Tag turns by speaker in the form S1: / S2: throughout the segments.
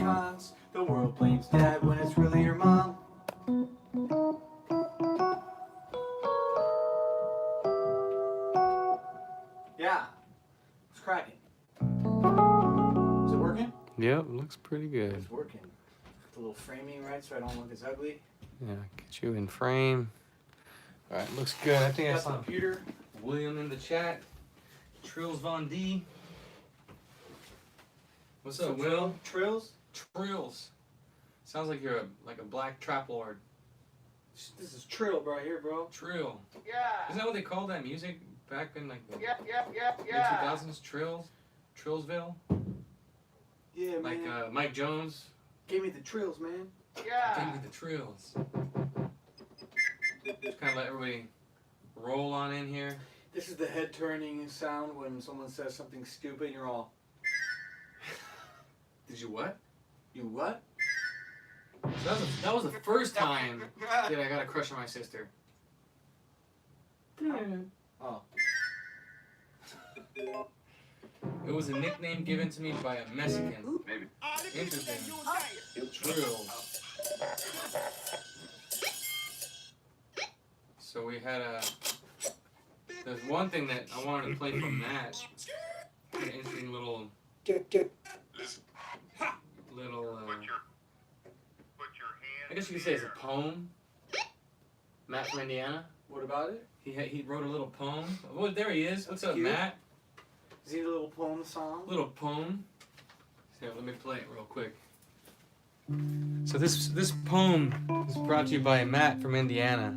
S1: cons. The world blames dad when it's really your mom. Yeah, it's cracking. Is it working?
S2: Yep, looks pretty good.
S1: It's working. Got the little framing right so I don't look as ugly.
S2: Yeah, get you in frame. All right, looks good. I think I
S1: Got
S2: saw
S1: the computer.
S2: William in the chat. Trills Von D. What's up, Will?
S1: Trills?
S2: Trills. Sounds like you're a black trap lord.
S1: This is Trill right here, bro.
S2: Trill.
S3: Yeah.
S2: Isn't that what they called that music back in like the
S3: Yeah.
S2: mid-2000s? Trills? Trillsville?
S1: Yeah,
S2: Like
S1: man.
S2: Mike Jones?
S1: Gave me the trills, man.
S3: Yeah.
S2: Give me the trills. Just kind of let everybody roll on in here.
S1: This is the head turning sound when someone says something stupid and you're all,
S2: Did you what?
S1: you what?
S2: So that was the first time that I got a crush on my sister.
S1: Oh.
S2: It was a nickname given to me by a Mexican.
S4: Maybe.
S2: Interesting. Trills. So we had there's one thing that I wanted to play from that. An interesting little, I guess you could say it's a poem. Matt from Indiana.
S1: What about it?
S2: He wrote a little poem. Oh, there he is. What's up,
S1: Cute.
S2: Matt?
S1: Is he a little poem song?
S2: Little poem. Here, let me play it real quick. So this poem is brought to you by Matt from Indiana.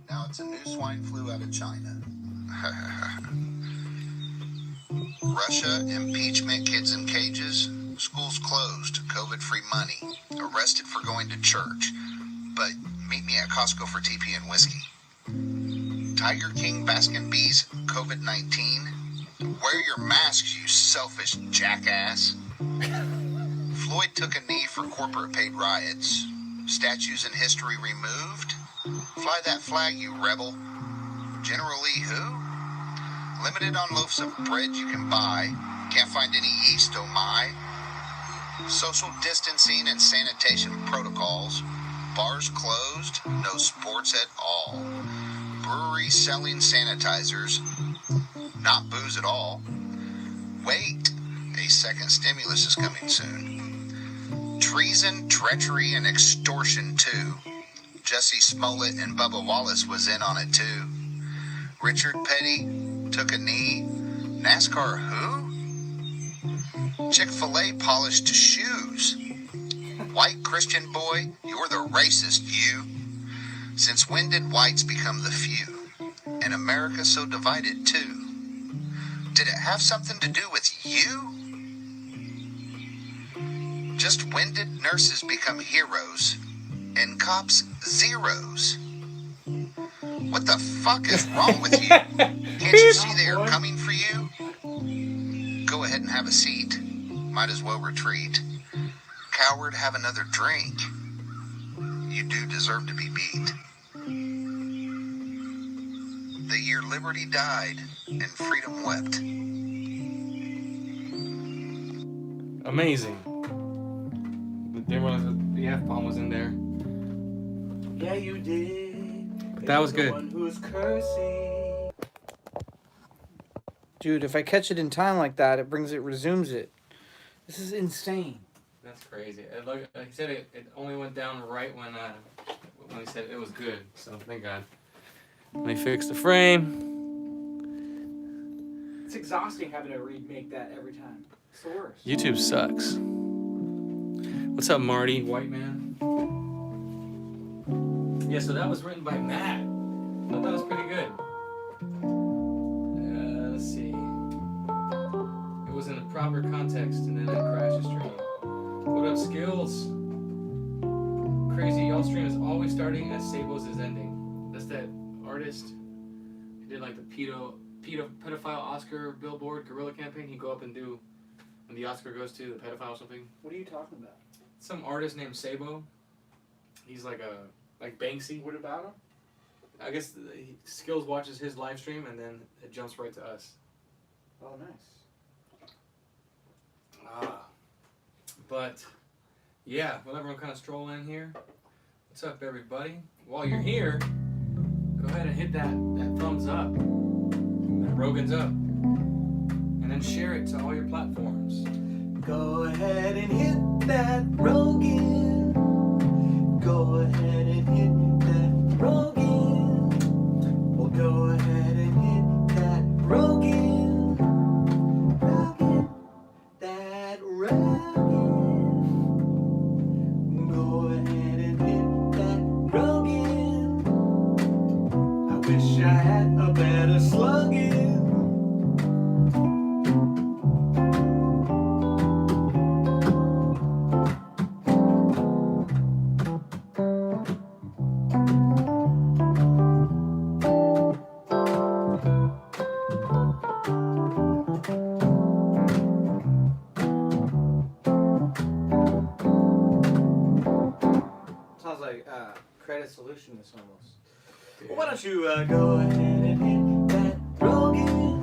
S5: Now it's a new swine flu out of China. Russia, impeachment, kids in cages, schools closed, COVID-free money, arrested for going to church, but meet me at Costco for TP and whiskey. Tiger King, Baskin Bees, COVID-19. Wear your masks, you selfish jackass. Floyd took a knee for corporate paid riots. Statues in history removed. Fly that flag, you rebel. Generally who? Limited on loaves of bread you can buy. Can't find any yeast, oh my. Social distancing and sanitation protocols. Bars closed, no sports at all. Breweries selling sanitizers, not booze at all. Wait, a second stimulus is coming soon. Treason, treachery, and extortion too. Jussie Smollett and Bubba Wallace was in on it too. Richard Petty took a knee. NASCAR who? Chick-fil-A polished shoes. White Christian boy, you're the racist, you. Since when did whites become the few? And America so divided too? Did it have something to do with you? Just when did nurses become heroes and cops zeros? What the fuck is wrong with you? Can't you see they are coming for you? Go ahead and have a seat. Might as well retreat. Coward, have another drink. You do deserve to be beat. The year liberty died and freedom wept.
S2: Amazing. Didn't realize the F-bomb was in there.
S1: Yeah, you did.
S2: But that was good.
S1: One who's cursing. Dude, if I catch it in time like that, it resumes it. This is insane.
S2: That's crazy. Like he said, it only went down right when he said it was good. So thank God. Let me fix the frame.
S1: It's exhausting having to remake that every time. It's the worst.
S2: YouTube sucks. What's up, Marty? White man. Yeah, so that was written by Matt. I thought that was pretty good. Let's see. It was in the proper context, and then it crashed the stream. What up, Skills? Crazy, y'all stream is always starting as Sabo's is ending. That's that artist who did like the pedophile Oscar billboard guerrilla campaign. He'd go up and do, when the Oscar goes to the pedophile or something.
S1: What are you talking about?
S2: Some artist named Sabo. He's like Banksy.
S1: What about him?
S2: I guess Skills watches his live stream and then it jumps right to us.
S1: Oh, nice.
S2: Ah. But yeah, we'll let everyone kind of stroll in here. What's up, everybody? While you're here, go ahead and hit that thumbs up, that Rogan's up, and then share it to all your platforms.
S3: Go ahead and hit that Rogan. Go ahead and hit that Rogan. Well, go ahead and hit that Rogan. Rogan. That Rogan. Go ahead and hit that Rogan. I wish I had a better slogan.
S1: Sounds like credit solutionist almost.
S3: Well, why don't you go ahead and hit that Rogan?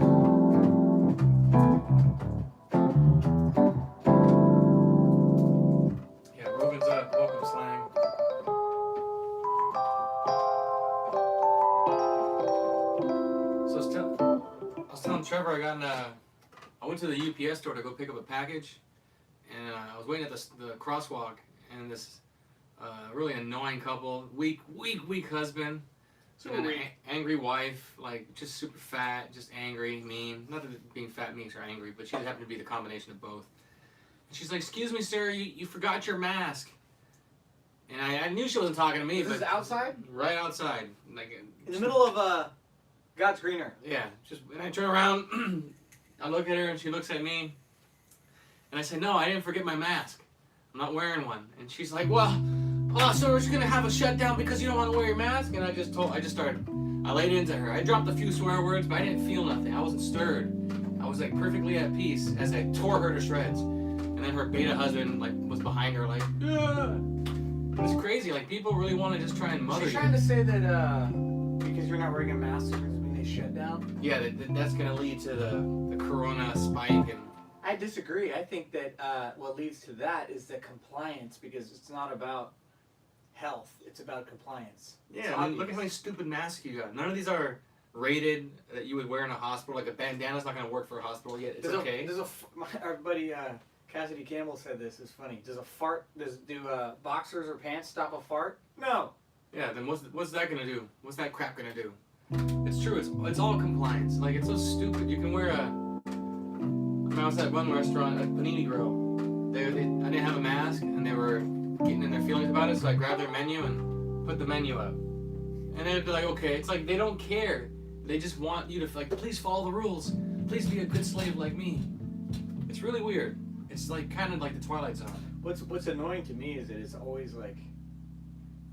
S2: Yeah, Rogan's up. Welcome, Slang. So I was telling Trevor I went to the UPS store to go pick up a package, and I was waiting at the crosswalk, and this really annoying couple, weak husband, and an angry wife, like just super fat, just angry, mean. Not that being fat makes her angry, but she happened to be the combination of both. And she's like, "Excuse me, sir, you forgot your mask." And I knew she wasn't talking to me,
S1: This is
S2: but
S1: outside?
S2: right outside, like
S1: In the middle of God's green earth.
S2: yeah. And I turn around, I look at her, and she looks at me, and I say, "No, I didn't forget my mask. I'm not wearing one." And she's like, "Well, so we're just gonna have a shutdown because you don't want to wear your mask?" And I laid into her. I dropped a few swear words, but I didn't feel nothing. I wasn't stirred. I was like perfectly at peace as I tore her to shreds. And then her beta husband like was behind her, like, "Yeah." It's crazy. Like people really want to just try and mother
S1: She's
S2: you.
S1: trying to say that because you're not wearing a mask, doesn't mean they shut down.
S2: Yeah, that's gonna lead to the corona spike and.
S1: I disagree. I think that what leads to that is the compliance, because it's not about health, it's about compliance. It's
S2: Yeah, I mean, look at
S1: obvious.
S2: how many stupid masks you got. None of these are rated that you would wear in a hospital. Like a bandana's not going to work for a hospital yet. It's okay.
S1: Our buddy Cassidy Campbell said this. It's funny. Do boxers or pants stop a fart? No.
S2: Yeah, then what's that going to do? What's that crap going to do? It's true. It's all compliance. Like, it's so stupid. You can wear I was at one restaurant, at Panini Grill. I didn't have a mask, and they were getting in their feelings about it, so I grabbed their menu and put the menu up. And they'd be like, okay. It's like they don't care. They just want you to, like, please follow the rules. Please be a good slave like me. It's really weird. It's like kind of like the Twilight Zone.
S1: What's annoying to me is that it's always like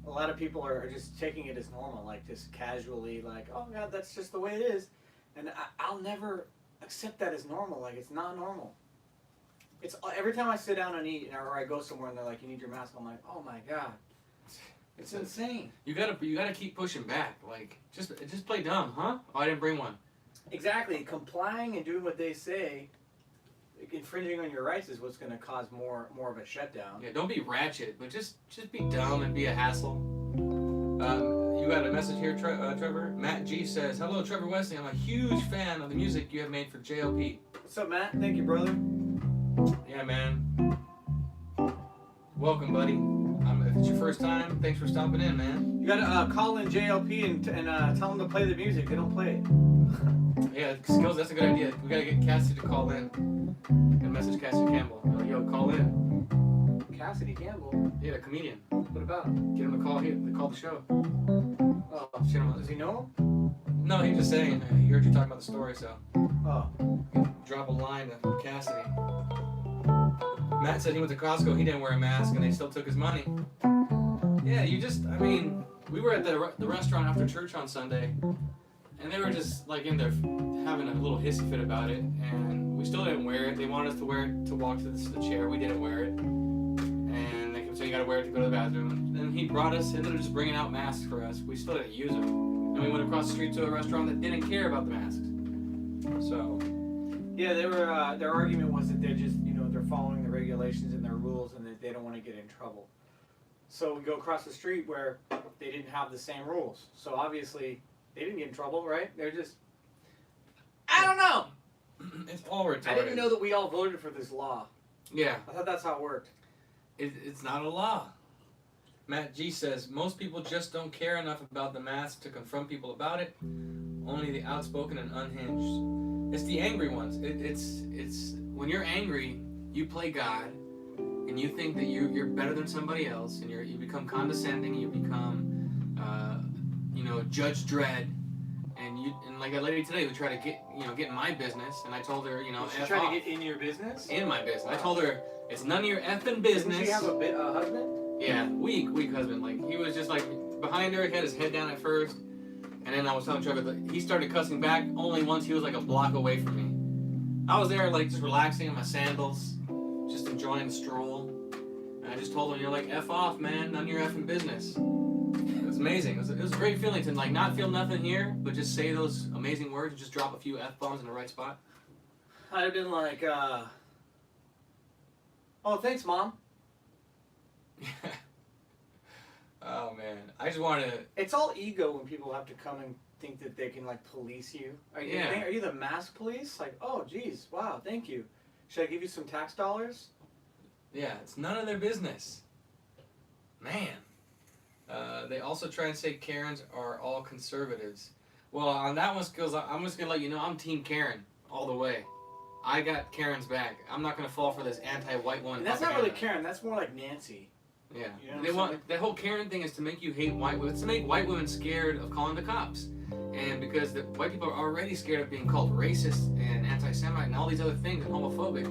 S1: a lot of people are just taking it as normal, like just casually, like, oh God, that's just the way it is, and I'll never accept that as normal. Like, it's not normal. It's every time I sit down and eat, or I go somewhere and they're like, "You need your mask." I'm like, "Oh my God, it's insane."
S2: You gotta keep pushing back. Like just play dumb, huh? Oh, I didn't bring one.
S1: Exactly, complying and doing what they say, infringing on your rights is what's going to cause more of a shutdown.
S2: Yeah, don't be ratchet, but just be dumb and be a hassle. You got a message here, Trevor. Matt G says, "Hello, Trevor Wesley. I'm a huge fan of the music you have made for JLP."
S1: What's up, Matt? Thank you, brother.
S2: Yeah, man. Welcome, buddy. If it's your first time, thanks for stopping in, man.
S1: You gotta call in JLP and tell them to play the music. They don't play it.
S2: Yeah, Skills, that's a good idea. We gotta get Cassie to call in and message Cassie Campbell. Yo, call in.
S1: Cassidy Campbell.
S2: Yeah, the comedian.
S1: What about him?
S2: Get him to call here. To call the show.
S1: Oh,
S2: Shit him.
S1: does he know him?
S2: No, he was just saying. He heard you talking about the story, so
S1: Oh.
S2: drop a line to Cassidy. Matt said he went to Costco. He didn't wear a mask, and they still took his money. Yeah, we were at the restaurant after church on Sunday, and they were just like in there having a little hissy fit about it, and we still didn't wear it. They wanted us to wear it to walk to the chair. We didn't wear it, and they kept saying you gotta wear it to go to the bathroom. And then he brought us, ended up just bringing out masks for us. We still didn't use them, and we went across the street to a restaurant that didn't care about the masks. So
S1: Yeah, they were. Their argument was that they're just, they're following the regulations and their rules and that they don't want to get in trouble. So we go across the street where they didn't have the same rules. So obviously they didn't get in trouble, right? They're just, I don't know.
S2: It's all retarded.
S1: I didn't know that we all voted for this law.
S2: Yeah.
S1: I thought that's how it worked.
S2: It's not a law. Matt G says, most people just don't care enough about the mask to confront people about it. Only the outspoken and unhinged. It's the angry ones. It's when you're angry, you play God, and you think that you're better than somebody else, and you become condescending, you become, Judge Dredd, and like a lady today who tried to get in my business, and I told her,
S1: She
S2: F
S1: tried
S2: off.
S1: to get in your business?
S2: In my business. I told her, it's none of your effing business.
S1: Didn't she have a husband?
S2: Yeah, weak husband. Like, he was just like behind her, he had his head down at first, and then I was telling Trevor that he started cussing back only once he was like a block away from me. I was there like just relaxing in my sandals, just enjoying the stroll, and I just told him, F off, man, none of your effing business. It was amazing. It was a great feeling to like not feel nothing here, but just say those amazing words and just drop a few F-bombs in the right spot.
S1: I'd have been like, oh, thanks, Mom.
S2: Oh man, I just wanted to.
S1: It's all ego when people have to come and think that they can like police you. Are you the mask police? Like, oh, geez, wow, thank you. Should I give you some tax dollars?
S2: Yeah, it's none of their business. Man. They also try and say Karens are all conservatives. Well, on that one, Skills, I'm just going to let you know I'm Team Karen all the way. I got Karen's back. I'm not going to fall for this anti-white woman.
S1: And that's not really Karen. That's more like Nancy.
S2: Yeah.
S1: You know
S2: the whole Karen thing is to make you hate white women. It's to make white women scared of calling the cops. And because the white people are already scared of being called racist and anti-Semite and all these other things and homophobic,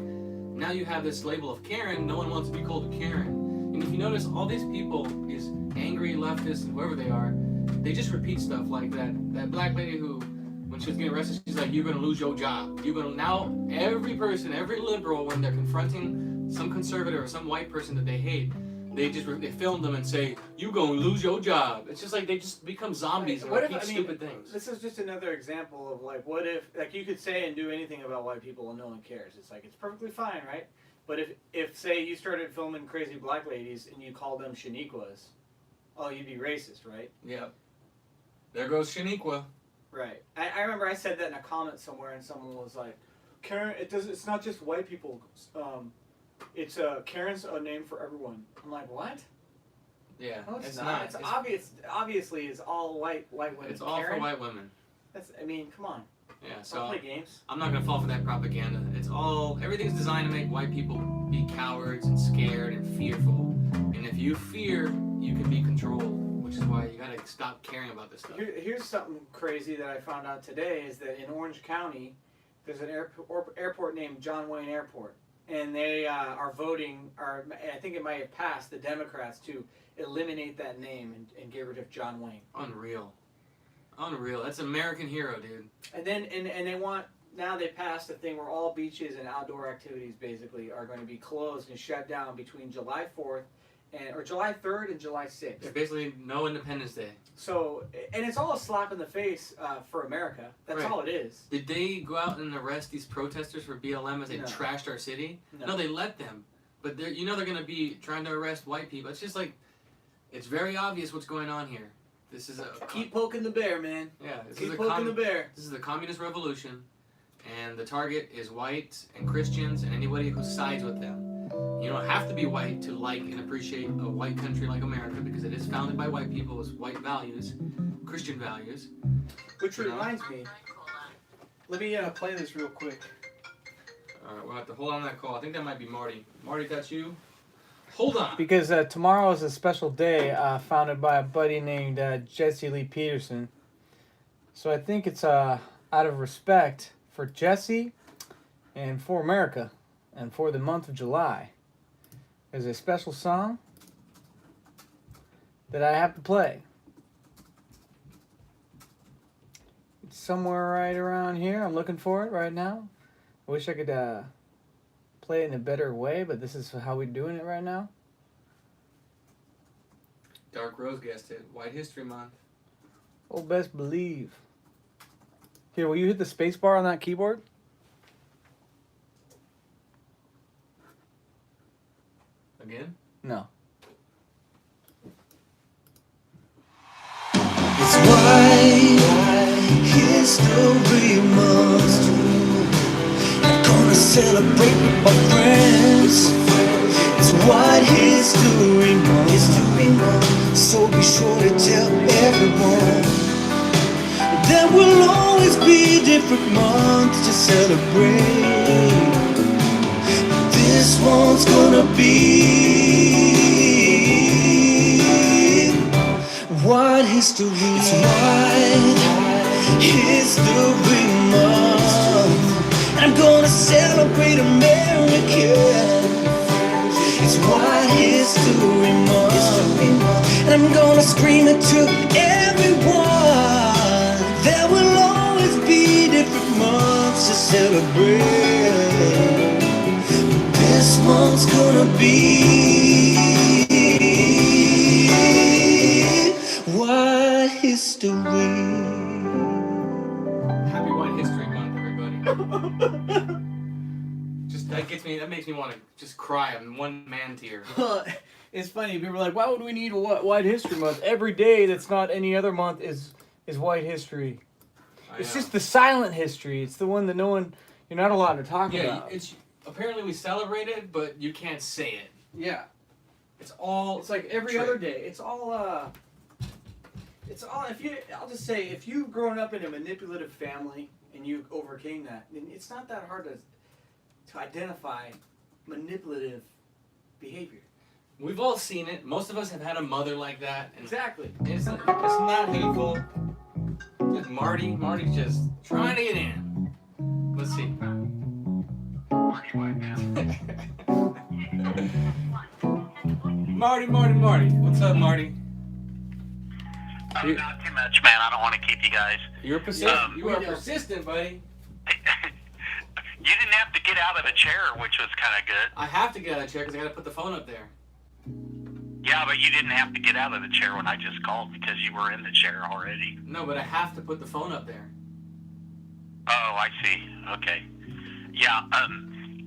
S2: now you have this label of Karen. No one wants to be called a Karen. And if you notice, all these people, these angry leftists and whoever they are, they just repeat stuff like that black lady who, when she was getting arrested, she's like, you're going to lose your job. Now every person, every liberal, when they're confronting some conservative or some white person that they hate, they film them and say, you're going to lose your job. It's just like they just become zombies and repeat stupid things.
S1: This is just another example of like, what if, like you could say and do anything about white people and no one cares. It's like, it's perfectly fine, right? But if say you started filming crazy black ladies and you called them Shaniquas, oh, you'd be racist, right?
S2: Yep. There goes Shaniqua.
S1: Right. I remember I said that in a comment somewhere, and someone was like, "Karen, it's not just white people. It's Karen's a name for everyone." I'm like, what?
S2: Yeah.
S1: No, it's not. It's obvious. Obviously, it's all white women.
S2: It's all
S1: Karen?
S2: for white women.
S1: Come on.
S2: Yeah. So
S1: Don't play games.
S2: I'm not gonna fall for that propaganda. Everything's designed to make white people be cowards and scared and fearful. And if you fear, you can be controlled, which is why you gotta stop caring about this stuff.
S1: Here's something crazy that I found out today is that in Orange County, there's an airport named John Wayne Airport, and they are voting, or I think it might have passed, the Democrats to eliminate that name and get rid of John Wayne.
S2: Unreal. That's American hero, dude.
S1: And then and they want, now they passed a thing where all beaches and outdoor activities basically are going to be closed and shut down between July 4th or July 3rd and July 6th.
S2: There's basically no Independence Day.
S1: So, and it's all a slap in the face for America. That's
S2: right.
S1: all it is.
S2: Did they go out and arrest these protesters for BLM as they trashed our city? No, they let them. But they're going to be trying to arrest white people. It's just like, it's very obvious what's going on here. This is
S1: keep poking the bear, man.
S2: Yeah,
S1: keep poking the bear.
S2: This is the communist revolution, and the target is whites and Christians and anybody who sides with them. You don't have to be white to like and appreciate a white country like America, because it is founded by white people with white values, Christian values.
S1: Which reminds me, let me play this real quick.
S2: All right, we'll have to hold on to that call. I think that might be Marty. Marty, that's you? Hold on.
S1: Because tomorrow is a special day founded by a buddy named Jesse Lee Peterson. So I think it's out of respect for Jesse and for America and for the month of July. There's a special song that I have to play. It's somewhere right around here. I'm looking for it right now. I wish I could play it in a better way, but this is how we're doing it right now.
S2: Dark Rose guessed it. White History Month.
S1: Oh, best believe. Here, will you hit the space bar on that keyboard?
S2: Again?
S1: No.
S3: It's white history month. I'm gonna celebrate with my friends. It's white history month. So be sure to tell everyone. There will always be different months to celebrate. This one's gonna be white history. It's white history month. I'm gonna celebrate America. It's white history month. And I'm gonna scream it to everyone. There will always be different months to celebrate. This one's gonna be white history.
S2: Happy White History Month, everybody. That makes me want to just cry in one man tear.
S1: It's funny. People are like, why would we need a White History Month? Every day that's not any other month is white history. It's just the silent history. It's the one that you're not allowed to talk about.
S2: It's apparently we celebrate it, but you can't say it.
S1: Yeah.
S2: It's
S1: like every
S2: true.
S1: other day. I'll just say, if you've grown up in a manipulative family and you overcame that, then it's not that hard to identify manipulative behavior.
S2: We've all seen it. Most of us have had a mother like that. And
S1: Exactly.
S2: it's not hateful. Just Marty's just trying to get in. Let's see. Marty. What's up, Marty?
S4: Not too much, man. I don't want to keep you guys.
S2: You're persistent. You are persistent, buddy.
S4: You didn't have to get out of the chair, which was kind of good.
S2: I have to get out of the chair because I got to put the phone up there.
S4: Yeah, but you didn't have to get out of the chair when I just called because you were in the chair already.
S2: No, but I have to put the phone up there.
S4: Oh, I see. Okay. Yeah,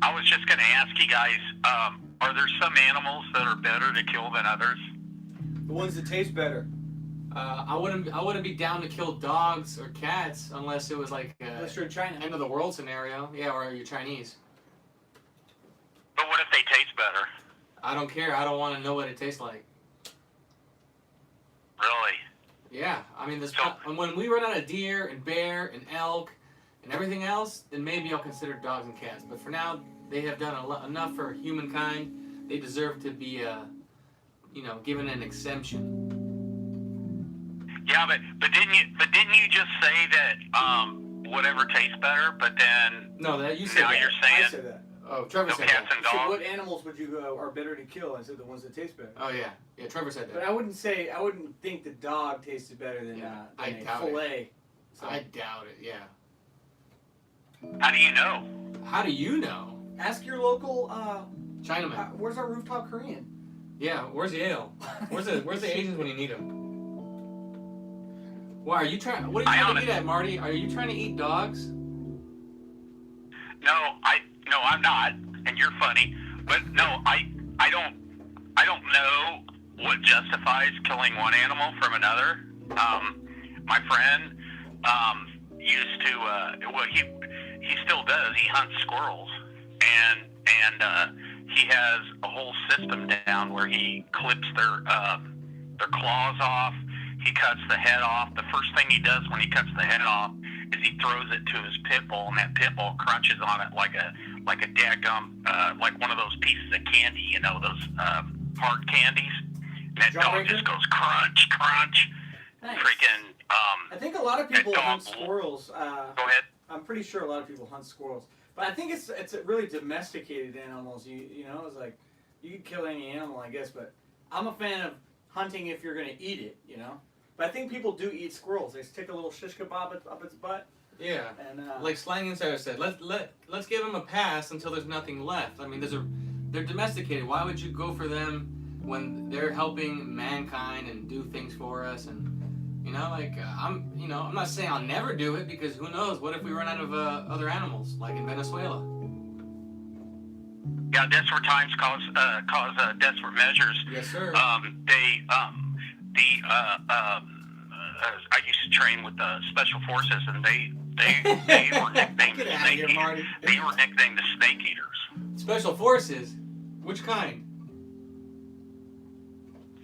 S4: I was just going to ask you guys, are there some animals that are better to kill than others?
S1: The ones that taste better.
S2: I wouldn't be down to kill dogs or cats unless it was like
S1: Unless you're in China.
S2: end of the world scenario. Yeah, or you're Chinese.
S4: But what if they taste better?
S2: I don't care. I don't want to know what it tastes like.
S4: Really?
S2: Yeah, I mean, when we run out of deer and bear and elk and everything else, then maybe I'll consider dogs and cats. But for now, they have done enough for humankind. They deserve to be, given an exemption.
S4: Yeah, but didn't you just say that whatever tastes better? But then
S2: No, you said
S4: now
S2: that.
S4: you're saying
S1: I said that.
S2: Oh, Trevor
S4: no
S2: said
S4: cats
S2: that.
S4: and
S1: So
S4: dogs.
S1: what animals would you are better to kill? I said the ones that taste better.
S2: Oh yeah, Trevor said
S1: But
S2: that.
S1: I wouldn't think the dog tasted better than
S2: I
S1: a
S2: doubt
S1: fillet. So,
S2: I doubt it. Yeah.
S4: How do you know?
S2: How do you know?
S1: ask your local.
S2: Chinaman.
S1: Where's our rooftop Korean?
S2: Yeah. Where's Yale? Where's the Asians when you need them? Why are you trying? What are you trying to eat at, Marty? Are you trying to eat dogs?
S4: No, I'm not, and you're funny. But no, I don't know what justifies killing one animal from another. My friend used to, he still does. He hunts squirrels, and he has a whole system down where he clips their claws off. He cuts the head off. The first thing he does when he cuts the head off is he throws it to his pit bull, and that pit bull crunches on it like a daggum, like one of those pieces of candy, those hard candies. And that dog just goes crunch, crunch.
S1: Nice.
S4: Freaking.
S1: I think a lot of people
S4: that
S1: hunt
S4: dog-
S1: squirrels.
S4: Go ahead.
S1: I'm pretty sure a lot of people hunt squirrels, but I think it's really domesticated animals. It's like you can kill any animal, I guess. But I'm a fan of hunting if you're gonna eat it, But I think people do eat squirrels. They stick a little shish kebab up its butt.
S2: Yeah.
S1: And
S2: Like Slang Insider said, let's give them a pass until there's nothing left. I mean, they're domesticated. Why would you go for them when they're helping mankind and do things for us? And I'm not saying I'll never do it because who knows? What if we run out of other animals like in Venezuela?
S4: Yeah, desperate times cause desperate measures.
S2: Yes, sir.
S4: I used to train with the special forces, and they were nicknamed
S1: Get
S4: the
S1: out of
S4: snake
S1: here,
S4: eaters.
S1: Marty.
S4: They were nicknamed the snake eaters.
S2: Special forces. Which kind?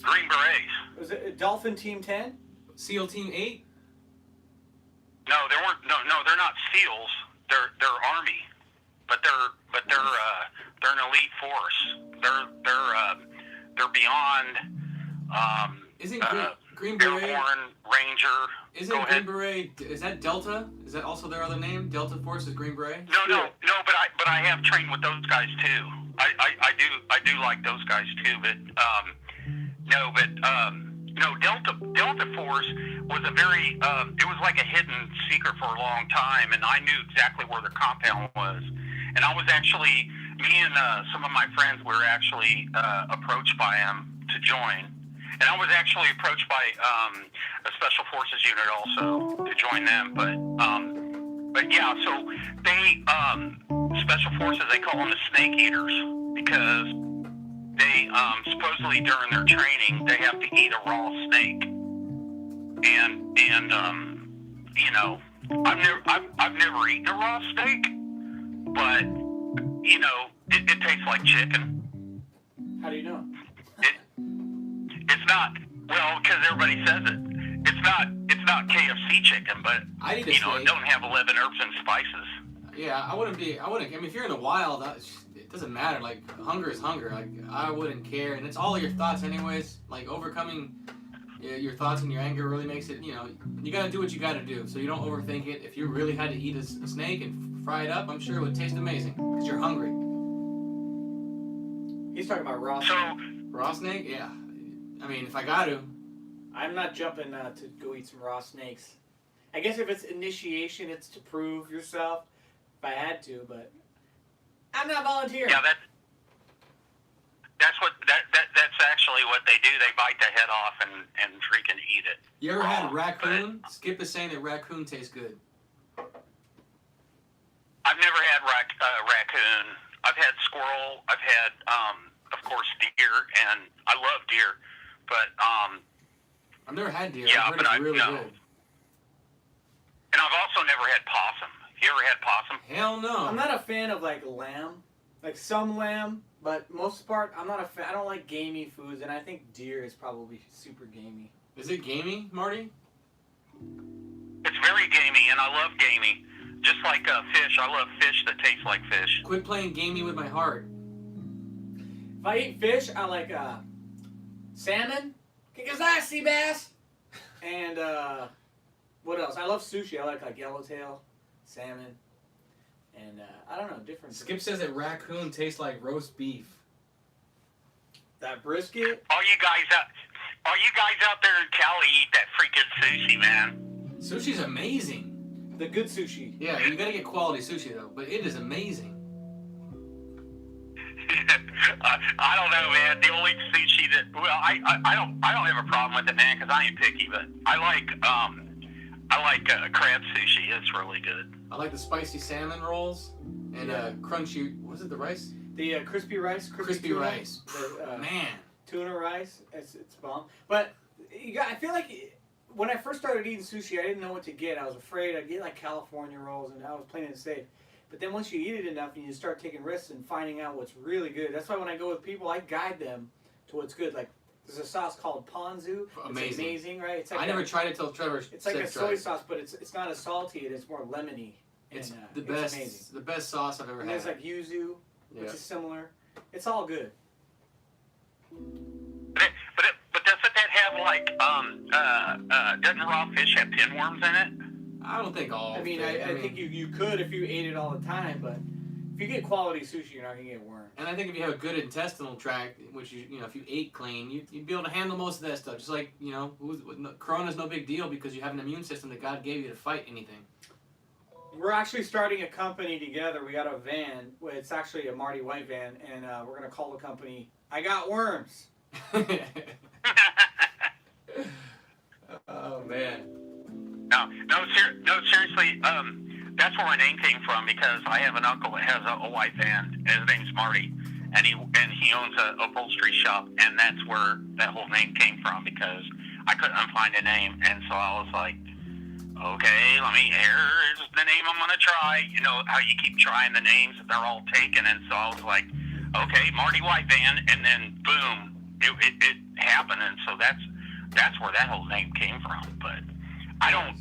S4: Green Berets.
S1: Was it Dolphin Team 10?
S2: SEAL Team 8?
S4: No, they weren't. No, they're not SEALs. They're Army, but they're an elite force. They're beyond.
S2: Isn't Green Beret?
S4: Airborne Ranger.
S2: Isn't
S4: Go
S2: Green
S4: ahead.
S2: Beret? Is that Delta? Is that also their other name? Delta Force is Green Beret.
S4: No, but I have trained with those guys too. I do like those guys too, but Delta Force was a very it was like a hidden secret for a long time, and I knew exactly where the compound was. And I was actually, me and some of my friends were actually approached by him to join. And I was actually approached by a special forces unit also to join them. But yeah, so they special forces, they call them the snake eaters because they supposedly during their training they have to eat a raw snake. And you know, I've never eaten a raw steak, but you know, it tastes like chicken.
S1: How do you know?
S4: It's not, well, because everybody says it. It's not KFC chicken, but
S2: I need a
S4: you know,
S2: steak.
S4: it don't have 11 herbs and spices.
S2: Yeah, I wouldn't. I mean, if you're in the wild, it doesn't matter. Like, hunger is hunger. Like, I wouldn't care. And it's all your thoughts anyways. Like, overcoming your thoughts and your anger really makes it, you know, you gotta do what you gotta do. So you don't overthink it. If you really had to eat a snake and fry it up, I'm sure it would taste amazing. Because you're hungry.
S1: He's talking about raw.
S4: So,
S2: Raw snake? Yeah. I mean, if I got to.
S1: I'm not jumping to go eat some raw snakes. I guess if it's initiation, it's to prove yourself. If I had to, but I'm not volunteering.
S4: yeah, that's actually what they do. They bite the head off and freaking eat it.
S2: You ever had raccoon? Skip is saying that raccoon tastes good.
S4: I've never had raccoon. I've had squirrel. I've had, of course, deer, and I love deer. But
S2: I've never had deer.
S4: yeah,
S2: I've heard
S4: but
S2: it's really good.
S4: And I've also never had possum. You ever had possum?
S2: Hell no.
S1: I'm not a fan of like lamb, like some lamb, but most part I'm not a fan. I don't like gamey foods, and I think deer is probably super gamey.
S2: Is it gamey, Marty?
S4: It's very gamey, and I love gamey. Just like fish. I love fish that taste like fish.
S2: Quit playing gamey with my heart.
S1: If I eat fish, I like salmon, kick sea bass, and what else? I love sushi. I like yellowtail, salmon, and I don't know, different.
S2: Skip says that raccoon tastes like roast beef.
S1: That brisket.
S4: All you guys out there in Cali eat that freaking sushi, man.
S2: Sushi's amazing.
S1: The good sushi.
S2: Yeah, you gotta get quality sushi though, but it is amazing.
S4: I don't know, man. The only sushi that I don't have a problem with it, man, because I ain't picky. But I like crab sushi. It's really good.
S2: I like the spicy salmon rolls and crunchy. Was it the rice?
S1: The crispy rice.
S2: Crispy
S1: tuna,
S2: rice.
S1: The,
S2: Man.
S1: tuna rice. It's bomb. But I feel like when I first started eating sushi, I didn't know what to get. I was afraid I'd get like California rolls, and I was playing it safe. But then once you eat it enough and you start taking risks and finding out what's really good, that's why when I go with people, I guide them to what's good. Like, there's a sauce called ponzu.
S2: Amazing.
S1: It's amazing, right? It's like
S2: I never tried it till Trevor said
S1: It's like a
S2: try
S1: soy
S2: it.
S1: sauce, but it's not as salty. It's more lemony.
S2: It's
S1: and,
S2: the
S1: It's
S2: best.
S1: amazing.
S2: The best sauce I've ever
S1: And
S2: had.
S1: there's like yuzu,
S2: Yeah.
S1: which is similar. It's all good.
S4: But doesn't that have like doesn't raw fish have pinworms in it?
S2: I don't think all.
S1: I mean, I think you could if you ate it all the time, but if you get quality sushi, you're not gonna get worms.
S2: And I think if you have a good intestinal tract, which you know, if you ate clean, you'd be able to handle most of that stuff. Just like, you know, Corona's no big deal because you have an immune system that God gave you to fight anything.
S1: We're actually starting a company together. We got a van. It's actually a Marty White van, and we're gonna call the company "I Got Worms."
S2: Oh man.
S4: No, seriously. That's where my name came from because I have an uncle that has a white van, and his name's Marty, and he owns a upholstery shop, and that's where that whole name came from, because I couldn't find a name, and so I was like, okay, here's the name I'm gonna try. You know how you keep trying the names, they're all taken, and so I was like, okay, Marty White Van, and then boom, it happened, and so that's where that whole name came from. But I don't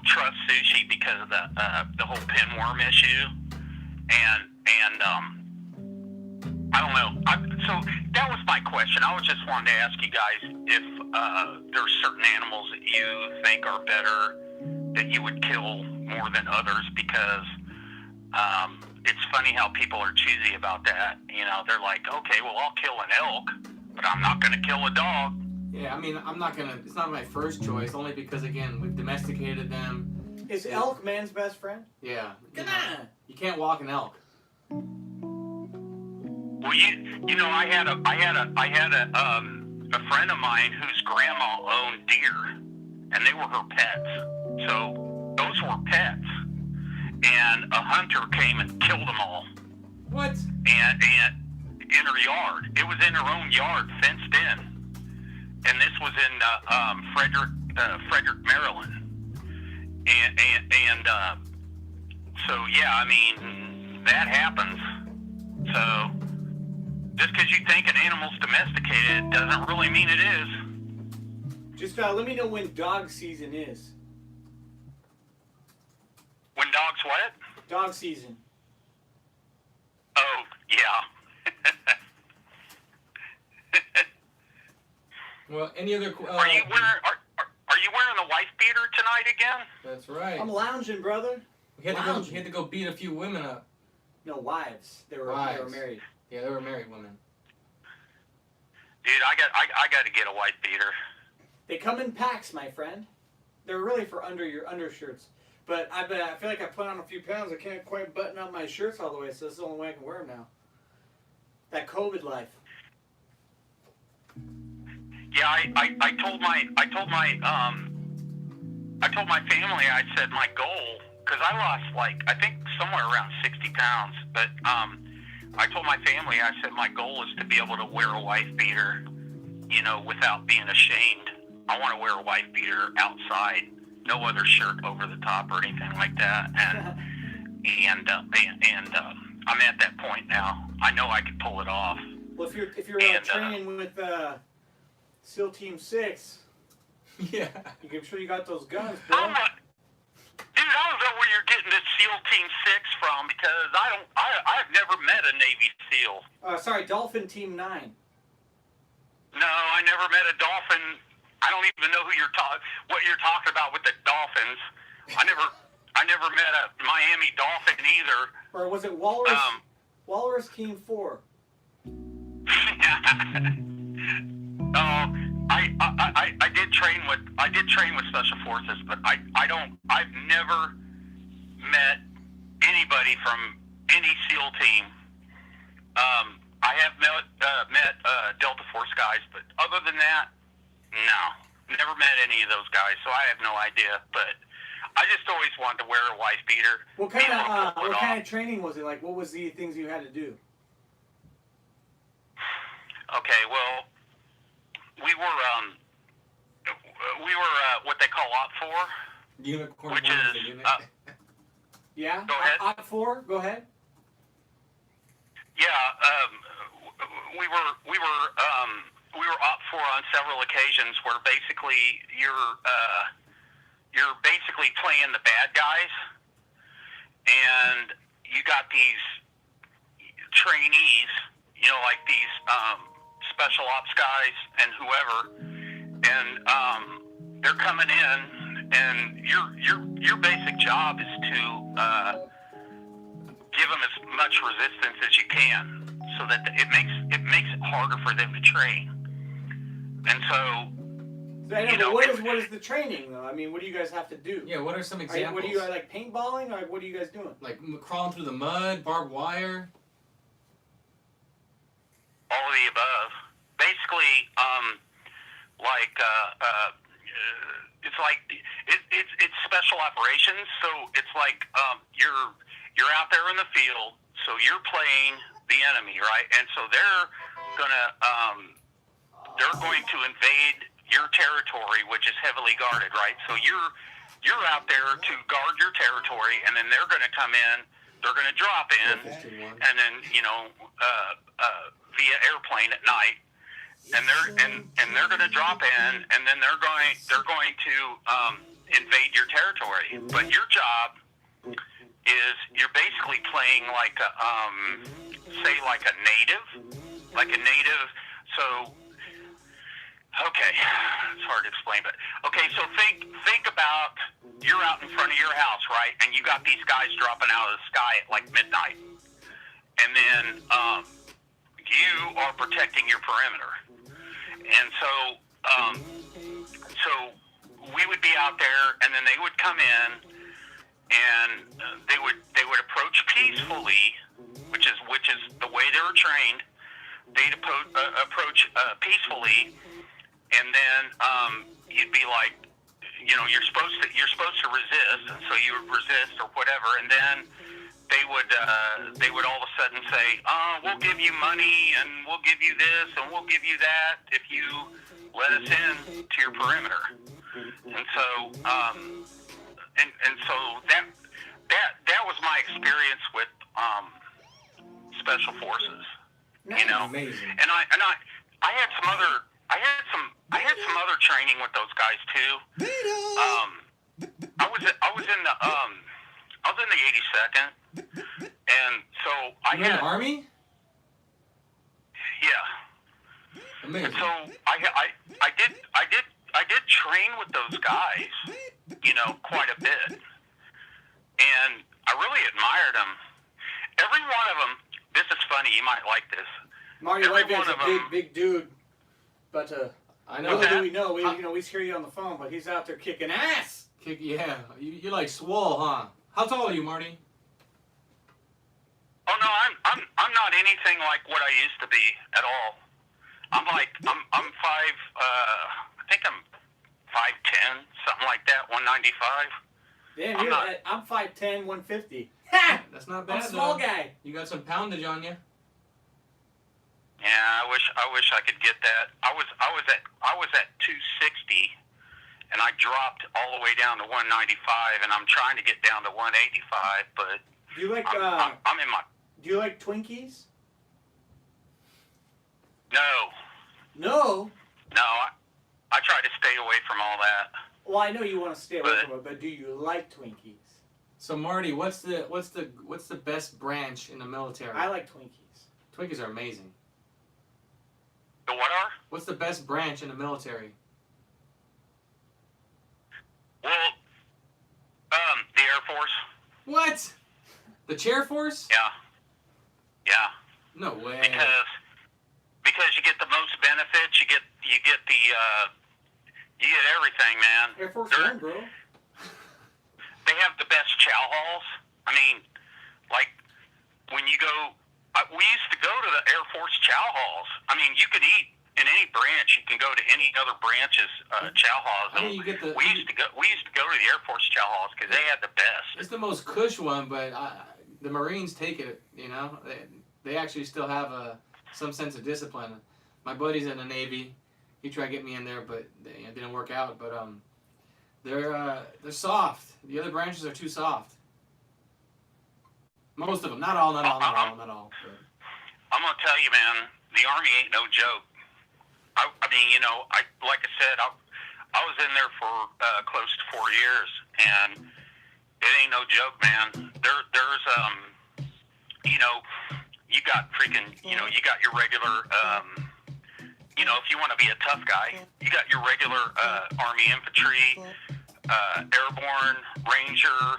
S4: trust sushi because of the whole pinworm issue, and I don't know. So that was my question. I was just wanting to ask you guys if there's certain animals that you think are better, that you would kill more than others, because it's funny how people are choosy about that. You know, they're like, okay, well, I'll kill an elk, but I'm not going to kill a dog.
S2: Yeah, I mean, it's not my first choice, only because, again, we've domesticated them.
S1: Is elk man's best friend?
S2: Yeah. You can't walk an elk.
S4: Well, you know, I had a friend of mine whose grandma owned deer, and they were her pets. So those were pets, and a hunter came and killed them all.
S2: What?
S4: And in her yard, it was in her own yard, fenced in, and this was in Frederick, Maryland, and so yeah, I mean, that happens. So just because you think an animal's domesticated doesn't really mean it is.
S1: Just let me know when dog season is.
S4: When dogs what?
S1: Dog season.
S4: Oh, yeah.
S2: Well, any other...
S4: Are you wearing the wife beater tonight again?
S2: That's right.
S1: I'm lounging, brother.
S2: We had to go beat a few women up.
S1: No, wives. They were married.
S2: Yeah, they were married women.
S4: Dude, I got to get a wife beater.
S1: They come in packs, my friend. They're really for under your undershirts. But I feel like I put on a few pounds. I can't quite button up my shirts all the way, so this is the only way I can wear them now. That COVID life.
S4: Yeah, I told my family, I said my goal, because I lost I think somewhere around 60 pounds, but I told my family, I said my goal is to be able to wear a wife beater, you know, without being ashamed. I want to wear a wife beater outside, no other shirt over the top or anything like that, and I'm at that point now. I know I could pull it off.
S1: Well, if you're training with SEAL Team 6,
S2: yeah,
S1: I'm sure you got those guns, bro.
S4: Dude, I don't know where you're getting this SEAL Team 6 from, because I've never met a Navy SEAL.
S1: Sorry, Dolphin Team 9.
S4: No, I never met a Dolphin. I don't even know what you're talking about with the Dolphins. I never met a Miami Dolphin either.
S1: Or was it Walrus? Walrus Team 4.
S4: I did train with Special Forces, but I've never met anybody from any SEAL team. I have met Delta Force guys, but other than that, no, never met any of those guys, so I have no idea. But I just always wanted to wear a wife beater.
S1: What kind of training was it like? What was the things you had to do?
S4: Okay, well, we were what they call OP4,
S2: Unicorn,
S4: which is
S1: yeah.
S4: Go ahead.
S1: OP4. Go ahead.
S4: Yeah, we were OP4 on several occasions, where basically you're basically playing the bad guys, and you got these trainees, you know, like these special ops guys and whoever, and they're coming in, and your basic job is to give them as much resistance as you can, so that it makes it harder for them to train. And so,
S1: what is the training though? I mean, what do you guys have to do?
S2: Yeah, what are some examples?
S1: What are you like paintballing, or what are you guys doing?
S2: Like crawling through the mud, barbed wire.
S4: all of the above. Basically, it's special operations. So it's like you're out there in the field. So you're playing the enemy, right? And so they're going to invade your territory, which is heavily guarded, right? So you're out there to guard your territory, and then they're going to come in. They're going to drop in, and then via airplane at night, and they're going to drop in, and then they're going to invade your territory. But your job is you're basically playing like a like a native. So okay, it's hard to explain, but okay. So think about you're out in front of your house, right? And you got these guys dropping out of the sky at like midnight, and then you are protecting your perimeter. And so we would be out there, and then they would come in, and they would approach peacefully, which is the way they were trained. They'd approach peacefully, and then you'd be like, you're supposed to resist, and so you would resist or whatever, and then they would all of a sudden say, we'll give you money, and we'll give you this, and we'll give you that if you let us in to your perimeter. And so so that was my experience with special forces.
S1: Amazing.
S4: And I had some other training with those guys too. I was in the 82nd, and so I
S2: You're in
S4: had
S2: the Army?
S4: yeah.
S2: Amazing.
S4: And so I did train with those guys, quite a bit, and I really admired them. Every one of them. This is funny. You might like this.
S1: Mario Levin's a big dude, but
S2: I know.
S1: little do we know, we hear you on the phone, but he's out there kicking ass.
S2: Yeah, you're like swole, huh? How tall are you, Marty?
S4: Oh no, I'm not anything like what I used to be at all. I'm 5. I think I'm 5'10", something like that, 195.
S1: Damn, I'm 5'10", 150.
S2: That's not bad.
S1: I'm a small
S2: though.
S1: guy.
S2: You got some poundage on you.
S4: Yeah, I wish I could get that. I was at 260, and I dropped all the way down to 195, and I'm trying to get down to 185. But
S1: Do you like
S4: I'm in my
S1: Do you like Twinkies?
S4: no. I try to stay away from all that.
S1: Well, I know you want to stay away from it, but do you like Twinkies?
S2: So Marty, what's the best branch in the military?
S1: I like Twinkies.
S2: Twinkies are amazing.
S4: The what are?
S2: What's the best branch in the military?
S4: Well, the Air Force.
S2: What? The Chair Force?
S4: Yeah.
S2: No way.
S4: Because you get the most benefits, you get everything, man.
S1: Air Force One, bro.
S4: They have the best chow halls. I mean, like when you go, we used to go to the Air Force chow halls. I mean, you could eat in any branch. You can go to any other branch's chow halls.
S2: I mean, you get
S4: we used to go to the Air Force chow halls because they had the best.
S2: It's the most cush one, but the Marines take it. They actually still have some sense of discipline. My buddy's in the Navy. He tried to get me in there, but it didn't work out. But they're soft. The other branches are too soft. Most of them, not all. But.
S4: I'm gonna tell you, man, the Army ain't no joke. I mean, like I said, I was in there for close to 4 years, and it ain't no joke, man. There's you got freaking, you got your regular, if you want to be a tough guy, you got your regular Army infantry, airborne, Ranger,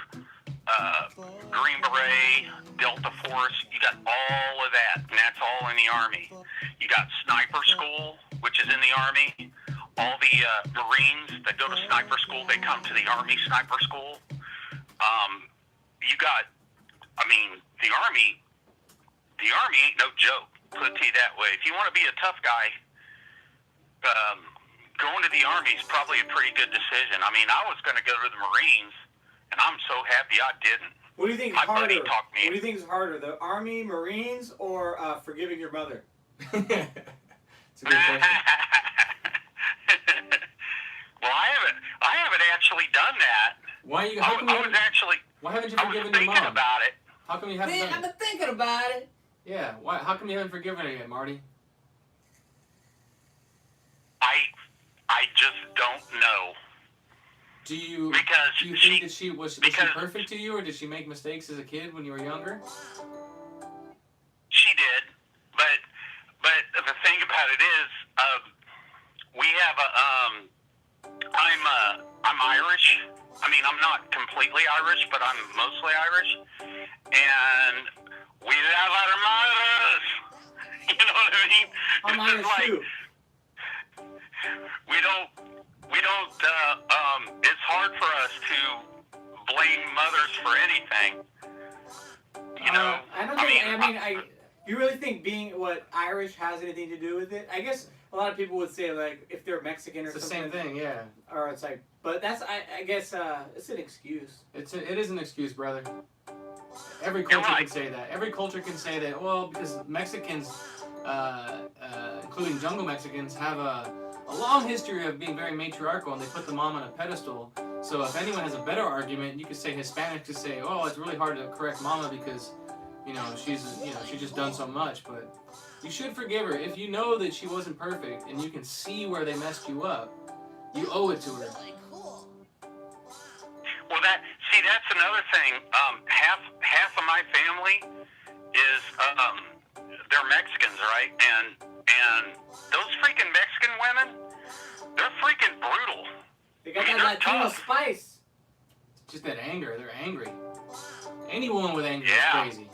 S4: Green Beret, Delta Force. You got all of that, and that's all in the Army. You got sniper school, which is in the Army. All the Marines that go to sniper school, they come to the Army sniper school. You got, the Army ain't no joke, put it to you that way. If you want to be a tough guy, going to the Army is probably a pretty good decision. I mean, I was going to go to the Marines, and I'm so happy I didn't.
S1: What do you think is
S4: My
S1: harder?
S4: buddy talked me.
S1: What do you think is harder, the Army, Marines, or forgiving your mother?
S2: It's a good question.
S4: Well, I haven't actually done that.
S2: Why you?
S4: I
S2: How come you
S4: was
S2: haven't?
S4: actually,
S2: Why haven't you
S4: I was
S2: forgiven your
S4: thinking
S2: mom?
S4: about it.
S2: How come you haven't
S1: Man,
S2: done
S1: I've
S2: it?
S1: been thinking about it.
S2: Yeah. Why? How come you haven't forgiven her yet, Marty?
S4: I just don't know.
S2: Do you?
S4: Because
S2: Do you
S4: she-
S2: think that she was she
S4: because-
S2: perfect to you, or did she make mistakes as a kid when you were younger?
S4: She did, but the thing about it is, we have I'm Irish. I mean, I'm not completely Irish, but I'm mostly Irish, and we love our mothers. You know what I mean?
S1: I'm
S4: It's
S1: Irish
S4: just like
S1: too.
S4: we don't. It's hard for us to blame mothers for anything. You know,
S1: I don't think. You really think being Irish has anything to do with it? I guess a lot of people would say like if they're Mexican or
S2: It's the
S1: something.
S2: same thing, yeah.
S1: Or it's like, but that's I guess it's an excuse.
S2: It is an excuse, brother. Every culture
S4: right.
S2: can say that. Every culture can say that. Well, because Mexicans, including jungle Mexicans, have a long history of being very matriarchal, and they put the mom on a pedestal. So if anyone has a better argument, you could say Hispanics could say, "Oh, it's really hard to correct mama because, she's just done so much." But you should forgive her if you know that she wasn't perfect, and you can see where they messed you up. You owe it to her.
S4: well, that's another thing. Half of my family is they're Mexicans, right? And those freaking Mexican women, they're freaking brutal.
S1: They got
S4: They're
S1: that Latino
S4: tough.
S1: spice.
S2: Just that anger. They're angry. Any woman with anger
S4: Yeah.
S2: is crazy.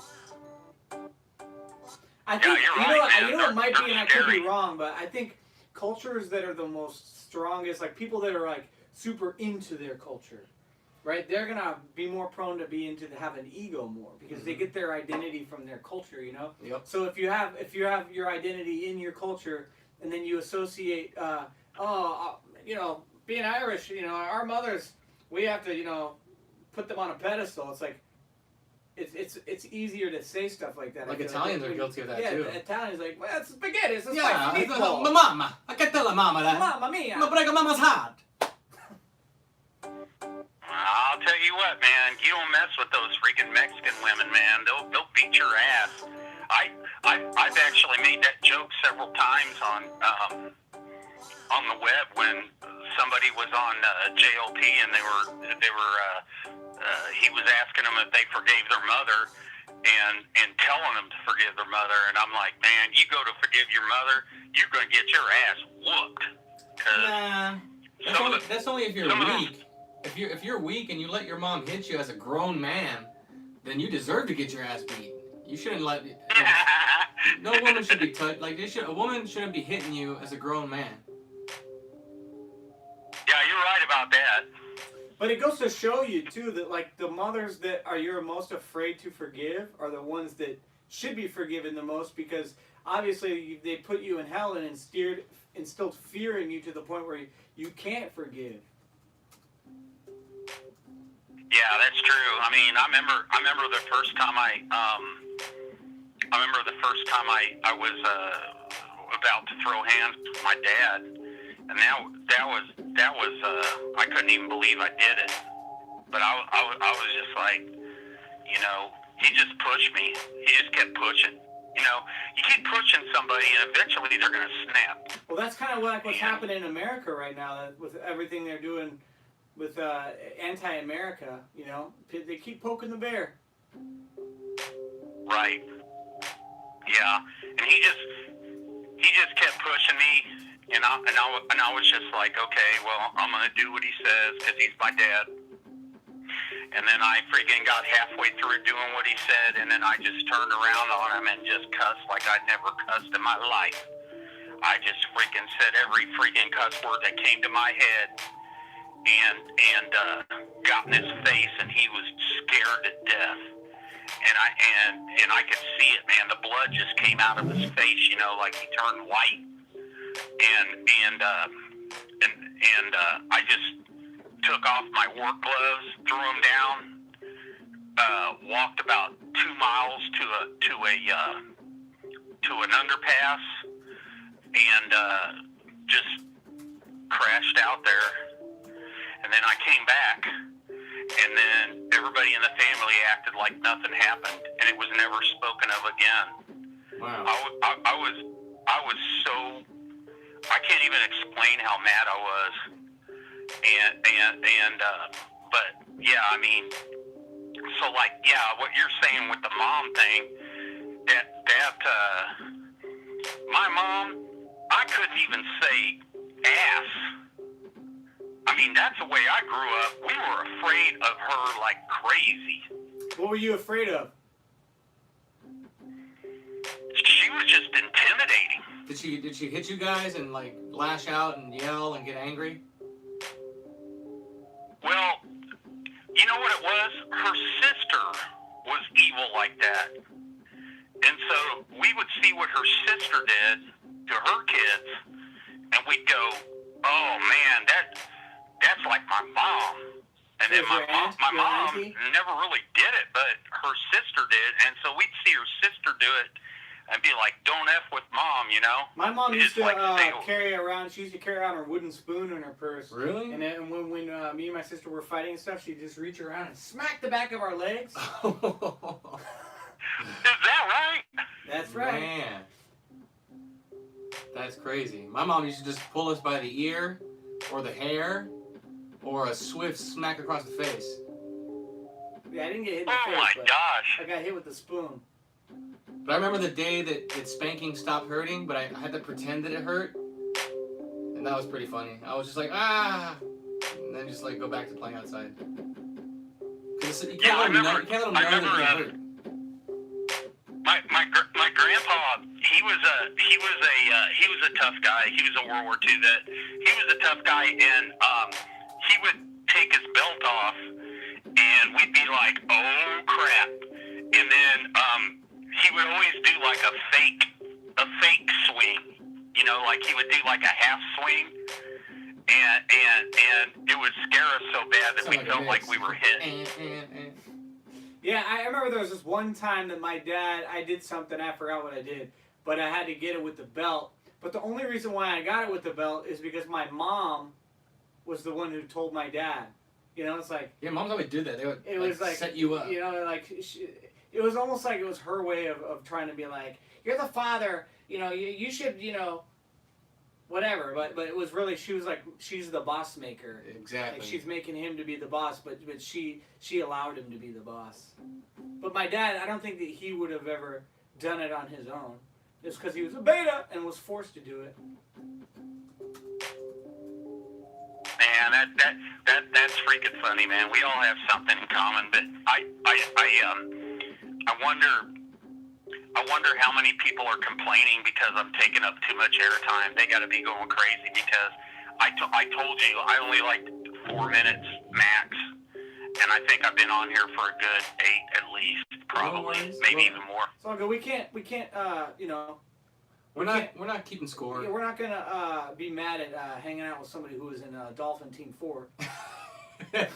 S1: I think
S4: you're
S1: you know
S4: right,
S1: what,
S4: man.
S1: you know what might be,
S4: They're
S1: and I could be
S4: scary.
S1: wrong, but I think cultures that are the most strongest, like people that are like super into their culture, right? They're gonna be more prone to be into have an ego more because they get their identity from their culture, you know.
S2: Yep.
S1: So if you have your identity in your culture, and then you associate, being Irish, our mothers, we have to, put them on a pedestal. It's like. It's easier to say stuff like that.
S2: Like
S1: I feel
S2: Italians are guilty of that too.
S1: Yeah, the Italians like, well, it's spaghetti, it's a
S2: Yeah,
S1: spicy meatball.
S2: my mama. I can tell her mama that.
S1: Mamma mia.
S2: No prego mama's hot.
S4: I'll tell you what, man. You don't mess with those freaking Mexican women, man. They'll beat your ass. I've actually made that joke several times on the web when somebody was on JLP and he was asking them if they forgave their mother and telling them to forgive their mother, and I'm like, man, you go to forgive your mother, you're gonna get your ass whooped. 'Cause
S2: Nah, that's only if you're
S4: some of them-
S2: weak. If you're weak and you let your mom hit you as a grown man, then you deserve to get your ass beat. You shouldn't let. No woman should be touched. Like a woman shouldn't be hitting you as a grown man.
S4: Yeah, you're right about that.
S1: But it goes to show you too that like the mothers that you're most afraid to forgive are the ones that should be forgiven the most, because obviously they put you in hell and instilled fear in you to the point where you can't forgive.
S4: Yeah, that's true. I mean, I remember the first time I was about to throw hands with my dad, and that was I couldn't even believe I did it. But I was just like, he just pushed me. He just kept pushing. You keep pushing somebody, and eventually they're gonna snap.
S1: Well, that's kind of like what's happening in America right now, that with everything they're doing with anti-America. They keep poking the bear.
S4: Right. Yeah. And he just kept pushing me, and I was just like, okay, well, I'm gonna do what he says because he's my dad. And then I freaking got halfway through doing what he said, and then I just turned around on him and just cussed like I'd never cussed in my life. I just freaking said every freaking cuss word that came to my head, and got in his face, and he was scared to death. And I could see it, man. The blood just came out of his face, like he turned white. And I just took off my work gloves, threw them down, walked about 2 miles to an underpass, and just crashed out there. And then I came back, and then everybody in the family acted like nothing happened, and it was never spoken of again.
S2: Wow.
S4: I was so, I can't even explain how mad I was. But yeah, I mean, so like, yeah, what you're saying with the mom thing, my mom, I couldn't even say ass. I mean, that's the way I grew up. We were afraid of her like crazy.
S1: What were you afraid of?
S4: She was just intimidating.
S2: Did she hit you guys and like lash out and yell and get angry?
S4: Well, you know what it was? Her sister was evil like that. And so we would see what her sister did to her kids, and we'd go, oh man, that's like my mom. And then my mom never really did it, but her sister did. And so we'd see her sister do it and be like, don't F with mom, you know?
S1: My mom used to
S4: like
S1: carry around her wooden spoon in her purse.
S2: Really?
S1: And then when me and my sister were fighting and stuff, she'd just reach around and smack the back of our legs.
S4: Is that right?
S1: That's right.
S2: Man. That's crazy. My mom used to just pull us by the ear or the hair or a swift smack across the face.
S1: Yeah, I didn't get hit in the
S4: Oh
S1: face,
S4: my
S1: but
S4: gosh.
S1: I got hit with the spoon.
S2: But I remember the day that spanking stopped hurting, but I had to pretend that it hurt. And that was pretty funny. I was just like, ah! And then just like go back to playing outside. Because you can't let them know that it hurt.
S4: My grandpa, he was a tough guy. He was a World War II vet. He was a tough guy, and he would take his belt off, and we'd be like, oh crap. And then he would always do like a fake swing. You know, like he would do like a half swing, and it would scare us so bad that we felt like we were hit.
S1: Yeah, I remember there was this one time that I did something, I forgot what I did, but I had to get it with the belt. But the only reason why I got it with the belt is because my mom was the one who told my dad. You know, it's like...
S2: Yeah, moms always do that. They would set you up.
S1: You know, like, it was almost like it was her way of trying to be like, you're the father, you know, you should, you know, whatever. But it was really, she was like, she's the boss maker.
S2: Exactly.
S1: Like she's making him to be the boss, but she allowed him to be the boss. But my dad, I don't think that he would have ever done it on his own. It's because he was a beta and was forced to do it.
S4: Man, that's freaking funny, man. We all have something in common, but I wonder how many people are complaining because I'm taking up too much airtime. They got to be going crazy because I told you I only like 4 minutes max, and I think I've been on here for a good 8 at least, probably, maybe even more.
S1: It's all good. We can't, you know.
S2: We're not keeping score.
S1: Yeah, we're not gonna be mad at hanging out with somebody who was in Dolphin Team 4.
S4: No,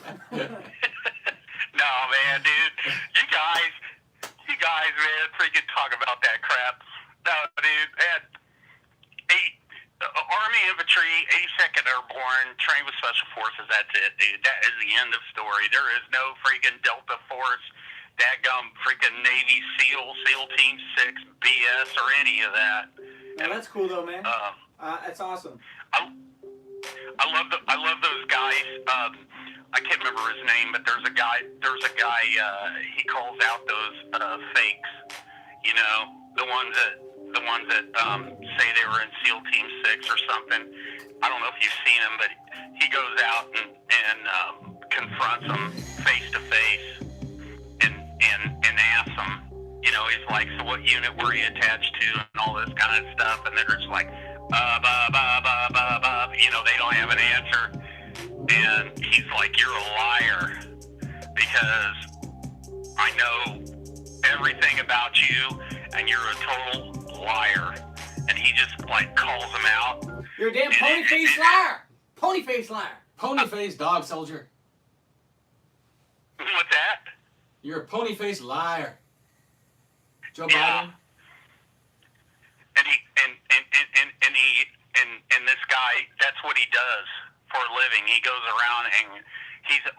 S4: man, dude. You guys, man, freaking talk about that crap. No, dude, had Army Infantry, 82nd Airborne, trained with Special Forces. That's it, dude. That is the end of story. There is no freaking Delta Force, dadgum freaking Navy SEAL Team 6 BS or any of that.
S1: Well, that's cool though, man. That's awesome.
S4: I love those guys. I can't remember his name, but there's a guy. He calls out those fakes. You know, the ones that say they were in SEAL Team 6 or something. I don't know if you've seen him, but he goes out and confronts them face to face and asks them. You know, he's like, so what unit were you attached to and all this kind of stuff, and they're just like, you know, they don't have an answer. And he's like, you're a liar because I know everything about you and you're a total liar. And he just like calls him out.
S1: You're a damn pony-faced liar! Pony-faced liar!
S2: Pony-faced dog soldier.
S4: What's that?
S2: You're a pony-faced liar. Joe
S4: Yeah.
S2: Biden.
S4: And this guy, that's what he does for a living. He goes around and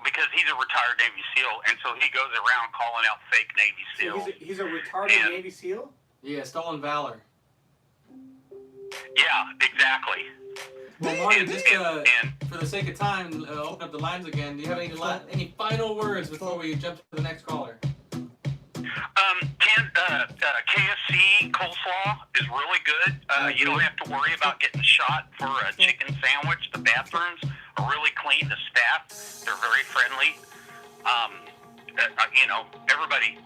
S4: because he's a retired Navy SEAL, and so he goes around calling out fake Navy SEAls.
S1: So he's a retarded Navy SEAL?
S2: Yeah, stolen valor.
S4: Yeah, exactly.
S2: Well, Marty, just for the sake of time, open up the lines again. Do you have any final words before we jump to the next caller?
S4: KFC coleslaw is really good. You don't have to worry about getting shot for a chicken sandwich. The bathrooms are really clean. The staff, they're very friendly. Everybody,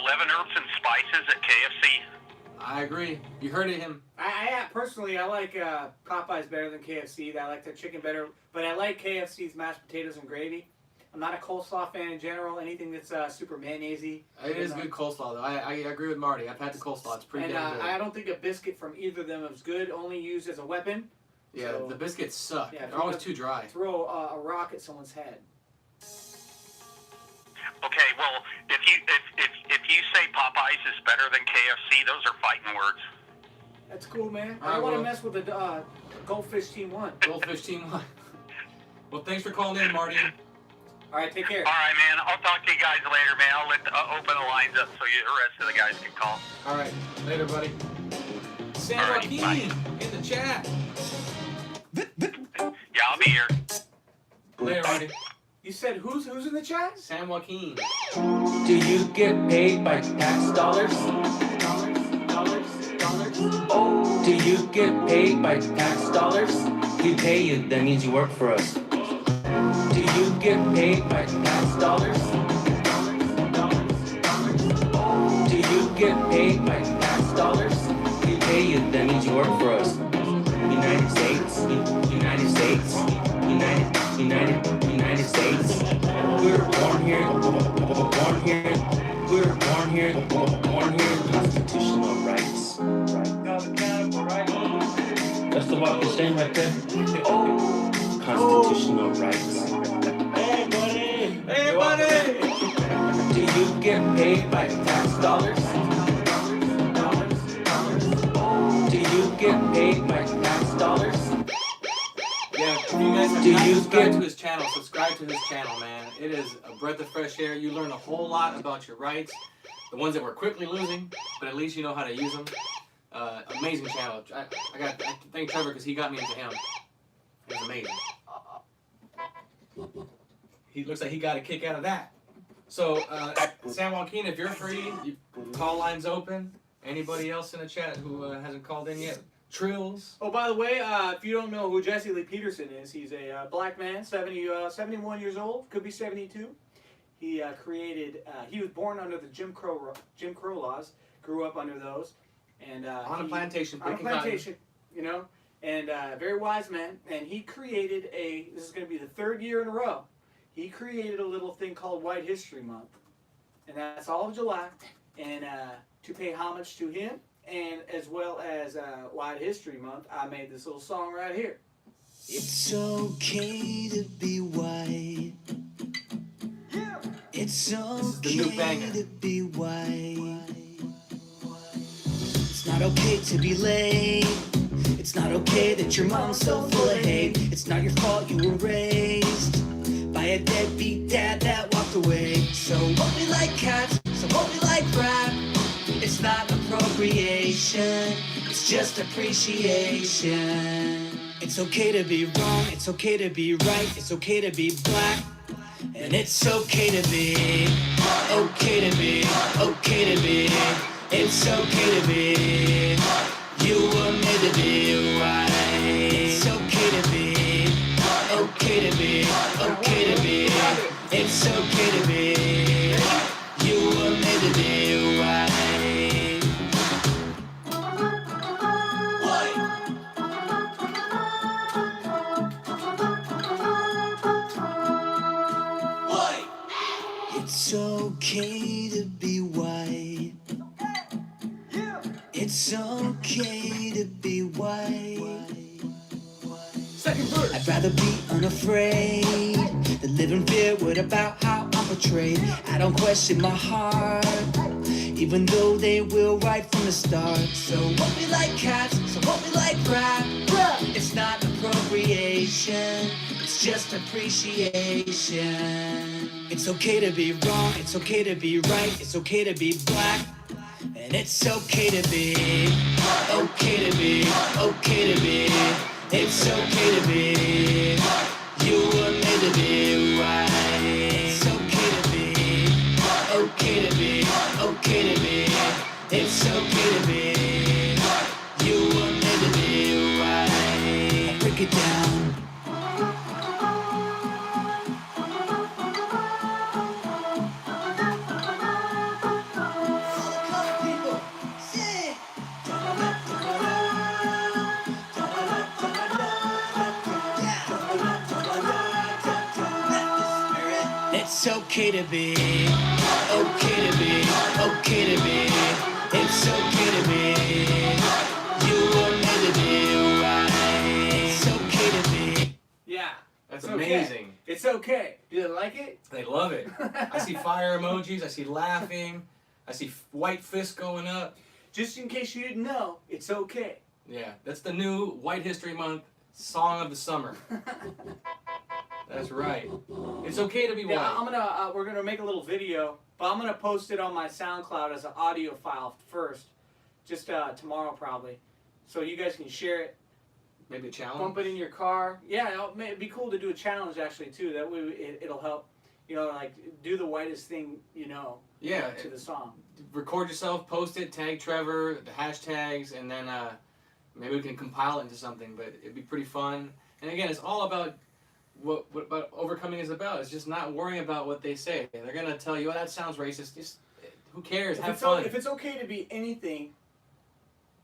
S4: 11 herbs and spices at KFC.
S2: I agree. You heard it, him.
S1: I personally, I like Popeyes better than KFC. I like their chicken better, but I like KFC's mashed potatoes and gravy. I'm not a coleslaw fan in general. Anything that's super mayonnaise-y.
S2: It is good coleslaw, though. I agree with Marty. I've had the coleslaw. It's pretty damn good.
S1: I don't think a biscuit from either of them is good, only used as a weapon.
S2: Yeah,
S1: So,
S2: the biscuits suck.
S1: yeah,
S2: They're always too dry.
S1: Throw a rock at someone's head.
S4: Okay, well, if you say Popeyes is better than KFC, those are fighting words.
S1: That's cool, man.
S2: All
S1: I
S2: right,
S1: don't want to
S2: well-
S1: mess with the Goldfish Team 1.
S2: Goldfish Team 1. Well, thanks for calling in, Marty.
S1: All right, take care.
S4: All right, man. I'll talk to you guys later, man. I'll open the lines up so the rest of the guys can call.
S2: All right. Later, buddy. San
S4: All right,
S2: Joaquin
S4: bye.
S2: in the chat.
S4: Yeah, I'll be here.
S2: Later, Marty.
S1: You said who's in the chat?
S2: San Joaquin.
S6: Do you get paid by tax dollars? Oh, do you get paid by tax dollars? We pay you, that means you work for us. Do you get paid by tax dollars? Do you get paid by tax dollars? We pay you, that means you work for us. United States, United States, United States. We're born here, born here. We're born here, constitutional rights. That's the what you're saying right there. Constitutional rights.
S2: Hey, buddy!
S6: Do you get paid by tax dollars? Do you get paid by tax dollars?
S2: Yeah, if you guys have
S6: Do
S2: not
S6: you
S2: subscribed
S6: get-
S2: to his channel, subscribe to his channel, man. It is a breath of fresh air. You learn a whole lot about your rights, the ones that we're quickly losing, but at least you know how to use them. Amazing channel. I thank Trevor because he got me into him. It was amazing. He looks like he got a kick out of that. So, San Joaquin, if you're free, you call lines open. Anybody else in the chat who hasn't called in yet? Trills.
S1: Oh, by the way, if you don't know who Jesse Lee Peterson is, he's a black man, 71 years old, could be 72. He he was born under the Jim Crow laws, grew up under those, and
S2: On a plantation.
S1: on a
S2: picking cotton.
S1: plantation, and very wise man. And he created this is going to be the third year in a row, he created a little thing called White History Month, and that's all of July, and to pay homage to him. And as well as White History Month, I made this little song right here.
S7: It's okay to be white. It's
S2: is the new banger.
S7: okay to be white. It's not okay to be late. It's not okay that your mom's so full of hate. It's not your fault you were raised by a deadbeat dad that walked away. So won't we like cats? So won't we like rap? It's not appropriation, it's just appreciation. It's okay to be wrong, it's okay to be right, it's okay to be black. And it's okay to be, okay to be, okay to be. It's okay to be, you were made to be right. It's okay to be, okay to be, okay to be. It's okay to be, you were made to be right. It's okay to be white. It's okay to be white.
S2: Second verse.
S7: I'd rather be unafraid than live in fear. What about how I'm portrayed. I don't question my heart, even though they will right from the start. So what we like cats, so what we like rap. It's not appropriation, it's just appreciation. It's okay to be wrong, it's okay to be right, it's okay to be black. And it's okay to be, okay to be, okay to be. It's okay to be, you were made to be right. It's okay to be, okay to be, okay to be. It's okay to be, you were made to be right. Break it down. It's okay to be, okay to be, okay to be. It's okay to be, you were made to be right. It's okay to be.
S1: Yeah.
S2: That's
S1: It's
S2: amazing.
S1: Okay. It's okay. Do they like it?
S2: They love it. I see fire emojis. I see laughing. I see white fists going up.
S1: Just in case you didn't know, it's okay.
S2: Yeah, that's the new White History Month song of the summer. That's right. It's okay to be white.
S1: Yeah, I'm gonna. We're gonna make a little video, but I'm gonna post it on my SoundCloud as an audio file first, just tomorrow probably, so you guys can share it.
S2: Maybe a challenge.
S1: Bump it in your car. Yeah, it'd be cool to do a challenge actually too. That way it'll help. You know, like do the whitest thing you know.
S2: Yeah.
S1: To the song.
S2: Record yourself, post it, tag Trevor, the hashtags, and then maybe we can compile it into something. But it'd be pretty fun. And again, it's all about what overcoming is about. It's just not worrying about what they say. They're gonna tell you, "Oh, that sounds racist." Just who cares? Have fun.
S1: If it's okay to be anything,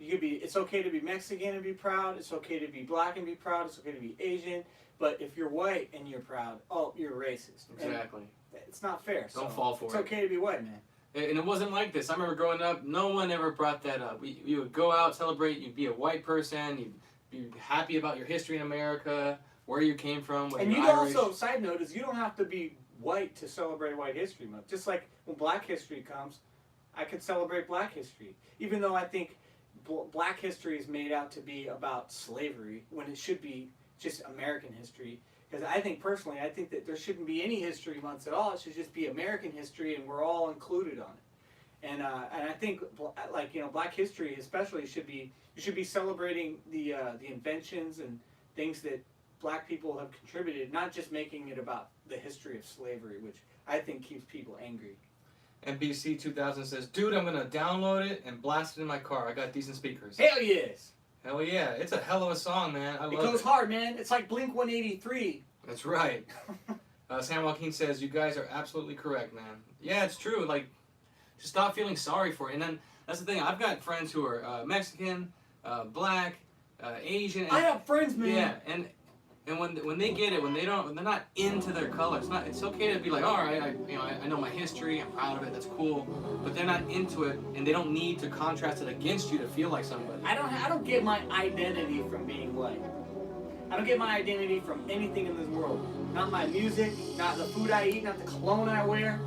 S1: you could be. It's okay to be Mexican and be proud. It's okay to be black and be proud. It's okay to be Asian. But if you're white and you're proud, oh, you're racist.
S2: Exactly.
S1: And it's not fair.
S2: Don't fall for it.
S1: It's okay to be white, man.
S2: And it wasn't like this. I remember growing up, no one ever brought that up. You would go out, celebrate, you'd be a white person, you'd be happy about your history in America, where you came from, whether
S1: And
S2: you're
S1: you
S2: Irish.
S1: also, side note, is you don't have to be white to celebrate White History Month. Just like when Black History comes, I could celebrate Black History. Even though I think Black history is made out to be about slavery, when it should be just American history. Because I think personally, I think that there shouldn't be any history months at all. It should just be American history, and we're all included on it. And I think, like, you know, Black history especially should be, you should be celebrating the inventions and things that Black people have contributed, not just making it about the history of slavery, which I think keeps people angry.
S2: NBC 2000 says, "Dude, I'm gonna download it and blast it in my car. I got decent speakers."
S1: Hell yes!
S2: Hell yeah! It's a hell of a song, man. I love it.
S1: It goes hard, man. It's like Blink 183.
S2: That's right. Sam Joaquin says, "You guys are absolutely correct, man." Yeah, it's true. Like, just stop feeling sorry for it. And then that's the thing. I've got friends who are Mexican, black, Asian. And,
S1: I have friends, man.
S2: Yeah, and when they get it, when they're not into their color, it's okay to be like, all right, I know my history, I'm proud of it, that's cool, but they're not into it, and they don't need to contrast it against you to feel like somebody.
S1: I don't get my identity from being white. I don't get my identity from anything in this world. Not my music, not the food I eat, not the cologne I wear.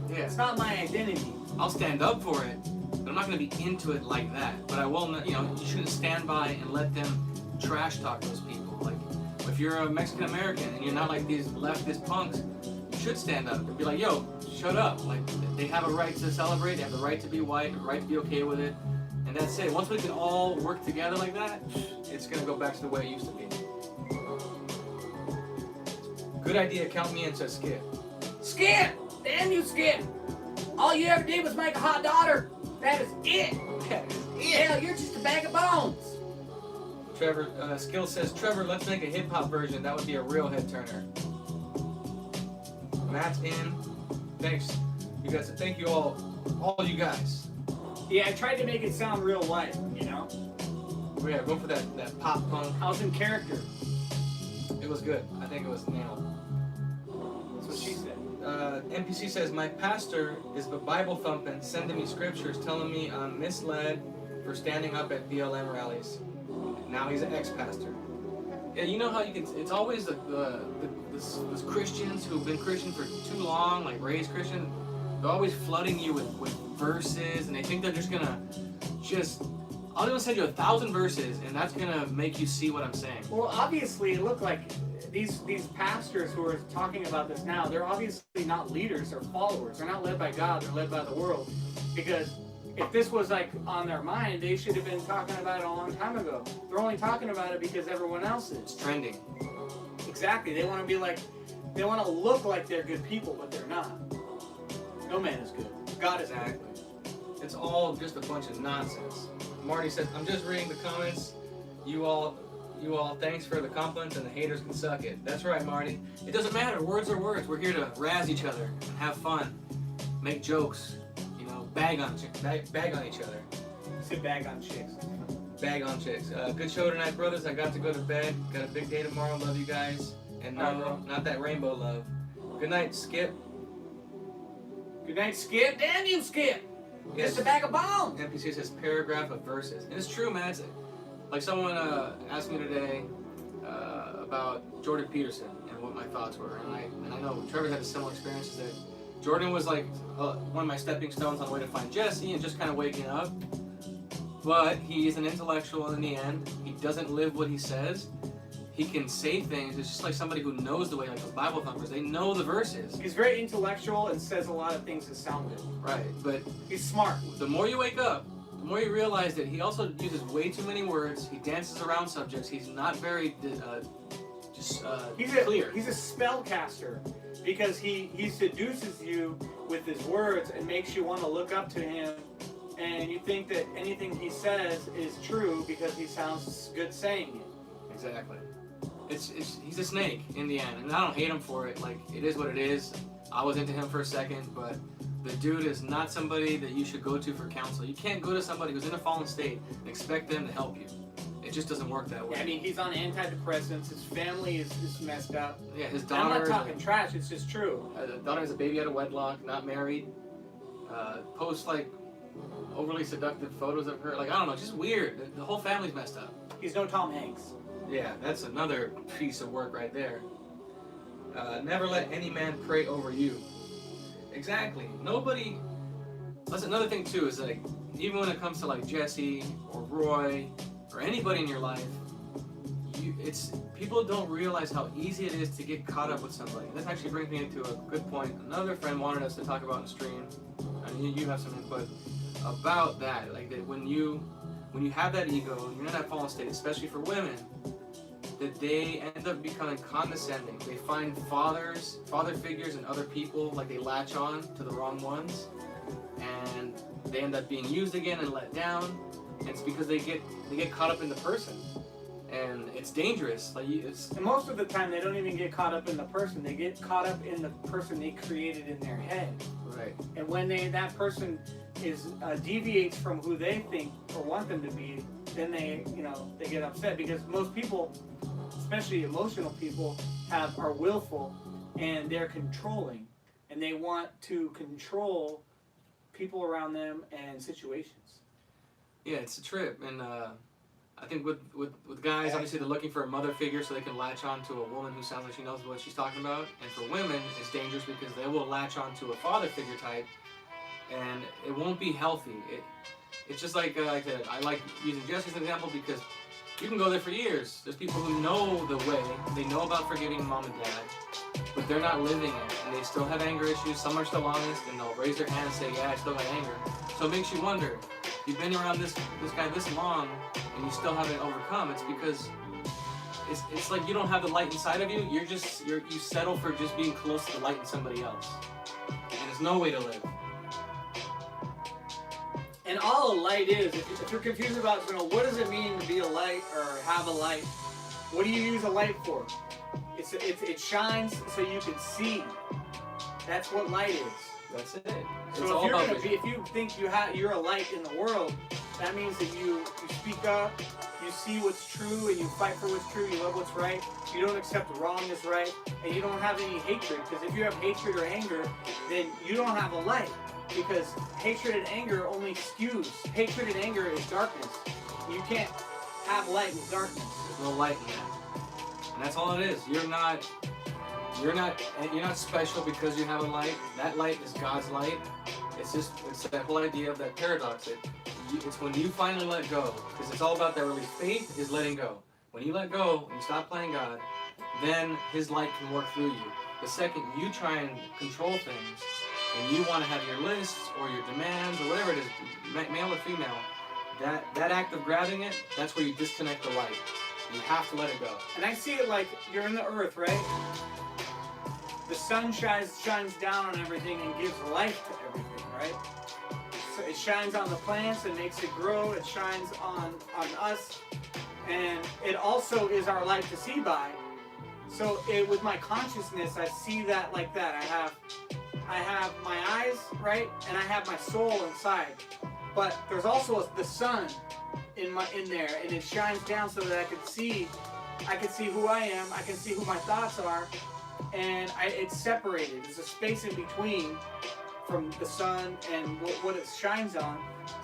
S2: Yeah,
S1: It's not my identity.
S2: I'll stand up for it, but I'm not going to be into it like that. But I will not, you shouldn't stand by and let them trash talk those people. Like, if you're a Mexican American and you're not like these leftist punks, you should stand up and be like, yo, shut up. Like, they have a right to celebrate, they have the right to be white, the right to be okay with it, and that's it. Once we can all work together like that, it's gonna go back to the way it used to be. Good idea, count me in, says Skip.
S1: Skip! Damn you, Skip! All you ever did was make a hot daughter. That is it. Hell, you're just a bag of bones.
S2: Trevor, Skill says, Trevor, let's make a hip-hop version. That would be a real head-turner. Matt's in. Thanks. You guys, thank you all you guys.
S1: Yeah, I tried to make it sound real white, you know?
S2: Oh yeah, go for that pop punk.
S1: I was in character.
S2: It was good. I think it was nailed.
S1: That's what she said.
S2: NPC says, my pastor is the Bible thumping, sending me scriptures, telling me I'm misled for standing up at BLM rallies. Now he's an ex-pastor. Yeah, you know how you can, it's always the those Christians who've been Christian for too long, like raised Christian, they're always flooding you with verses, and they think they're just gonna I'll even send you 1,000 verses, and that's gonna make you see what I'm saying.
S1: Well, obviously, it looked like these pastors who are talking about this now, they're obviously not leaders or followers. They're not led by God, they're led by the world. Because if this was like on their mind, they should have been talking about it a long time ago. They're only talking about it because everyone else is.
S2: It's trending.
S1: Exactly. They want to be like, they want to look like they're good people, but they're not. No man is good. God is
S2: Exactly. It's all just a bunch of nonsense. Marty said, I'm just reading the comments. You all, thanks for the compliments, and the haters can suck it. That's right, Marty. It doesn't matter. Words are words. We're here to razz each other and have fun, make jokes, bag on each other.
S1: Sit bag on chicks.
S2: Bag on chicks. Good show tonight, brothers. I got to go to bed. Got a big day tomorrow. Love you guys. And no, not that rainbow love. Good night, Skip.
S1: Good night, Skip. Damn you, Skip.
S2: Yes.
S1: Just a bag of bones.
S2: NPC says paragraph of verses. And it's true, man. It's like someone asked me today about Jordan Peterson and what my thoughts were. And I know Trevor had a similar experience. Is that Jordan was like one of my stepping stones on the way to find Jesse and just kind of waking up. But he's an intellectual in the end. He doesn't live what he says. He can say things. It's just like somebody who knows the way, like those Bible thumpers. They know the verses.
S1: He's very intellectual and says a lot of things that sound good.
S2: Right, but
S1: he's smart.
S2: The more you wake up, the more you realize that he also uses way too many words. He dances around subjects. He's not very clear.
S1: He's a spellcaster because he seduces you with his words and makes you want to look up to him, and you think that anything he says is true because he sounds good saying it.
S2: Exactly. He's a snake in the end, and I don't hate him for it. Like, it is what it is. I was into him for a second, but the dude is not somebody that you should go to for counsel. You can't go to somebody who's in a fallen state and expect them to help you. It just doesn't work that way.
S1: Yeah, I mean, he's on antidepressants. His family is messed up.
S2: Yeah, his
S1: And
S2: daughter.
S1: I'm not talking trash. It's just true.
S2: The daughter has a baby out of wedlock, not married. Posts like overly seductive photos of her. Like, I don't know, just weird. The whole family's messed up.
S1: He's no Tom Hanks.
S2: Yeah, that's another piece of work right there. Never let any man pray over you. Exactly. Nobody. That's another thing too. Is like, even when it comes to like Jesse or Roy or anybody in your life, people don't realize how easy it is to get caught up with somebody. This actually brings me into a good point. Another friend wanted us to talk about in the stream. I mean, you have some input about that. Like that when you have that ego, and you're in that fallen state, especially for women, that they end up becoming condescending. They find father figures and other people, like they latch on to the wrong ones, and they end up being used again and let down. And it's because they get caught up in the person, and it's dangerous.
S1: And most of the time, they don't even get caught up in the person. They get caught up in the person they created in their head.
S2: Right.
S1: And when that person deviates from who they think or want them to be, then they get upset, because most people, especially emotional people, are willful, and they're controlling, and they want to control people around them and situations.
S2: Yeah, it's a trip, and I think with guys, obviously they're looking for a mother figure so they can latch on to a woman who sounds like she knows what she's talking about. And for women, it's dangerous because they will latch on to a father figure type, and it won't be healthy. It's just like I said, I like using Jesse as an example because you can go there for years. There's people who know the way, they know about forgiving mom and dad, but they're not living it, and they still have anger issues. Some are still honest, and they'll raise their hand and say, yeah, I still got anger. So it makes you wonder, you've been around this guy this long, and you still haven't overcome. It's because it's like you don't have the light inside of you. You settle for just being close to the light in somebody else, and there's no way to live.
S1: And all a light is, if you're confused about, what does it mean to be a light or have a light? What do you use a light for? It shines so you can see. That's what light is.
S2: That's it.
S1: So if you think you're a light in the world, that means that you speak up, you see what's true, and you fight for what's true. You love what's right. You don't accept wrong as right, and you don't have any hatred. Because if you have hatred or anger, then you don't have a light. Because hatred and anger only skews. Hatred and anger is darkness. You can't have light with darkness.
S2: There's no light in that. And that's all it is. You're You're not special because you have a light. That light is God's light. It's that whole idea of that paradox. It's when you finally let go, because it's all about that really. Faith is letting go. When you let go and you stop playing God, then His light can work through you. The second you try and control things, and you want to have your lists or your demands or whatever it is, male or female, that act of grabbing it, that's where you disconnect the light. You have to let it go.
S1: And I see it like you're in the earth, right? The sun shines down on everything and gives life to everything, right? So it shines on the plants and makes it grow. It shines on us. And it also is our light to see by. So with my consciousness, I see that like that. I have my eyes, right? And I have my soul inside. But there's also the sun in there, and it shines down so that I can see who I am. I can see who my thoughts are, and it's separated. There's a space in between from the sun and what it shines on.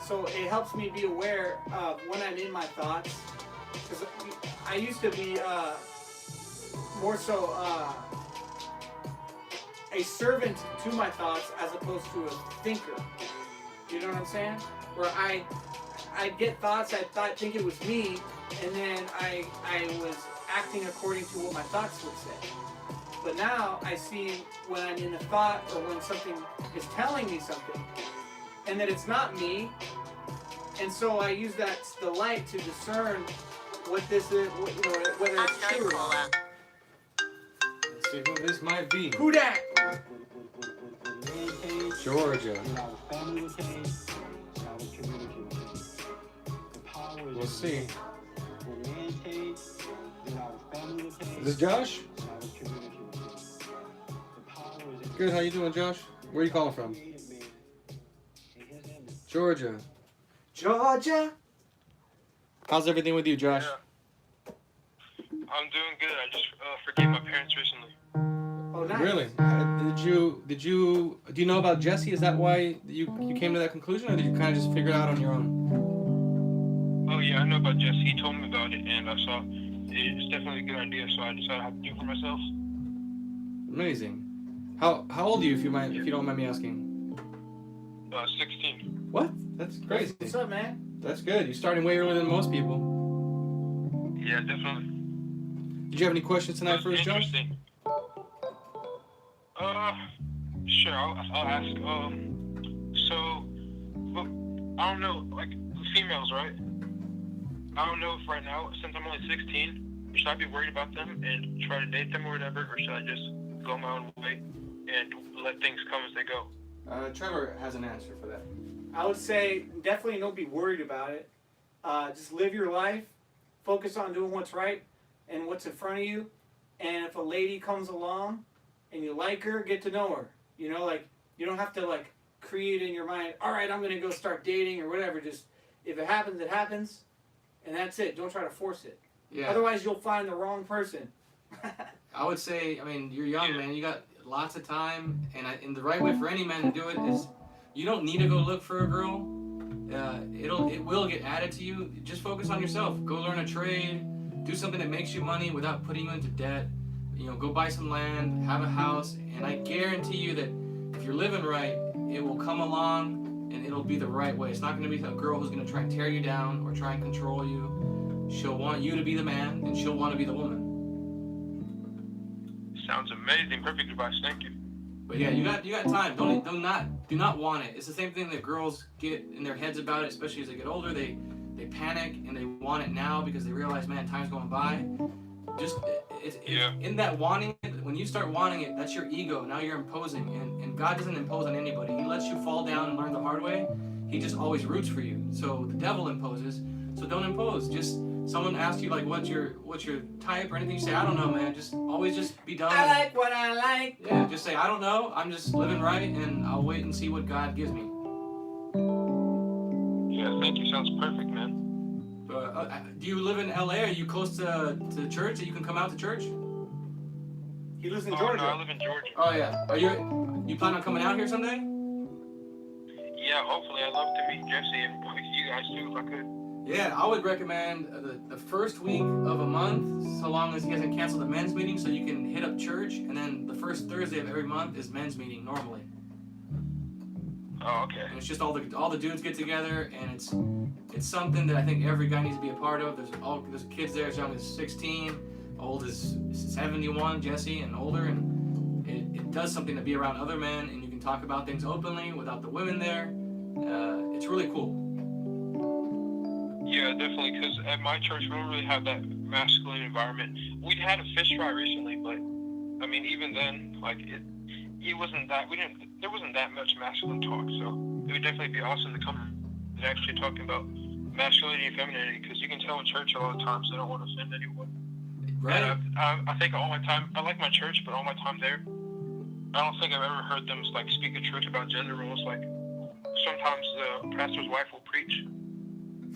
S1: So it helps me be aware of when I'm in my thoughts. Because I used to be more so a servant to my thoughts as opposed to a thinker. You know what I'm saying? Where I'd get thoughts, think it was me, and then I was acting according to what my thoughts would say. But now I see when I'm in a thought or when something is telling me something, and that it's not me, and so I use the light to discern what this is, whether it's true or not.
S2: Let's see who this might be.
S1: Who dat?
S2: Georgia. We'll see. Is this Josh? Good, how you doing, Josh? Where are you calling from? Georgia.
S1: Georgia?
S2: How's everything with you, Josh?
S8: Yeah. I'm doing good. I just forgave my parents recently.
S1: Oh, nice.
S2: Really? Do you know about Jesse? Is that why you came to that conclusion, or did you kind of just figure it out on your own?
S8: Oh yeah, I know about Jesse. He told me about it, and I saw it's definitely a good idea. So I decided I have to do it for myself.
S2: Amazing. How old are you, if you don't mind me asking?
S8: 16.
S2: What? That's crazy.
S1: What's up, man?
S2: That's good. You're starting way earlier than most people.
S8: Yeah, definitely.
S2: Did you have any questions tonight for us, Josh?
S8: Interesting. Sure. I'll ask. So, well, I don't know, like females, right? I don't know if right now, since I'm only 16, should I be worried about them and try to date them or whatever, or should I just go my own way and let things come as they go?
S2: Trevor has an answer for that.
S1: I would say definitely don't be worried about it. Just live your life, focus on doing what's right and what's in front of you. And if a lady comes along and you like her, get to know her. You know, like you don't have to like create in your mind, all right, I'm gonna go start dating or whatever. Just if it happens, it happens, and that's it. Don't try to force it.
S2: Yeah.
S1: Otherwise, you'll find the wrong person.
S2: I would say, I mean, you're young, man. You got lots of time, and the right way for any man to do it is, you don't need to go look for a girl. It will get added to you. Just focus on yourself. Go learn a trade. Do something that makes you money without putting you into debt. You know, go buy some land, have a house, and I guarantee you that if you're living right, it will come along and it'll be the right way. It's not going to be a girl who's going to try and tear you down or try and control you. She'll want you to be the man, and she'll want to be the woman.
S8: Sounds amazing. Perfect advice. Thank you.
S2: But yeah, you got time. Do not want it. It's the same thing that girls get in their heads about it, especially as they get older. They panic and they want it now because they realize, man, time's going by. Just in that wanting it, when you start wanting it, that's your ego. Now you're imposing, and God doesn't impose on anybody. He lets you fall down and learn the hard way. He just always roots for you. So the devil imposes. So don't impose. Just someone asks you like, what's your type or anything, you say, I don't know, man. Always be done.
S1: I like what I like.
S2: Yeah, just say, I don't know. I'm just living right, and I'll wait and see what God gives me.
S8: Yeah, thank you. Sounds perfect, man.
S2: Do you live in LA? Are you close to church that you can come out to church?
S1: He lives in
S8: Oh,
S1: Georgia.
S8: no, I live in Georgia.
S2: Oh yeah. You plan on coming out here someday?
S8: Yeah, hopefully. I'd love to meet Jesse and you guys too if I could.
S2: Yeah, I would recommend the first week of a month, so long as he hasn't canceled the men's meeting, so you can hit up church, and then the first Thursday of every month is men's meeting normally.
S8: Oh, okay.
S2: And it's just all the dudes get together, and it's something that I think every guy needs to be a part of. There's kids there as young as 16, old as 71, Jesse, and older, and it does something to be around other men, and you can talk about things openly without the women there. It's really cool.
S8: Yeah, definitely, because at my church, we don't really have that masculine environment. We'd had a fish fry recently, but, I mean, even then, like, there wasn't that much masculine talk, so it would definitely be awesome to come and actually talking about masculinity and femininity, because you can tell in church a lot of times they don't want to offend anyone.
S2: Right.
S8: And I think all my time, I like my church, but all my time there, I don't think I've ever heard them, like, speak the truth about gender roles. Like, sometimes the pastor's wife will preach.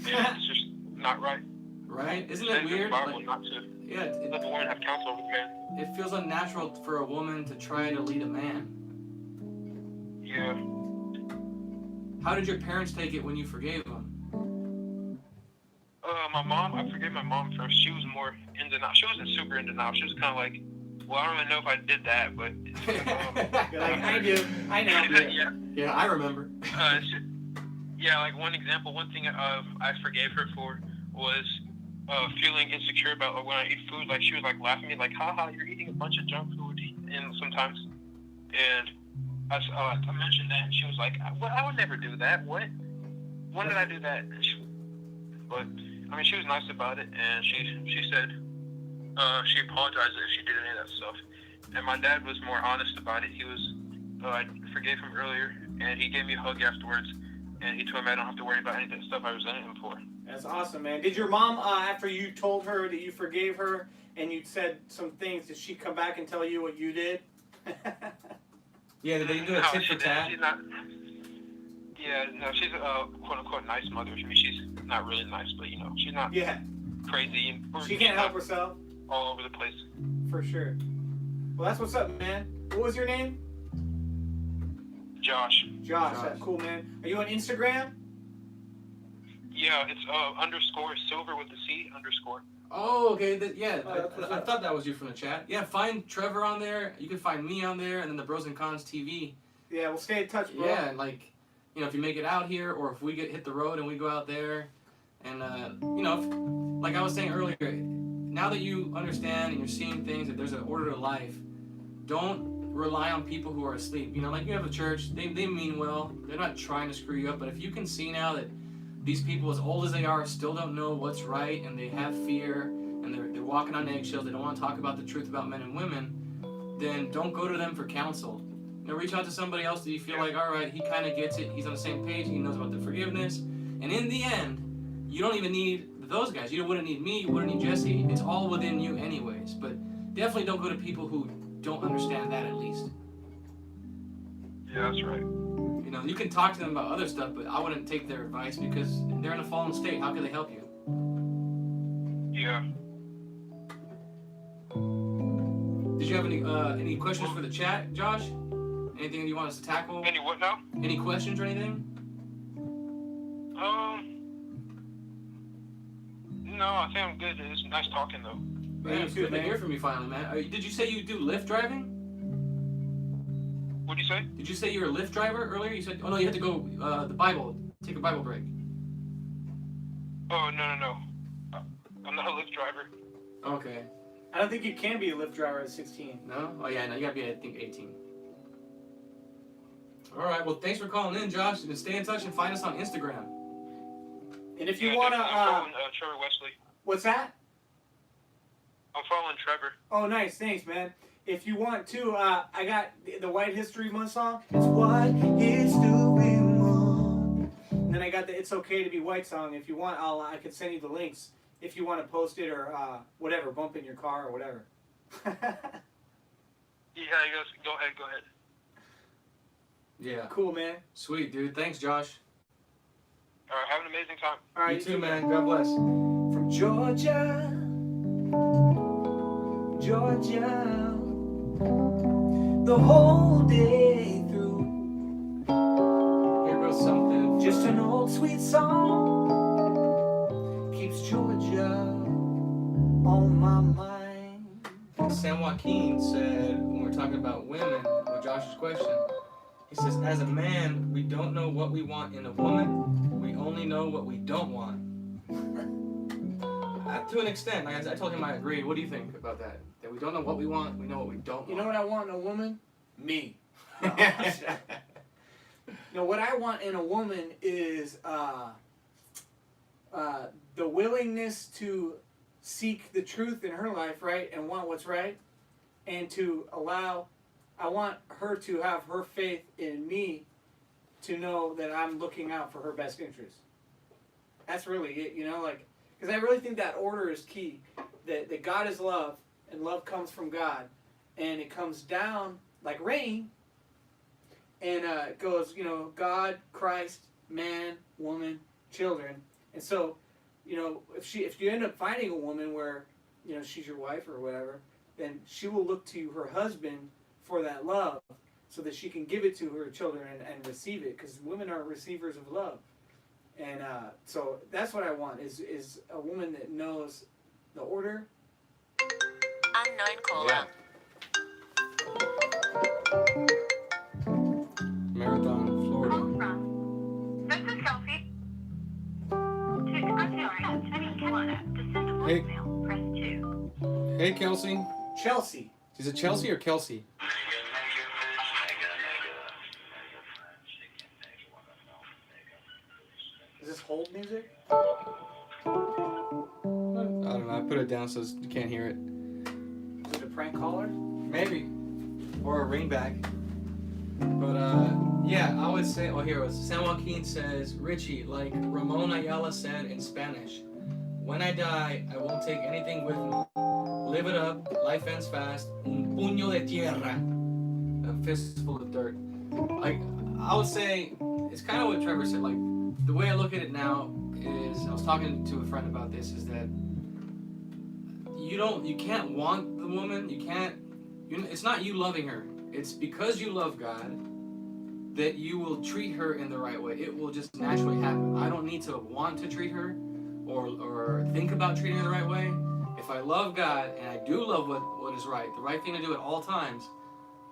S8: Yeah, it's just not right.
S2: Right? Isn't that weird?
S8: Bible
S2: Like,
S8: not to
S2: yeah,
S8: let the woman have counsel over the man.
S2: it feels unnatural for a woman to try to lead a man.
S8: Yeah.
S2: How did your parents take it when you forgave them?
S8: My mom, I forgave my mom first. She was more in denial. She wasn't super in denial. She was kind of like, well, I don't even know if I did that, but.
S1: You're like, I do. I know.
S2: Yeah, I remember.
S8: Yeah, like one example, one thing I forgave her for was feeling insecure about when I eat food. Like she was like laughing at me, like, haha, you're eating a bunch of junk food, and sometimes. And I mentioned that, and she was like, well, I would never do that. What? When did I do that? But I mean, she was nice about it, and she said she apologized if she did any of that stuff. And my dad was more honest about it. He was, I forgave him earlier, and he gave me a hug afterwards. And he told me I don't have to worry about any of the stuff I resented him for.
S1: That's awesome, man. Did your mom, after you told her that you forgave her and you said some things, did she come back and tell you what you did?
S2: Yeah, did they do a tit for tat?
S8: She's not. Yeah, no, she's a quote unquote nice mother. I mean, she's not really nice, but you know, she's not crazy.
S1: She can't help herself.
S8: All over the place.
S1: For sure. Well, that's what's up, man. What was your name?
S8: Josh.
S1: That's cool, man. Are you on Instagram?
S8: Yeah, it's _silver with the C _.
S2: Oh, okay. I thought that was you from the chat. Yeah, find Trevor on there. You can find me on there, and then the Bros and Cons TV.
S1: Yeah, we'll stay in touch, bro.
S2: Yeah, and like, you know, if you make it out here, or if we hit the road and we go out there, and you know, like I was saying earlier, now that you understand and you're seeing things, that there's an order to life, don't rely on people who are asleep. You know, like you have a church, they mean well, they're not trying to screw you up, but if you can see now that these people, as old as they are, still don't know what's right, and they have fear, and they're walking on eggshells, they don't want to talk about the truth about men and women, then don't go to them for counsel. You know, reach out to somebody else that you feel like, all right, he kind of gets it, he's on the same page, he knows about the forgiveness, and in the end, you don't even need those guys. You wouldn't need me, you wouldn't need Jesse, it's all within you anyways, but definitely don't go to people who don't understand that, at least.
S8: Yeah, that's right.
S2: You know, you can talk to them about other stuff, but I wouldn't take their advice because they're in a fallen state. How can they help you?
S8: Yeah.
S2: Did you have any questions for the chat, Josh? Anything you want us to tackle?
S8: Any what now?
S2: Any questions or anything?
S8: No, I think I'm good. It's nice talking though.
S2: Man, it's good to hear from you finally, man. Did you say you do Lyft driving?
S8: What did you say?
S2: Did you say you were a Lyft driver earlier? You said, oh no, you had to go take a Bible break.
S8: Oh, no. I'm not a Lyft driver.
S2: Okay.
S1: I don't think you can be a Lyft driver at 16.
S2: No? Oh yeah, no, you gotta be, I think, 18. All right, well, thanks for calling in, Josh. And stay in touch and find us on Instagram.
S1: And if you want to...
S8: I'm following Trevor Wesley.
S1: What's that?
S8: I'm following Trevor.
S1: Oh, nice. Thanks, man. If you want to, I got the White History Month song. It's White History Month. And then I got the It's Okay to Be White song. If you want, I can send you the links if you want to post it or whatever, bump in your car or whatever.
S8: Yeah, he goes, go ahead.
S2: Yeah.
S1: Cool, man.
S2: Sweet, dude. Thanks, Josh.
S8: All right, have an amazing time.
S1: All right,
S2: you too, man. God bless.
S1: From Georgia, the whole day through.
S2: Here goes something.
S1: Just an old sweet song on my mind.
S2: San Joaquin said, when we're talking about women, with Josh's question, he says, as a man, we don't know what we want in a woman. We only know what we don't want. To an extent, like I told him I agree. What do you think about that? That we don't know what we want, we know what we don't want.
S1: You know what I want in a woman? Me. No, what I want in a woman is the willingness to seek the truth in her life, right, and want what's right, and to allow, I want her to have her faith in me to know that I'm looking out for her best interest. That's really it, you know, like, because I really think that order is key, that God is love, and love comes from God, and it comes down like rain, and it goes, you know, God, Christ, man, woman, children. And so, you know, if you end up finding a woman where, you know, she's your wife or whatever, then she will look to her husband for that love so that she can give it to her children and receive it, because women are receivers of love. And so that's what I want, is a woman that knows the order.
S9: Unknown caller.
S2: Marathon, Florida.
S9: From. This is Kelsey. I'm sorry. To send a
S2: Hey.
S9: voicemail, press 2.
S2: Hey, Kelsey.
S1: Chelsea.
S2: Is it Chelsea or Kelsey?
S1: Is this hold music?
S2: I don't know. I put it down so you can't hear it.
S1: Is it a prank caller?
S2: Maybe. Or a ringback. But, yeah, I would say, well, here it was. San Joaquin says, Richie, like Ramon Ayala said in Spanish, when I die, I won't take anything with me. Live it up. Life ends fast. Un puño de tierra. A fistful of dirt. Like, I would say, it's kind of what Trevor said. Like, the way I look at it now is, I was talking to a friend about this, is that you can't want the woman, it's not you loving her. It's because you love God that you will treat her in the right way. It will just naturally happen. I don't need to want to treat her or think about treating her the right way. If I love God and I do love what is right, the right thing to do at all times,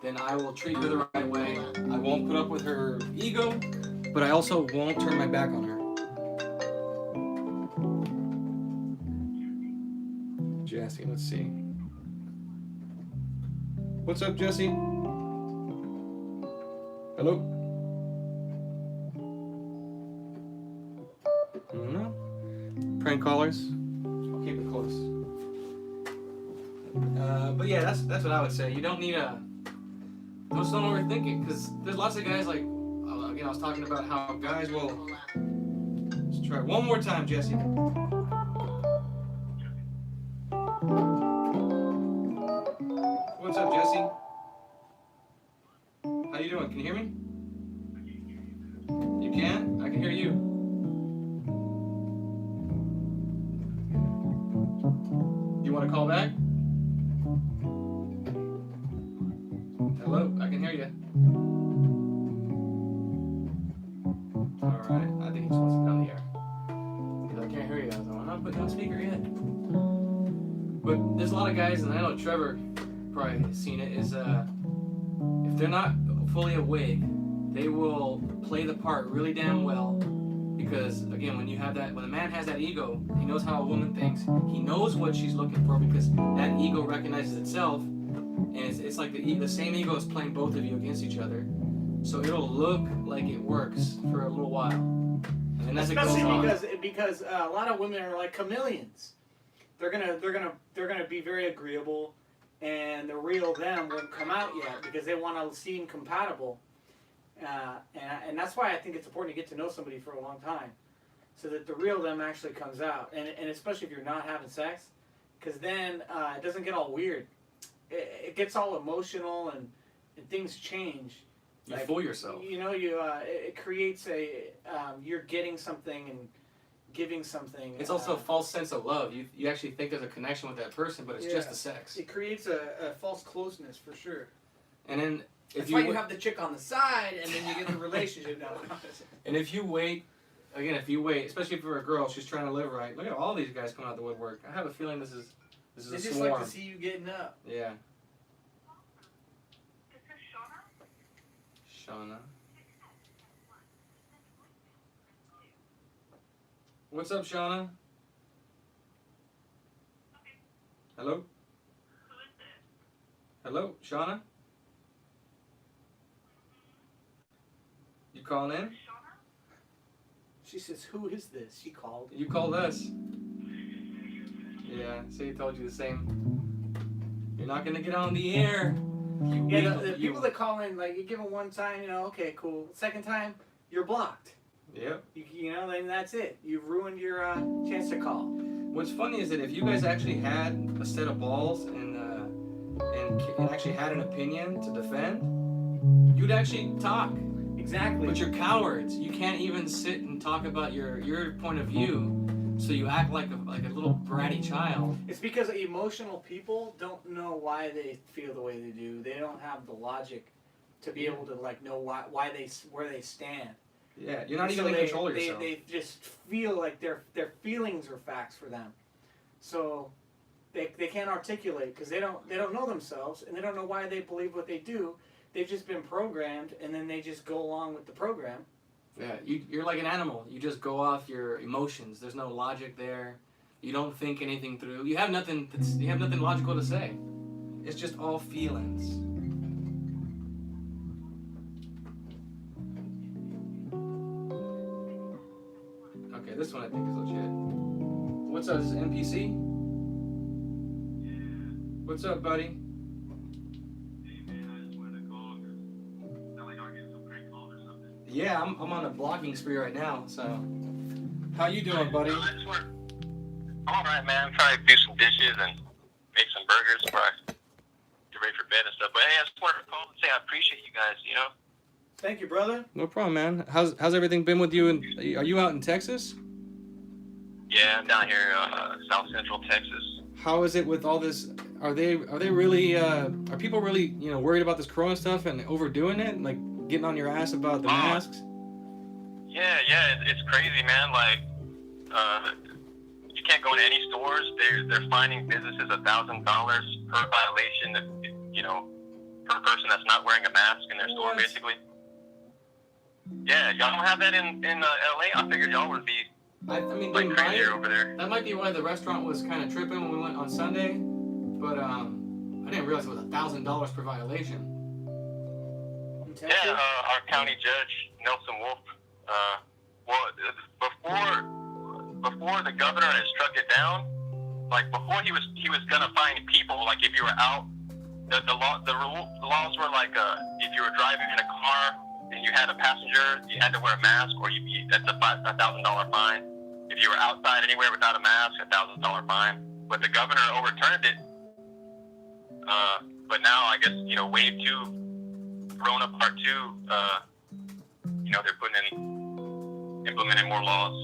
S2: then I will treat her the right way. I won't put up with her ego, but I also won't turn my back on her. Jesse, let's see. What's up, Jesse? Hello? No? Prank callers? I'll keep it close. But yeah, that's what I would say. You don't need just don't overthink it, because there's lots of guys like, again, I was talking about how guys will. Let's try one more time, Jesse. What's up, Jesse? How you doing? Can you hear me? You can? I can hear you. You want to call back? Hello? I can hear you. Alright, I think he just wants to get on the air. Because I can't hear you. I was like, I'm not putting on speaker yet. But there's a lot of guys, and I know Trevor probably has seen it, is if they're not fully awake, they will play the part really damn well. Because again, when a man has that ego, he knows how a woman thinks. He knows what she's looking for, because that ego recognizes itself, and it's like the same ego is playing both of you against each other. So it'll look like it works for a little while, and then as
S1: especially
S2: it goes
S1: because a lot of women are like chameleons. They're gonna be very agreeable, and the real them won't come out yet because they want to seem compatible. And that's why I think it's important to get to know somebody for a long time, so that the real them actually comes out. And especially if you're not having sex, because then it doesn't get all weird. It gets all emotional and things change.
S2: You fool yourself.
S1: You know, it creates you're getting something and giving something.
S2: It's also a false sense of love. You actually think there's a connection with that person, but it's just the sex.
S1: It creates a false closeness for sure.
S2: And then
S1: That's why you have the chick on the side, and then you get the relationship down.
S2: And if you wait, especially if you're a girl, she's trying to live right. Look at all these guys coming out the woodwork. I have a feeling this is This
S1: They
S2: is a
S1: just
S2: swarm.
S1: like to see you getting up.
S2: Yeah.
S9: This is Shauna.
S2: Shauna. What's up, Shauna? Hello?
S9: Who is this?
S2: Hello, Shauna? You calling in?
S9: Shauna?
S1: She says, "Who is this?" She called.
S2: You called us. Yeah, so he told you the same. You're not gonna get on the air. You
S1: Yeah,
S2: weak-
S1: the
S2: you-
S1: people that call in, like, you give them one time, okay, cool. Second time, you're blocked.
S2: Yep.
S1: Then that's it. You've ruined your chance to call.
S2: What's funny is that if you guys actually had a set of balls and actually had an opinion to defend, you'd actually talk.
S1: Exactly.
S2: But you're cowards. You can't even sit and talk about your point of view. So you act like a little bratty child.
S1: It's because emotional people don't know why they feel the way they do. They don't have the logic to be able to know where they stand.
S2: Yeah, you're not
S1: And
S2: even
S1: so
S2: in
S1: they,
S2: control of yourself.
S1: They just feel like their feelings are facts for them. So they can't articulate because they don't know themselves and they don't know why they believe what they do. They've just been programmed and then they just go along with the program.
S2: Yeah, you're like an animal. You just go off your emotions. There's no logic there. You don't think anything through. You have nothing logical to say. It's just all feelings. Okay, this one I think is legit. What's up? Is this NPC? What's up, buddy? Yeah, I'm on a blogging spree right now, so. How you doing, buddy?
S8: I'm alright, man. I'm trying to do some dishes and make some burgers before I get ready for bed and stuff. But hey, I just wanted to call and say I appreciate you guys,
S1: Thank you, brother.
S2: No problem, man. How's everything been with you? Are you out in Texas?
S8: Yeah, I'm down here, South Central Texas.
S2: How is it with all this? Are they really? Are people really worried about this Corona stuff and overdoing it? Like getting on your ass about the masks?
S8: Yeah, it's crazy, man. Like, you can't go into any stores. They're fining businesses $1,000 per violation. Per person that's not wearing a mask in their store, basically. Yeah, y'all don't have that in LA. I figured y'all would be
S2: I mean,
S8: like crazier over there.
S2: that might be why the restaurant was kind of tripping when we went on Sunday, but I didn't realize it was $1,000 per violation.
S8: Yeah, our county judge Nelson Wolf. Before the governor had struck it down, like before he was gonna fine people. Like if you were out, the laws were like if you were driving in a car and you had a passenger, you had to wear a mask, or that's a $1,000 fine. If you were outside anywhere without a mask, $1,000 fine. But the governor overturned it. But now I guess wave 2, Corona part 2. They're implementing more laws.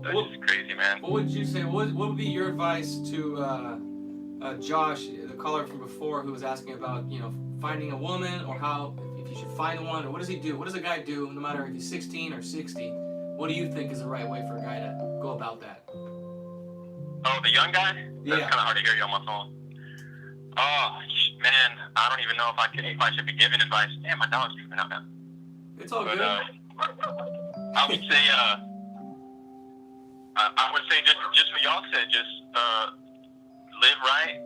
S8: That's just crazy, man.
S2: What would you say? What would be your advice to Josh, the caller from before, who was asking about finding a woman, or if you should find one, or what does he do? What does a guy do, no matter if he's 16 or 60? What do you think is the right way for a guy to go about that?
S8: Oh, the young guy?
S2: Yeah.
S8: That's kind of hard to hear you on my phone. Oh, man, I don't even know if I should be giving advice. Damn, my dog's tripping out now.
S2: It's all
S8: But
S2: good.
S8: I would say, I would say just what y'all said, just live right,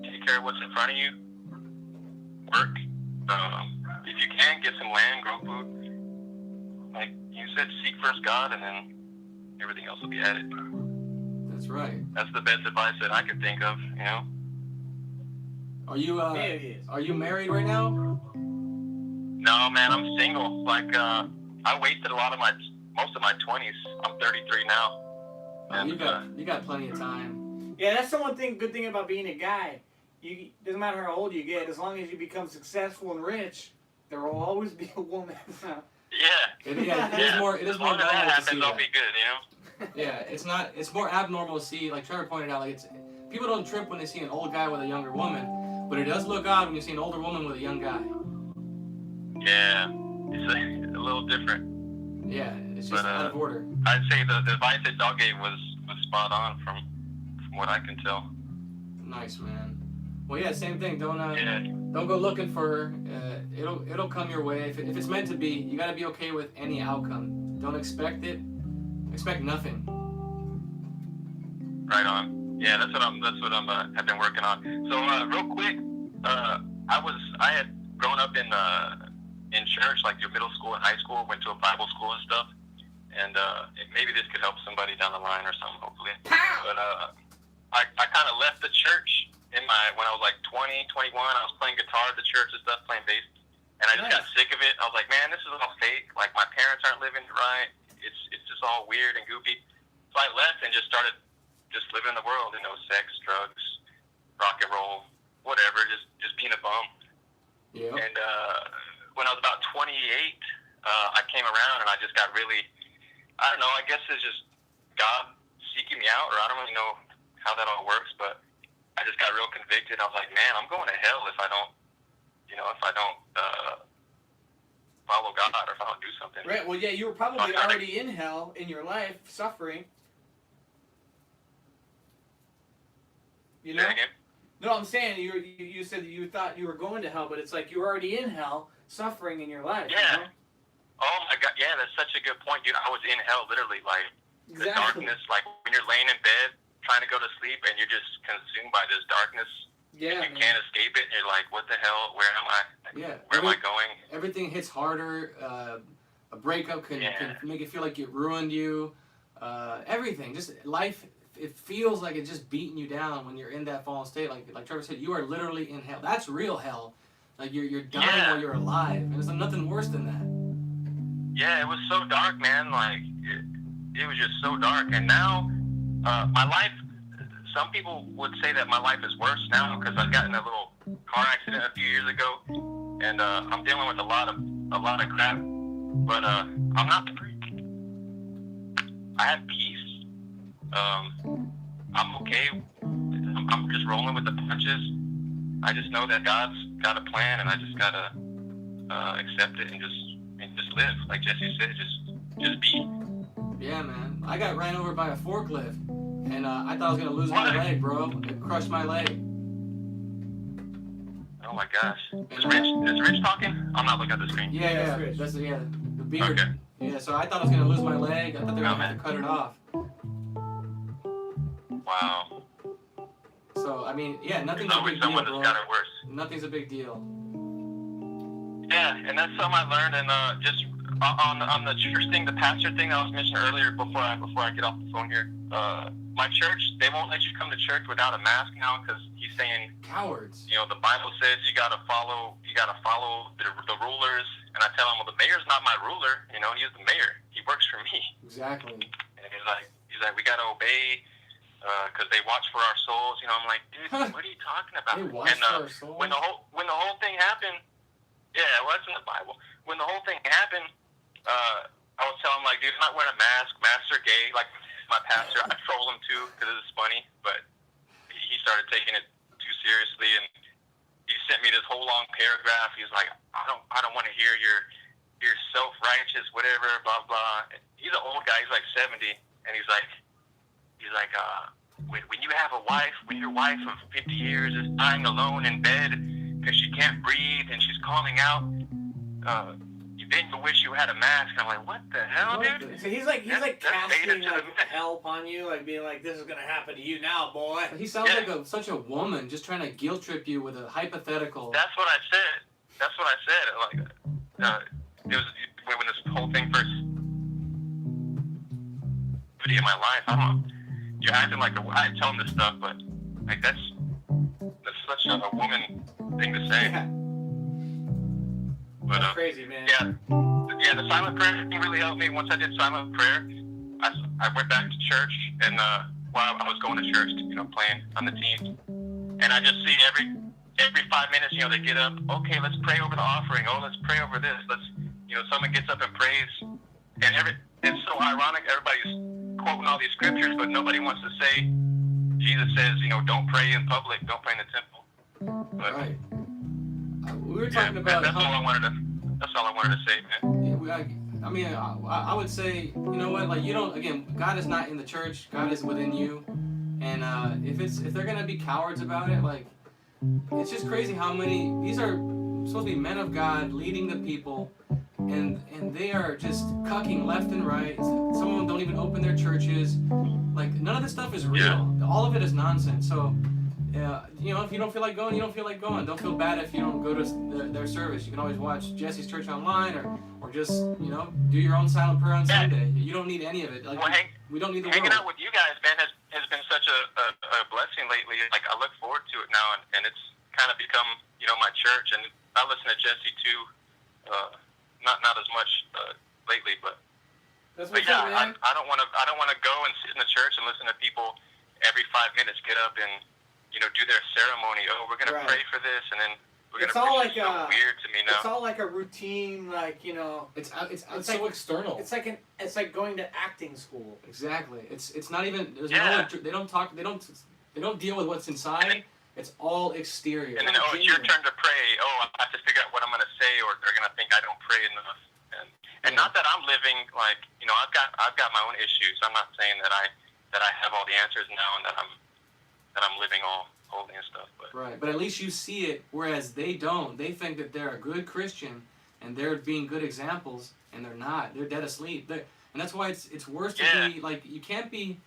S8: take care of what's in front of you, work. If you can, get some land, grow food. Like you said, seek first God, and then everything else will be added.
S2: That's right.
S8: That's the best advice that I could think of,
S2: Are you married right now?
S8: No, man, I'm single. Like, I wasted most of my 20s. I'm 33 now. And,
S2: you got plenty of time.
S1: Yeah, that's the one good thing about being a guy. Doesn't matter how old you get, as long as you become successful and rich, there will always be a woman.
S2: It is more
S8: as long as that
S2: normal to see
S8: happens, I'll
S2: that.
S8: be good,
S2: Yeah, it's more abnormal to see, like Trevor pointed out, people don't trip when they see an old guy with a younger woman, but it does look odd when you see an older woman with a young guy.
S8: Yeah, it's a little different.
S2: Yeah, it's just out of order.
S8: I'd say the advice that y'all gave was spot on from what I can tell.
S2: Nice, man. Well, yeah, same thing. Don't
S8: Yeah.
S2: don't go looking for her. It'll come your way. If it's meant to be, you gotta be okay with any outcome. Don't expect it. Expect nothing.
S8: Right on. Yeah, that's what I'm have been working on. So real quick, I had grown up in church, like your middle school and high school, went to a Bible school and stuff. And maybe this could help somebody down the line or something, hopefully. But I kind of left the church when I was like 20, 21. I was playing guitar at the church and stuff, playing bass. And I just got sick of it. I was like, man, this is all fake. Like, my parents aren't living right. It's just all weird and goofy. So I left and just started just living in the world, sex, drugs, rock and roll, whatever, just being a bum.
S2: Yeah.
S8: And when I was about 28, I came around and I just got really, I don't know, I guess it's just God seeking me out, or I don't really know how that all works, but I just got real convicted. I was like, man, I'm going to hell if I don't follow God, or if I don't do something.
S1: Right. Well, yeah, you were probably already in hell in your life, suffering. You know?
S8: Say again?
S1: No, I'm saying you said that you thought you were going to hell, but it's like you were already in hell, suffering in your life.
S8: Yeah.
S1: You know?
S8: Oh my God. Yeah, that's such a good point, dude. I was in hell, literally, like the
S1: Exactly.
S8: darkness. Like when you're laying in bed trying to go to sleep and you're just consumed by this darkness.
S1: Yeah.
S8: You can't escape it. And you're like, what the hell? Where am I?
S2: Yeah.
S8: Where am I going?
S2: Everything hits harder. A breakup can make it feel like it ruined you. Everything, just life. It feels like it's just beating you down when you're in that fallen state. Like Trevor said, you are literally in hell. That's real hell. Like you're dying while you're alive, and there's nothing worse than that.
S8: Yeah, it was so dark, man. Like it was just so dark. And now, my life. Some people would say that my life is worse now because I got in a little car accident a few years ago, and I'm dealing with a lot of crap. But I'm not. I have peace. I'm okay. I'm just rolling with the punches. I just know that God's got a plan, and I just gotta accept it and just live. Like Jesse said, just be.
S2: Yeah, man. I got ran over by a forklift, and I thought I was gonna lose my leg, bro. It crushed my leg.
S8: Oh my gosh. Is Rich talking? I'm not looking at the screen.
S2: Yeah. That's the beard.
S8: Okay.
S2: Yeah. So I thought I was gonna lose my leg. I thought they were gonna have to cut it off.
S8: Wow.
S2: So I mean, yeah, nothing's
S8: There's
S2: a
S8: always
S2: big deal,
S8: someone
S2: bro.
S8: that's got it worse.
S2: Nothing's a big deal.
S8: Yeah, and that's something I learned, and just on the church thing, the pastor thing I was mentioning earlier before I get off the phone here. My church, they won't let you come to church without a mask now because he's saying
S2: Cowards.
S8: the Bible says you gotta follow the rulers, and I tell him, well, the mayor's not my ruler. He's the mayor. He works for me.
S2: Exactly.
S8: And he's like, we gotta obey. Because they watch for our souls, I'm like, dude, what are you talking about?
S2: They watch for our souls?
S8: When the whole thing happened, yeah, well, that's in the Bible. When the whole thing happened, I was telling him, like, dude, I'm not wearing a mask. Masks are gay. Like my pastor, I troll him too because it's funny, but he started taking it too seriously, and he sent me this whole long paragraph. He's like, I don't want to hear your self-righteous whatever, blah blah. He's an old guy. He's like 70, and he's like, when you have a wife, when your wife of 50 years is dying alone in bed because she can't breathe and she's calling out, then you wish you had a mask. I'm like, what the hell, dude?
S1: So he's like casting
S8: to the
S1: help on you, like being like, this is gonna happen to you now, boy.
S2: He sounds like such a woman, just trying to guilt trip you with a hypothetical.
S8: That's what I said. Like, it was when this whole thing first in my life. I don't know. You're acting like I tell him this stuff, but like that's such a woman thing to say.
S1: Yeah.
S8: But,
S1: that's crazy, man.
S8: Yeah, the silent prayer thing really helped me. Once I did silent prayer, I went back to church, and while I was going to church, playing on the team, and I just see every 5 minutes, they get up. Okay, let's pray over the offering. Oh, let's pray over this. Let's, someone gets up and prays, and it's so ironic. Everybody's quoting all these scriptures, but nobody wants to say. Jesus says, don't pray in public, don't pray in the temple. But,
S2: right. We were talking about.
S8: That's all I wanted to say, man.
S2: Yeah, I mean, I would say, you know what? Like, you don't. Again, God is not in the church. God is within you, And if they're gonna be cowards about it, like, it's just crazy how many, these are supposed to be men of God leading the people, and they are just cucking left and right. Some of them don't even open their churches. Like, none of this stuff is real. All of it is nonsense. So, you know, if you don't feel like going, you don't feel like going. Don't feel bad if you don't go to their service. You can always watch Jesse's Church online, or just, you know, do your own silent prayer on Sunday. You don't need any of it. Like, we don't need the
S4: hanging
S2: world.
S4: out with you guys, man, has been such a blessing lately. Like, I look forward to it now, and it's kind of become, you know, my church. And I listen to Jesse too, not as much lately, but yeah, man. I don't want to go and sit in the church and listen to people every 5 minutes get up and, you know, do their ceremony. Oh, we're gonna pray for this, and then we're gonna pray. It's so weird to me now.
S1: It's all like a routine, like, you know.
S2: It's so like, external.
S1: It's like going to acting school.
S2: Exactly. It's not even. There's no. They don't talk. They don't deal with what's inside. It's all exterior.
S4: And then, oh, it's your turn to pray. Oh, I have to figure out what I'm gonna say, or they're gonna think I don't pray enough. And not that I'm living like, you know, I've got my own issues. I'm not saying that I have all the answers now, and that I'm living all holy and stuff. But
S2: right. But at least you see it, whereas they don't. They think that they're a good Christian and they're being good examples, and they're not. They're dead asleep. And that's why it's worse to be like, you can't be.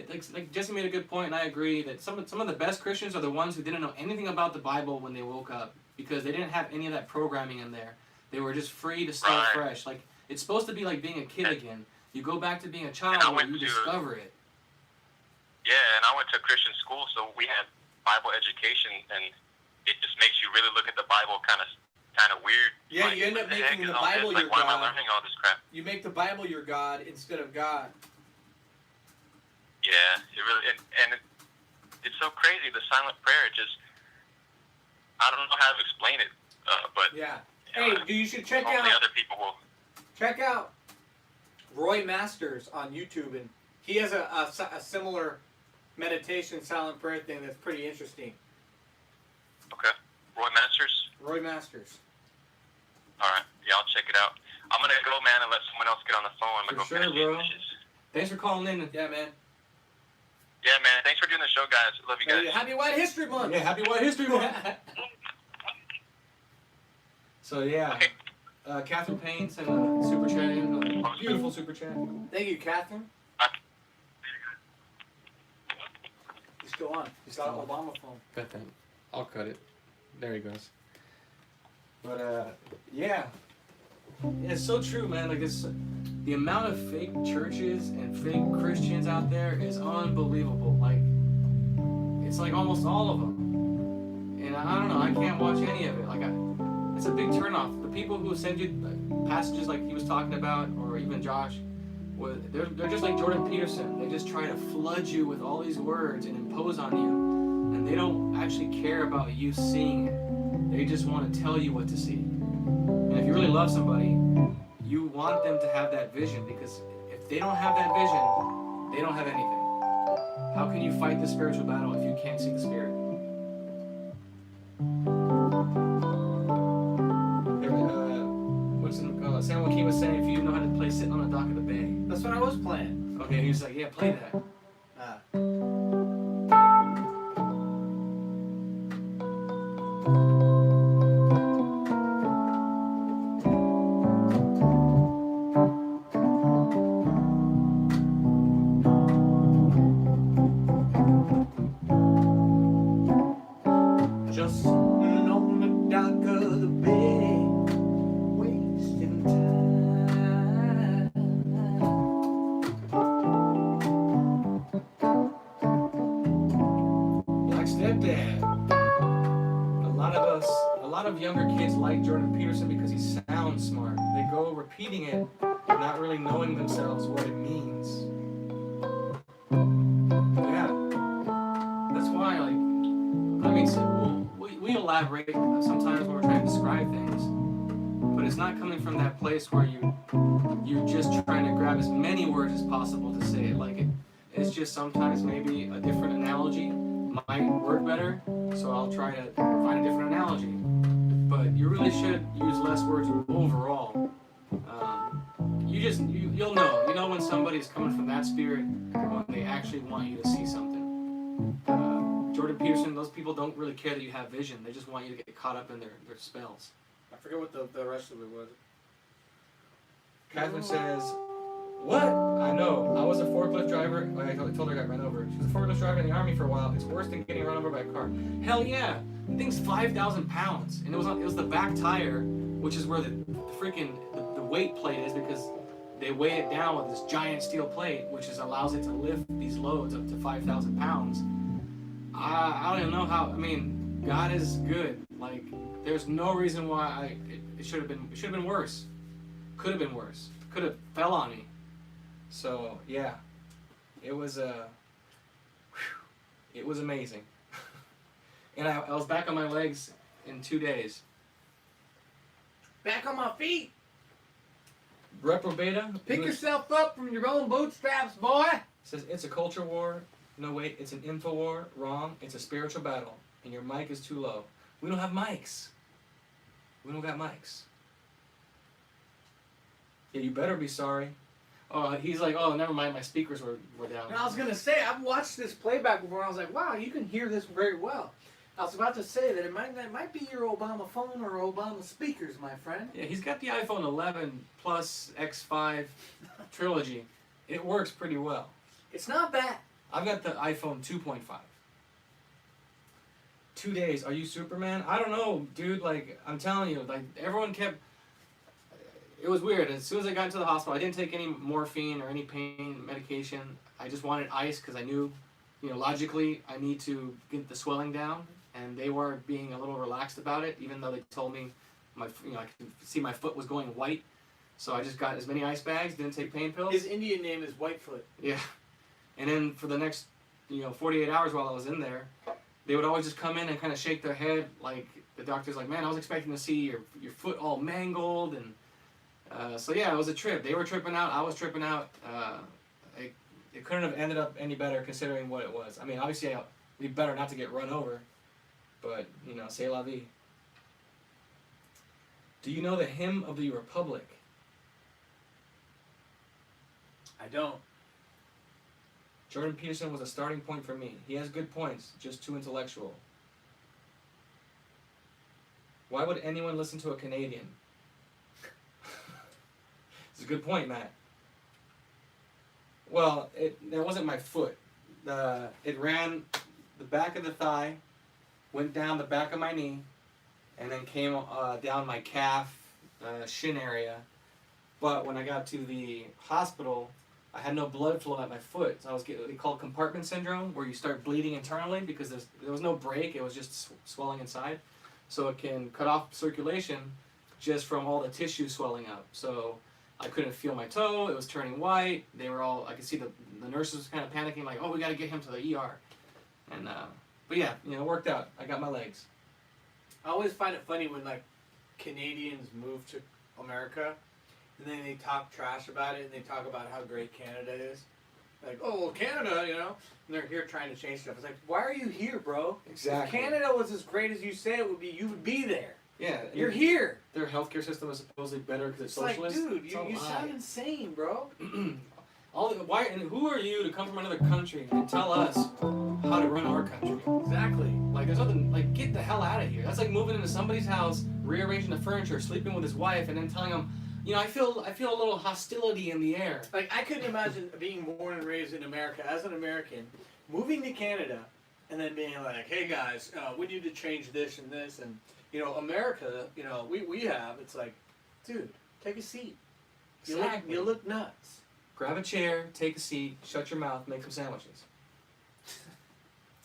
S2: Like Jesse made a good point, and I agree that some of the best Christians are the ones who didn't know anything about the Bible when they woke up, because they didn't have any of that programming in there. They were just free to start fresh. Like, it's supposed to be like being a kid again. You go back to being a child where you discover it.
S4: Yeah, and I went to a Christian school, so we had Bible education, and it just makes you really look at the Bible kind of weird.
S1: Yeah,
S4: like,
S1: you end up making the Bible your God.
S4: Why am I learning all this crap?
S1: You make the Bible your God instead of God.
S4: Yeah, it really, and it's so crazy, the silent prayer. It just, I don't know how to explain it, but
S1: yeah. Hey, you should check out.
S4: Hopefully other people will.
S1: Check out Roy Masters on YouTube, and he has a similar meditation silent prayer thing that's pretty interesting.
S4: Okay, Roy Masters.
S1: Roy Masters.
S4: All right, yeah, I'll check it out. I'm gonna go, man, and let someone else get on the phone. I'm gonna go finish these dishes.
S2: Thanks for calling in.
S1: Yeah, man.
S4: Yeah, man. Thanks for doing the show, guys. Love you guys.
S1: Happy White History Month.
S2: Yeah, happy White History Month. So, yeah.
S4: Okay.
S2: Catherine Payne sent a super chat in. Beautiful super chat.
S1: Thank you, Catherine. He's still on. He's got an Obama phone.
S2: Cut that. I'll cut it. There he goes. But, yeah. It's so true, man. Like, it's the amount of fake churches and fake Christians out there is unbelievable. Like, it's like almost all of them. And I don't know, I can't watch any of it. Like, it's a big turnoff. The people who send you passages like he was talking about, or even Josh, they're just like Jordan Peterson. They just try to flood you with all these words and impose on you. And they don't actually care about you seeing it. They just want to tell you what to see. And if you really love somebody, you want them to have that vision, because if they don't have that vision, they don't have anything. How can you fight the spiritual battle if you can't see the Spirit? Sam Joaquin was saying, if you know how to play Sitting on the Dock of the Bay.
S1: That's what I was playing.
S2: Okay, he was like, yeah, play that.
S1: Just on the dock of the bay, wasting time.
S2: Like stepdad. A lot of younger kids like Jordan Peterson because he sounds smart. They go repeating it, not really knowing themselves what it means. Yeah. That's why, like, I mean, we elaborate sometimes when we're trying to describe things, but it's not coming from that place where you're just trying to grab as many words as possible to say it. Like, it's just sometimes maybe a different analogy might work better, so I'll try to find a different analogy. But you really should use less words overall. You'll know. You know when somebody's coming from that spirit, when they actually want you to see something. Jordan Peterson, those people don't really care that you have vision. They just want you to get caught up in their spells.
S1: I forget what the rest of it was.
S2: Catherine says, what? I know. I was a forklift driver. I told her I got run over. She was a forklift driver in the Army for a while. It's worse than getting run over by a car. Hell yeah. The thing's 5,000 pounds. And it was the back tire, which is where the freaking the weight plate is, because they weigh it down with this giant steel plate, which allows it to lift these loads up to 5,000 pounds. I don't even know how. I mean, God is good. Like, there's no reason why it should have been worse. Could have been worse. Could have fell on me. So yeah, it was amazing. And I was back on my legs in 2 days.
S1: Back on my feet.
S2: Reprobata.
S1: Pick yourself up from your own bootstraps, boy.
S2: Says it's a culture war. No wait, it's an info war. Wrong. It's a spiritual battle, and your mic is too low. We don't have mics. We don't got mics. Yeah, you better be sorry. Oh, he's like, oh, never mind, my speakers were down.
S1: And I was gonna say, I've watched this playback before. And I was like, wow, you can hear this very well. I was about to say that it might be your Obama phone or Obama speakers, my friend.
S2: Yeah, he's got the iPhone 11 Plus X5 trilogy. It works pretty well.
S1: It's not bad.
S2: I've got the iPhone 2.5. 2 days. Are you Superman? I don't know, dude. Like, I'm telling you, like, everyone kept... It was weird. As soon as I got into the hospital, I didn't take any morphine or any pain medication. I just wanted ice because I knew, logically, I need to get the swelling down. And they were being a little relaxed about it, even though they told me I could see my foot was going white. So I just got as many ice bags, didn't take pain pills.
S1: His Indian name is Whitefoot.
S2: Yeah. And then for the next, 48 hours while I was in there, they would always just come in and kind of shake their head. Like, the doctor's like, man, I was expecting to see your foot all mangled. And so, yeah, it was a trip. They were tripping out. I was tripping out. It couldn't have ended up any better considering what it was. I mean, obviously, it'd be better not to get run over. But, c'est la vie. Do you know the hymn of the Republic?
S1: I don't.
S2: Jordan Peterson was a starting point for me. He has good points, just too intellectual. Why would anyone listen to a Canadian? It's a good point, Matt. Well, that wasn't my foot. It ran the back of the thigh, went down the back of my knee, and then came down my calf, shin area. But when I got to the hospital, I had no blood flow at my foot. So I was getting what they call compartment syndrome, where you start bleeding internally because there was no break. It was just swelling inside. So it can cut off circulation just from all the tissue swelling up. So I couldn't feel my toe. It was turning white. They were all, I could see the nurses kind of panicking, like, oh, we got to get him to the ER. And, but yeah, it worked out. I got my legs.
S1: I always find it funny when, like, Canadians move to America, and then they talk trash about it, and they talk about how great Canada is. Like, oh, well, Canada, and they're here trying to change stuff. It's like, why are you here, bro?
S2: Exactly.
S1: If Canada was as great as you say it would be, you would be there.
S2: Yeah.
S1: You're here.
S2: Their healthcare system is supposedly better because it's
S1: Like,
S2: socialist.
S1: dude, you sound insane, bro.
S2: Why and who are you to come from another country and tell us how to run our country?
S1: Exactly.
S2: Like, there's nothing, like, get the hell out of here. That's like moving into somebody's house, rearranging the furniture, sleeping with his wife, and then telling him, I feel a little hostility in the air.
S1: Like, I couldn't imagine being born and raised in America as an American, moving to Canada, and then being like, hey guys, we need to change this and this, and America, we have. It's like, dude, take a seat.
S2: Exactly.
S1: You look nuts.
S2: Grab a chair, take a seat, shut your mouth, make some sandwiches.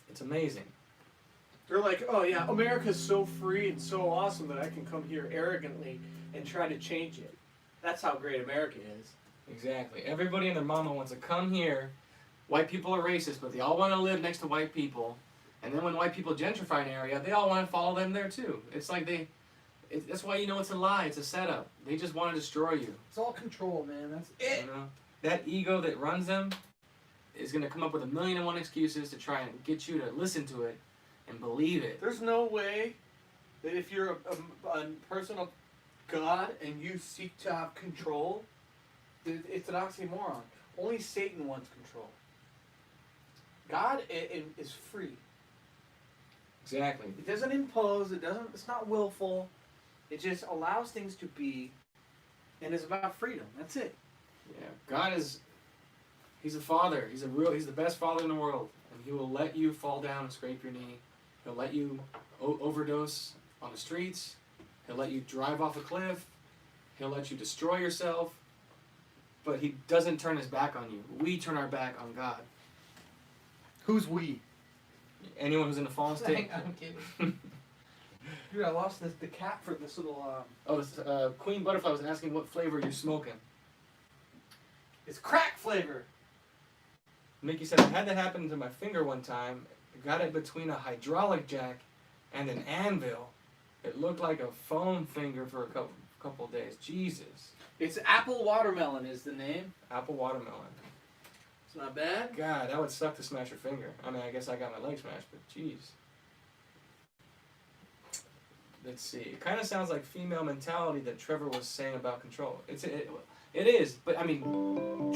S2: It's amazing.
S1: They're like, oh yeah, America's so free and so awesome that I can come here arrogantly and try to change it. That's how great America is.
S2: Exactly. Everybody and their mama wants to come here. White people are racist, but they all want to live next to white people. And then when white people gentrify an area, they all want to follow them there too. It's like that's why it's a lie. It's a setup. They just want to destroy you.
S1: It's all control, man. That's it.
S2: That ego that runs them is going to come up with 1,000,001 excuses to try and get you to listen to it and believe it.
S1: There's no way that if you're a person of God and you seek to have control, it's an oxymoron. Only Satan wants control. God is free.
S2: Exactly.
S1: It doesn't impose. It's not willful. It just allows things to be, and it's about freedom. That's it.
S2: Yeah. God is. He's a father. He's the best father in the world, and he will let you fall down and scrape your knee. He'll let you overdose on the streets. He'll let you drive off a cliff. He'll let you destroy yourself. But he doesn't turn his back on you. We turn our back on God.
S1: Who's we?
S2: Anyone who's in the fallen state.
S1: I'm kidding. Dude, I lost the cap for this little.
S2: Queen Butterfly was asking what flavor you're smoking.
S1: It's crack flavor.
S2: Mickey said, I had that happen to my finger one time. I got it between a hydraulic jack and an anvil. It looked like a foam finger for a couple of days. Jesus.
S1: It's apple watermelon is the name.
S2: Apple watermelon.
S1: It's not bad.
S2: God, that would suck to smash your finger. I mean, I guess I got my leg smashed, but jeez. Let's see. It kind of sounds like female mentality that Trevor was saying about control. It is, but I mean,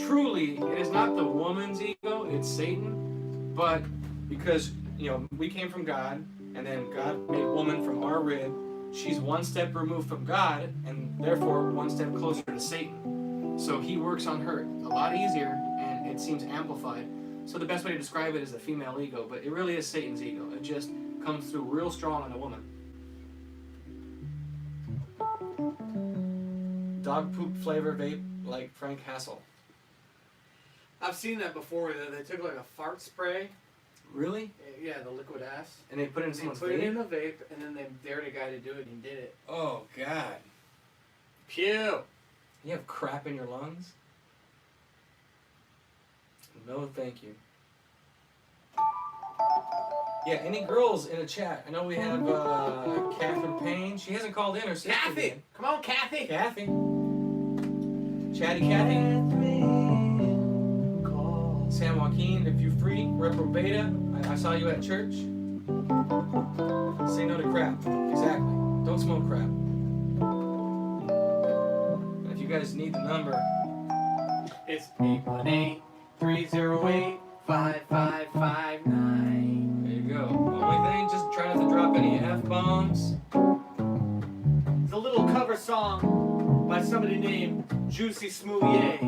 S2: truly, it is not the woman's ego, it's Satan. But because, we came from God, and then God made woman from our rib, she's one step removed from God, and therefore one step closer to Satan. So he works on her a lot easier, and it seems amplified. So the best way to describe it is the female ego, but it really is Satan's ego. It just comes through real strong in a woman. Dog poop flavor vape like Frank Hassel.
S1: I've seen that before. They took like a fart spray.
S2: Really?
S1: Yeah, the liquid ass.
S2: And they put it in
S1: They
S2: someone's
S1: put it
S2: vape?
S1: in a vape, and then they dared a guy to do it, and he did it.
S2: Oh, God.
S1: Pew!
S2: You have crap in your lungs? No, thank you. Yeah, any girls in the chat? I know we have Catherine Payne. She hasn't called in her sister.
S1: Kathy!
S2: Yet.
S1: Come on, Kathy!
S2: Kathy. Chatty Kathy. San Joaquin, if you're free, reprobata. I saw you at church. Say no to crap. Exactly. Don't smoke crap. And if you guys need the number,
S1: It's 818-308-5559.
S2: there you go. Only thing, just try not to drop any F-bombs.
S1: It's a little cover song by somebody named Juicy Smouillet,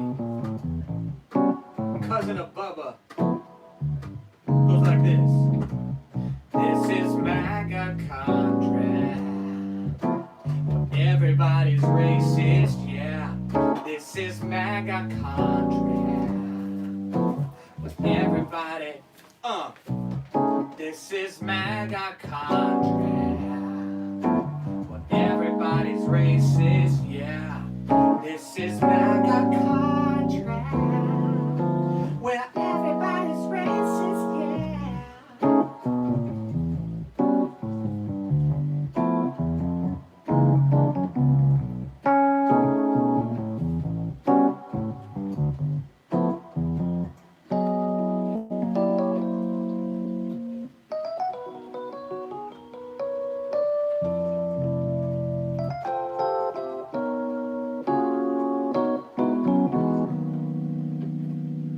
S1: cousin of Bubba. Goes like this. This is MAGA contract. Everybody's racist, yeah. This is MAGA contract. With everybody, This is MAGA contract. When everybody's racist, yeah. This is MAGA contract. Where everybody's racist, yeah.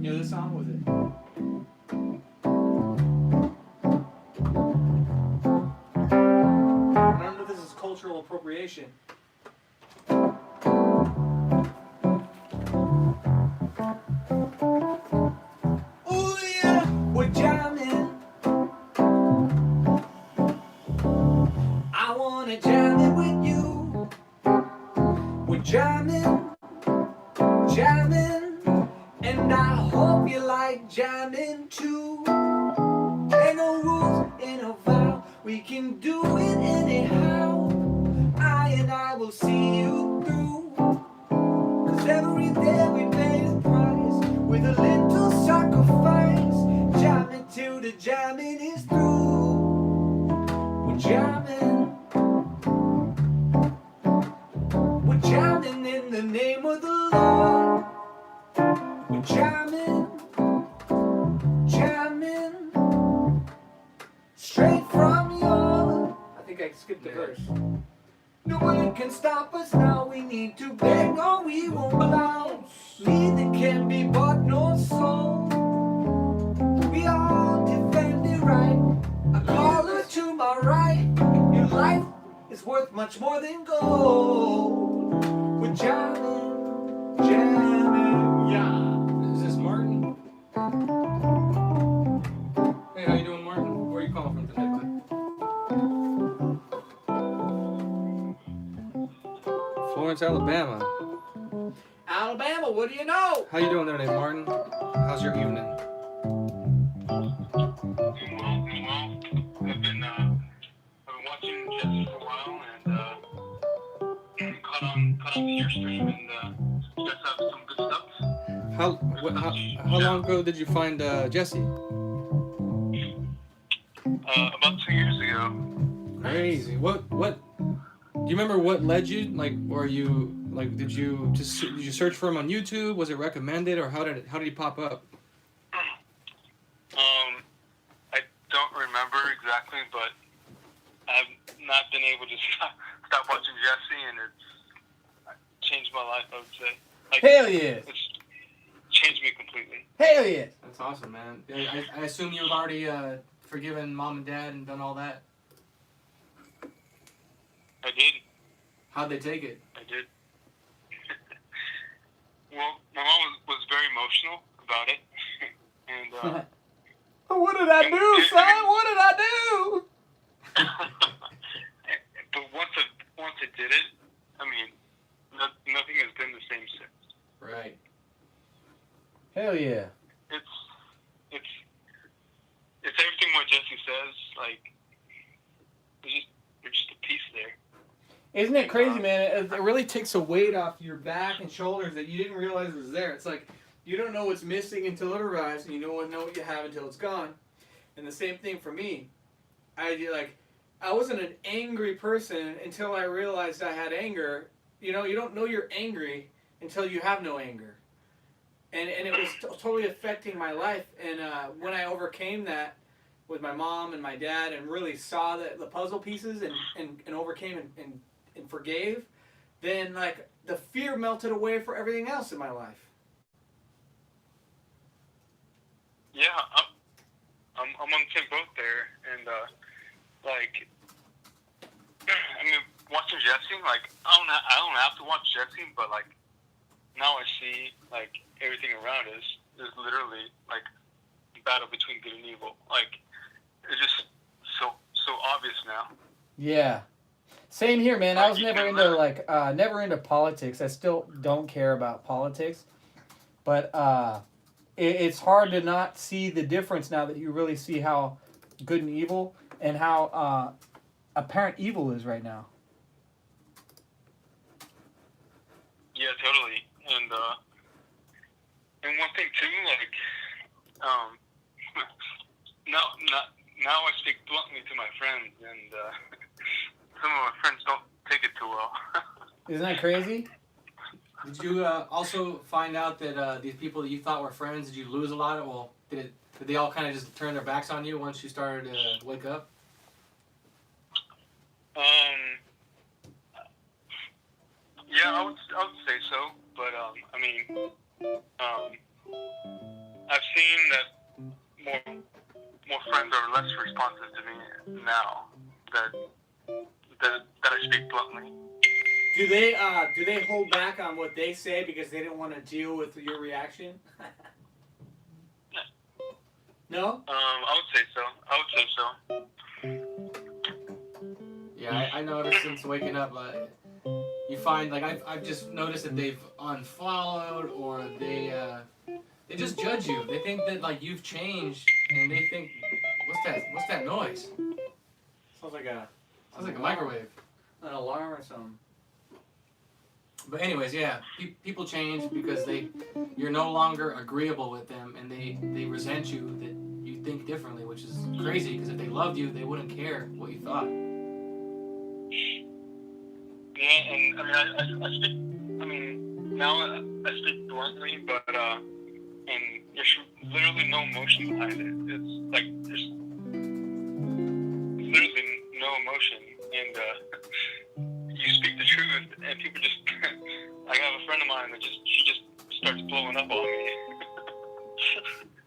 S1: You know the song with it? I don't know if this is cultural appropriation. Oh yeah, we're jamming. I wanna jam it with you. We're jamming, jamming, and I hope you like jamming too. Ain't no rules, ain't no vow. We can do it anyhow. I will see you through. 'Cause every day we pay the price with a little sacrifice. Jamming till the jamming is through. We're jamming. We're jamming in the name of the Lord. We're jamming, jamming, straight from your. I think I skipped the verse. Nobody can stop us now. We need to beg or we won't bounce. Neither can be bought nor sold. We all is worth much more than gold. We're jamming, yeah.
S2: Is this Martin? Hey, how you doing, Martin? Where are you calling from today, bud? Florence, Alabama.
S1: Alabama, what do you know?
S2: How you doing today, Martin? How's your evening?
S8: Well, I've been watching Jesse for a while and caught on to your stream and you guys have some good stuff.
S2: How long ago did you find Jesse?
S8: About 2 years ago.
S2: Crazy. What? Do you remember what led you? Like, or you like? Did you search for him on YouTube? Was it recommended, or how did he pop up?
S8: I don't remember exactly, but I've not been able to stop watching Jesse, and it's changed my life, I would say. Like,
S1: Hell yeah.
S8: it's changed me completely.
S1: Hell yeah.
S2: That's awesome, man. I assume you've already forgiven mom and dad and done all that.
S8: I did.
S2: How'd they take it?
S8: I did. Well, my mom was very emotional about it, and
S1: What did I do, son? What did I do?
S8: but once I did it, I mean, nothing has been the same since.
S2: Right.
S1: Hell yeah.
S8: It's everything what Jesse says. Like, there's just a piece there.
S1: Isn't it crazy, man? It really takes a weight off your back and shoulders that you didn't realize was there. It's like you don't know what's missing until it arrives, and you don't know what you have until it's gone. And the same thing for me. I wasn't an angry person until I realized I had anger. You know, you don't know you're angry until you have no anger. And it was totally affecting my life. And when I overcame that with my mom and my dad and really saw the puzzle pieces and overcame and forgave, then like the fear melted away for everything else in my life.
S8: Yeah, I'm on the same boat there, and like, I mean, watching Jesse, like, I don't have to watch Jesse, but like, now I see like everything around us is literally like a battle between good and evil. Like, it's just so obvious now.
S1: Yeah. Same here, man. I was never into politics. I still don't care about politics, but it's hard to not see the difference now that you really see how good and evil and how apparent evil is right now.
S8: Yeah, totally. And one thing too, like, now I speak bluntly to my friends, and some of my friends don't take it too well.
S1: Isn't that crazy?
S2: Did you also find out that these people that you thought were friends, did you lose a lot of? Well, did they all kind of just turn their backs on you once you started to wake up?
S8: Yeah, I would say so, but I mean, I've seen that more friends are less responsive to me now that I speak bluntly.
S1: Do they hold back on what they say because they don't want to deal with your reaction? No?
S8: I would say so.
S2: Yeah, I know ever since waking up, you find like I've just noticed that they've unfollowed or they just judge you. They think that like you've changed, and they think, what's that noise?
S1: Sounds like a
S2: microwave,
S1: an alarm or something.
S2: But anyways, yeah, people change because you're no longer agreeable with them, and they resent you that you think differently, which is crazy because if they loved you, they wouldn't care what you thought.
S8: Yeah, and I mean, now I speak bluntly, but and there's literally no emotion behind it. It's like there's literally no emotion, and you speak the truth, and people just. I have a friend of mine that she just starts blowing up on me.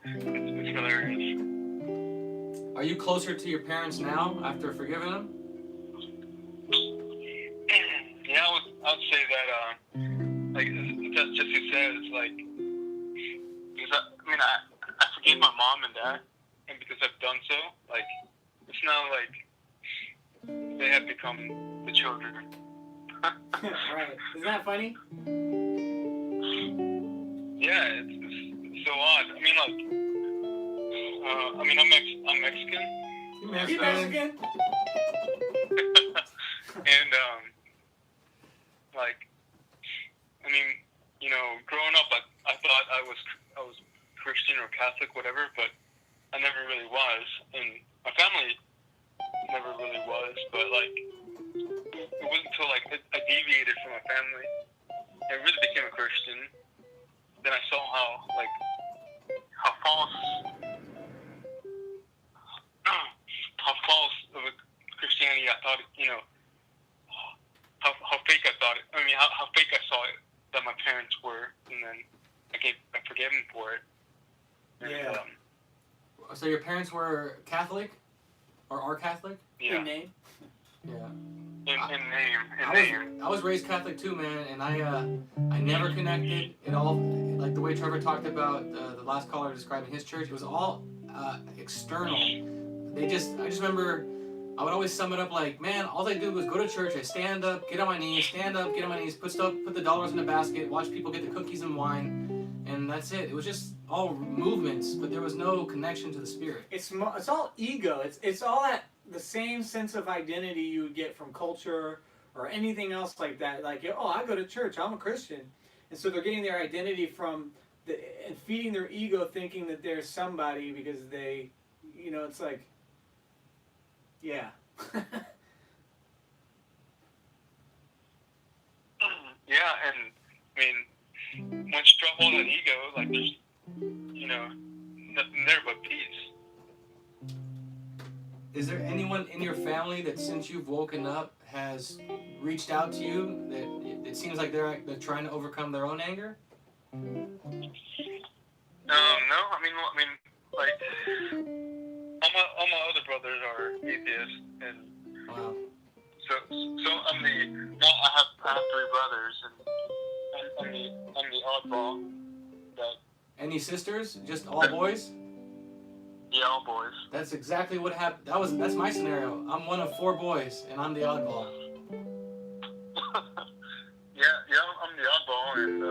S8: It's hilarious.
S2: Are you closer to your parents now after forgiving them?
S8: I'd say that, like, as Jesse says, like, because I forgave my mom and dad, and because I've done so, like, it's not like they have become the children.
S1: Right. Isn't that funny?
S8: Yeah, it's so odd. I mean, like, I'm Mexican.
S1: You Mexican?
S8: And, like, I mean, you know, growing up, I thought I was Christian or Catholic, whatever, but I never really was, and my family never really was, but, like, it wasn't until, like, I deviated from my family and really became a Christian, then I saw how false of a Christianity I thought, you know, how fake I thought it. I mean, how fake I saw it that my parents were, and then I forgave them for it. And,
S1: Yeah.
S2: So your parents were Catholic, or are Catholic?
S8: Yeah.
S1: In name?
S2: Yeah.
S8: In name.
S2: I was raised Catholic too, man, and I never connected at all. Like the way Trevor talked about the last caller describing his church, it was all external. I just remember I would always sum it up like, man, all I do was go to church. I stand up, get on my knees, put the dollars in the basket, watch people get the cookies and wine, and that's it. It was just all movements, but there was no connection to the spirit.
S1: It's all ego. It's all that the same sense of identity you would get from culture or anything else like that. Like, oh, I go to church, I'm a Christian, and so they're getting their identity from and feeding their ego, thinking that they're somebody because they, you know, it's like, yeah.
S8: Yeah, and I mean, once you drop all that ego, like there's, you know, nothing there but peace.
S2: Is there anyone in your family that since you've woken up has reached out to you that it seems like they're trying to overcome their own anger?
S8: No, I mean, like all my other brothers are atheists, and
S2: Wow.
S8: so I have 3 brothers, and I'm the oddball. That
S2: Any sisters? Just all boys?
S8: yeah, all boys.
S2: That's exactly what happened. That's my scenario. I'm one of 4 boys, and I'm the oddball.
S8: yeah, I'm the oddball, and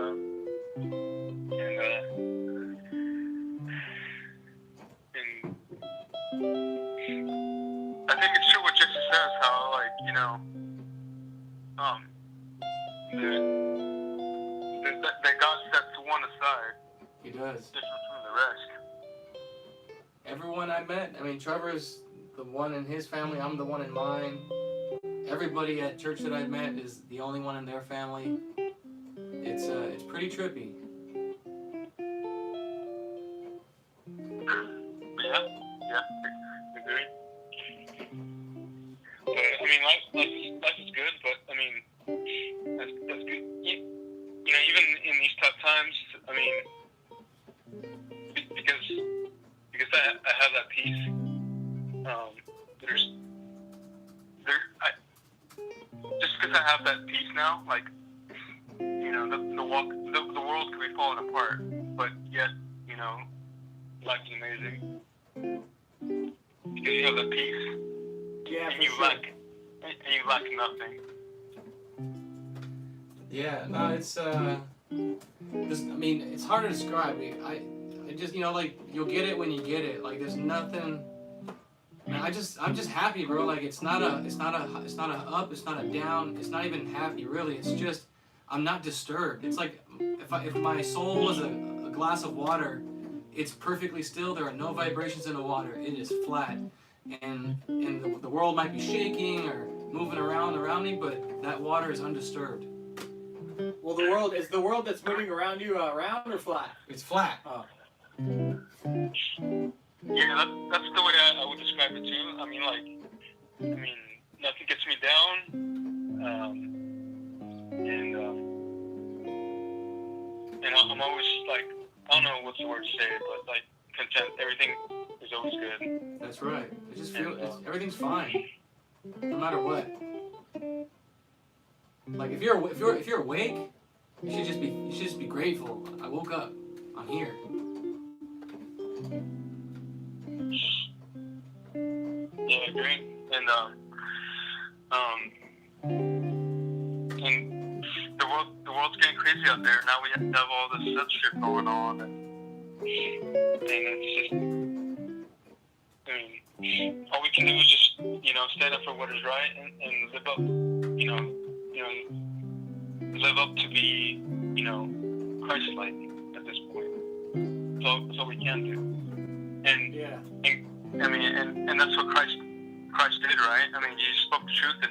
S8: I think it's true what Jesse says, how, like, you know, that God sets one aside.
S2: He does.
S8: Different from the rest.
S2: Everyone I met, I mean, Trevor's the one in his family, I'm the one in mine. Everybody at church that I've met is the only one in their family. It's pretty trippy.
S8: Yeah, agree. But I mean, life is good. But I mean, that's good. You know, even in these tough times, I mean, because I have that peace. Just because I have that peace now, like, you know, the world could be falling apart, but yet, you know, life is amazing because you have that peace.
S1: Yeah,
S8: and you lack nothing.
S2: Yeah, no, it's I mean, it's hard to describe. I just, you know, like, you'll get it when you get it. Like, there's nothing. Man, I'm just happy, bro. Like, it's not a up, it's not a down, it's not even happy, really. It's just, I'm not disturbed. It's like if my soul was a glass of water, it's perfectly still. There are no vibrations in the water. It is flat, and the world might be shaking or moving around me, but that water is undisturbed.
S1: Well, is the world that's moving around you round or flat?
S2: It's flat.
S1: Oh.
S8: Yeah, that's the way I would describe it too. I mean, nothing gets me down, and I'm always, like, I don't know what's the word to say, but, like, content. Everything is always good.
S2: That's right. It just feels everything's fine, no matter what. Like if you're awake, you should just be grateful. I woke up. I'm here.
S8: Yeah, I agree. And and the world's getting crazy out there. Now we have all this censorship going on, and it's just, I mean, all we can do is just, stand up for what is right and live up, live up to be, Christ-like at this point. That's all we can do. And
S1: Yeah.
S8: I mean, and that's what Christ did, right? I mean, he spoke the truth,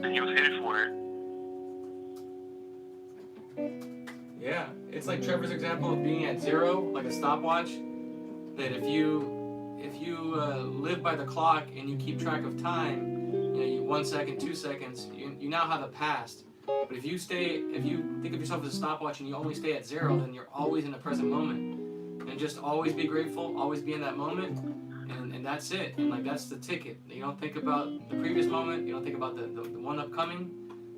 S8: and he was hated for it.
S2: Yeah, it's like Trevor's example of being at zero, like a stopwatch. That if you live by the clock and you keep track of time, 1 second, 2 seconds, you now have a past. But if you think of yourself as a stopwatch and you only stay at zero, then you're always in the present moment. And just always be grateful, always be in that moment, and that's it. And like that's the ticket. You don't think about the previous moment, you don't think about the one upcoming.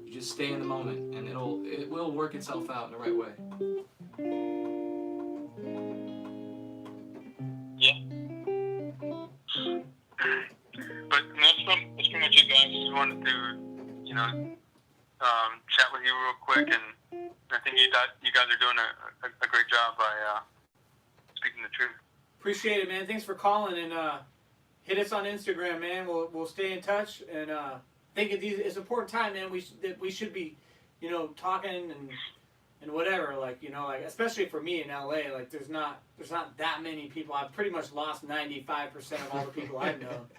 S2: You just stay in the moment, and it will work itself out in the right way.
S8: Yeah. But that's pretty much it, guys. Just wanted to, chat with you real quick, and I think you guys are doing a great job by speaking the truth.
S1: Appreciate it, man. Thanks for calling, and hit us on Instagram, man. We'll stay in touch, and think it's an important time, man. We should be, talking and whatever, like especially for me in LA, like there's not that many people. I've pretty much lost 95% of all the people I've known,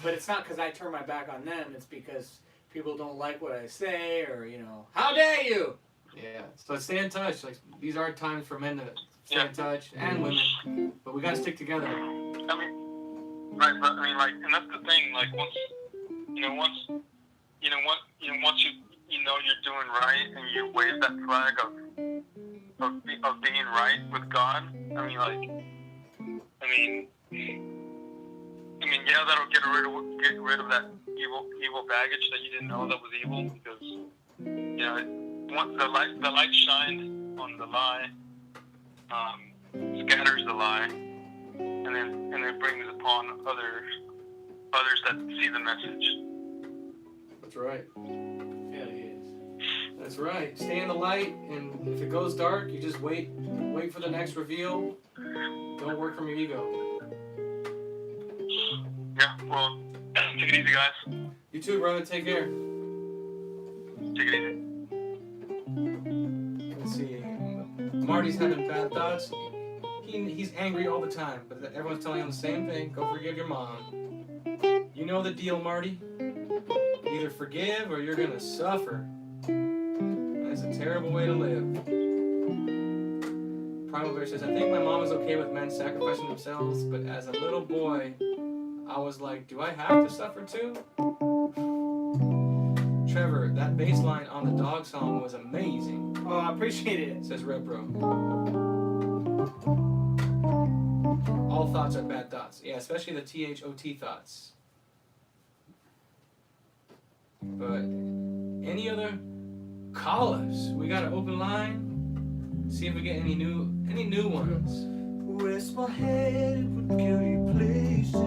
S1: but it's not because I turn my back on them. It's because people don't like what I say, or how dare you?
S2: Yeah. So stay in touch. Like these are times for men to stay in touch, and women, but we gotta stick together.
S8: I mean, right? But I mean, like, and that's the thing. Like once you're doing right, and you wave that flag of being right with God. Yeah, that'll get rid of that evil baggage that you didn't know that was evil, because once the light shined on the lie, scatters the lie, and then brings upon others that see the message.
S2: That's right. Yeah, it is. That's right. Stay in the light, and if it goes dark, you just wait for the next reveal. Don't work from your ego.
S8: Yeah, well, take it easy, guys.
S2: You too, brother. Take care.
S8: Take it easy.
S2: Let's see. Marty's having bad thoughts. He's angry all the time, but everyone's telling him the same thing. Go forgive your mom. You know the deal, Marty. Either forgive or you're gonna suffer. And it's a terrible way to live. Primal Bear says, I think my mom is okay with men sacrificing themselves, but as a little boy, I was like, do I have to suffer too? Trevor, that bass line on the dog song was amazing.
S1: Oh, I appreciate it.
S2: Says Red Bro. All thoughts are bad thoughts. Yeah, especially the THOT thoughts. But any other callers? We got an open line. See if we get any new ones.
S3: Rest my head with guilty places.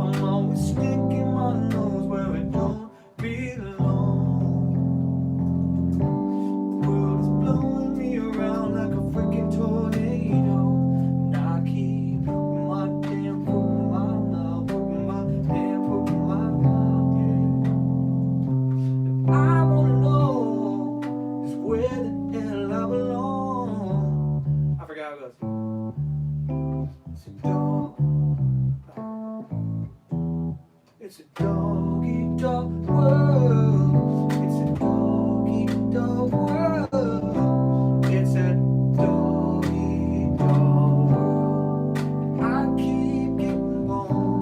S3: I'm always sticking my nose where it don't belong. The world is blowing me around like a freaking tornado. And I keep putting my damn foot in my mouth, putting my damn foot in my mouth, yeah. And I wanna know is where the hell I belong.
S1: I forgot how it goes.
S3: It's a dog. It's a doggy dog world. It's a doggy dog world. It's a doggy dog world. I keep getting born.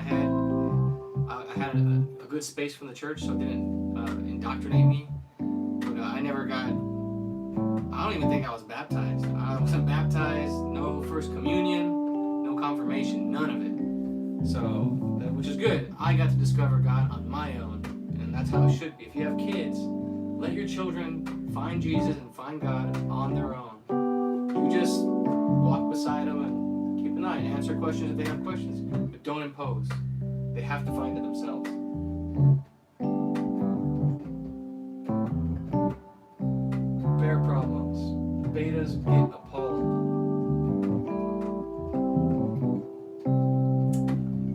S2: head. I had a good space from the church, so it didn't indoctrinate me. But I never got. I don't even think I was baptized. I wasn't baptized. No first communion, no confirmation, none of it. So, which is good. I got to discover God on my own, and that's how it should be. If you have kids, let your children find Jesus and find God on their own. You just walk beside them and keep an eye and answer questions if they have questions, but don't impose. They have to find it themselves. Bear problems. Betas get appalled.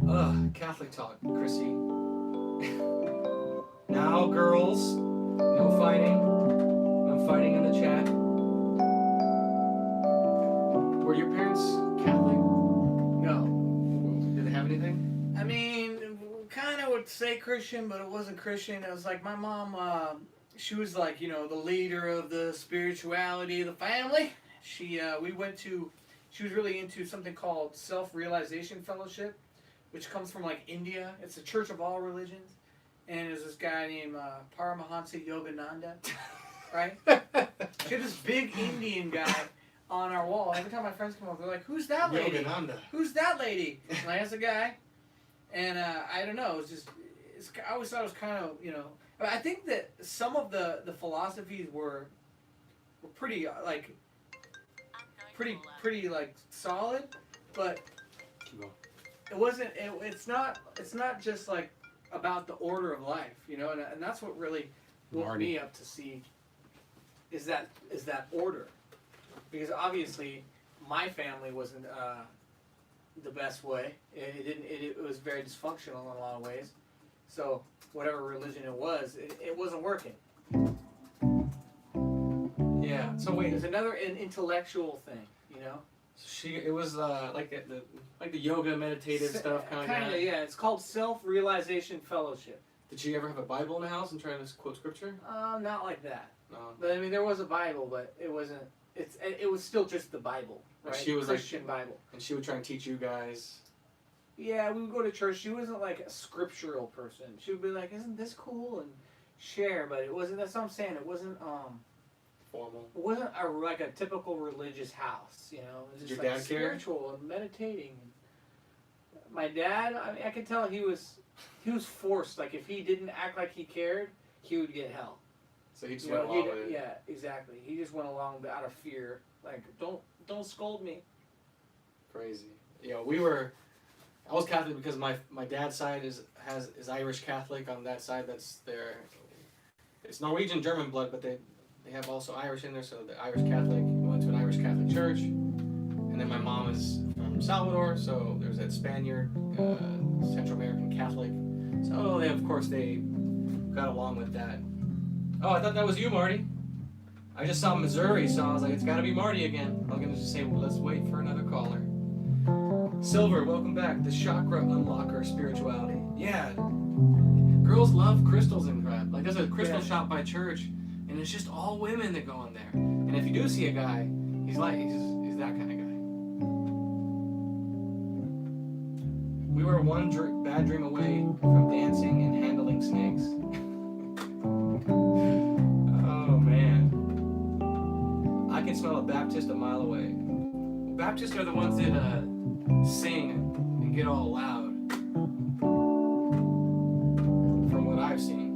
S2: Ugh, Catholic talk, Chrissy. Now, girls, no fighting. No fighting in the chat. Were your parents Catholic?
S1: No.
S2: Did they have anything?
S1: I mean, kind of would say Christian, but it wasn't Christian. It was like my mom, she was like, you know, the leader of the spirituality of the family. She was really into something called Self-Realization Fellowship, which comes from like India. It's a church of all religions. And there's this guy named Paramahansa Yogananda, right? She had this big Indian guy on our wall. Every time my friends come over, they're like, "Who's that lady?
S2: Yogananda.
S1: Who's that lady?" And I asked the guy, and I don't know. I always thought it was kind of, you know. But I think that some of the philosophies were pretty like pretty like solid, but it wasn't. It's not just like about the order of life, you know, and that's what really woke me up to see is that order, because obviously my family wasn't the best way. It was very dysfunctional in a lot of ways. So whatever religion it wasn't working.
S2: Yeah. So wait,
S1: There's another intellectual thing, you know.
S2: it was like the yoga meditative stuff kind of.
S1: Yeah. It's called Self-Realization Fellowship.
S2: Did she ever have a Bible in the house and try to quote scripture?
S1: Not like that.
S2: No.
S1: But I mean, there was a Bible, but it wasn't. It was still just the Bible, right?
S2: She was
S1: Christian Bible.
S2: And she would try and teach you guys.
S1: Yeah, we would go to church. She wasn't like a scriptural person. She would be like, "Isn't this cool?" and share. But it wasn't. That's what I'm saying. It wasn't
S2: Formal.
S1: It wasn't like a typical religious house. You know, it was just
S2: Did
S1: like
S2: your dad care?
S1: spiritual and meditating. My dad, I mean, I could tell he was forced. Like if he didn't act like he cared, he would get hell.
S2: So he just
S1: You
S2: went
S1: know,
S2: along with it.
S1: yeah, exactly. He just went along out of fear. Like, don't scold me.
S2: Crazy. You know, I was Catholic because my dad's side is Irish Catholic. On that side, it's Norwegian German blood, but they have also Irish in there. So the Irish Catholic, we went to an Irish Catholic church, and then my mom is from Salvador, so there's that Spaniard, Central American Catholic. So they got along with that. Oh, I thought that was you, Marty. I just saw Missouri, so I was like, it's got to be Marty again. I was going to just say, well, let's wait for another caller. Silver, welcome back. The chakra unlocker spirituality. Yeah. Girls love crystals and crap. Like, there's a crystal shop by church, and it's just all women that go in there. And if you do see a guy, he's that kind of guy. We were one bad dream away from dancing and handling snakes. Oh, man. I can smell a Baptist a mile away. Baptists are the ones that sing and get all loud. From what I've seen.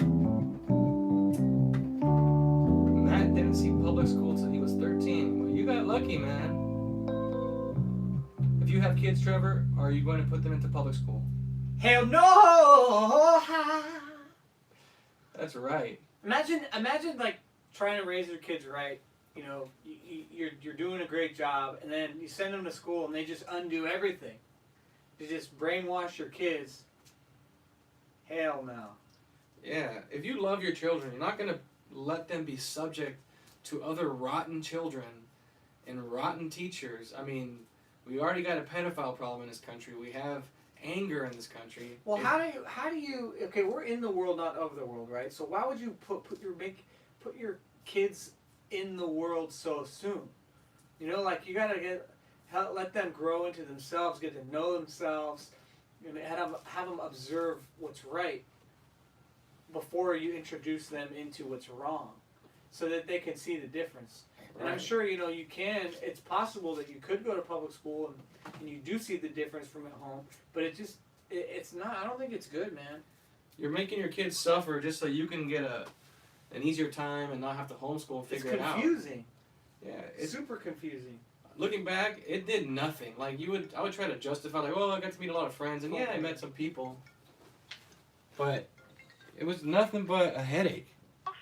S2: Matt didn't see public school till he was 13. Well, you got lucky, man. If you have kids, Trevor, are you going to put them into public school?
S1: Hell no!
S2: That's right.
S1: Imagine like trying to raise your kids right. You know, you're doing a great job, and then you send them to school, and they just undo everything. You just brainwash your kids. Hell no.
S2: Yeah, if you love your children, you're not going to let them be subject to other rotten children and rotten teachers. I mean, we already got a pedophile problem in this country. We have anger in this country.
S1: Well, how do you? Okay, we're in the world, not of the world, right? So why would you put your kids in the world so soon? You know, like you gotta let them grow into themselves, get to know themselves, You know, have them observe what's right before you introduce them into what's wrong, so that they can see the difference. And I'm sure, you know, you can. It's possible that you could go to public school and you do see the difference from at home, but it's not. I don't think it's good, man.
S2: You're making your kids suffer just so you can get an easier time and not have to homeschool and figure it out.
S1: It's confusing.
S2: Yeah,
S1: It's super confusing.
S2: Looking back, it did nothing. Like I would try to justify, like, well, I got to meet a lot of friends, and yeah, I met some people, but it was nothing but a headache.
S9: From?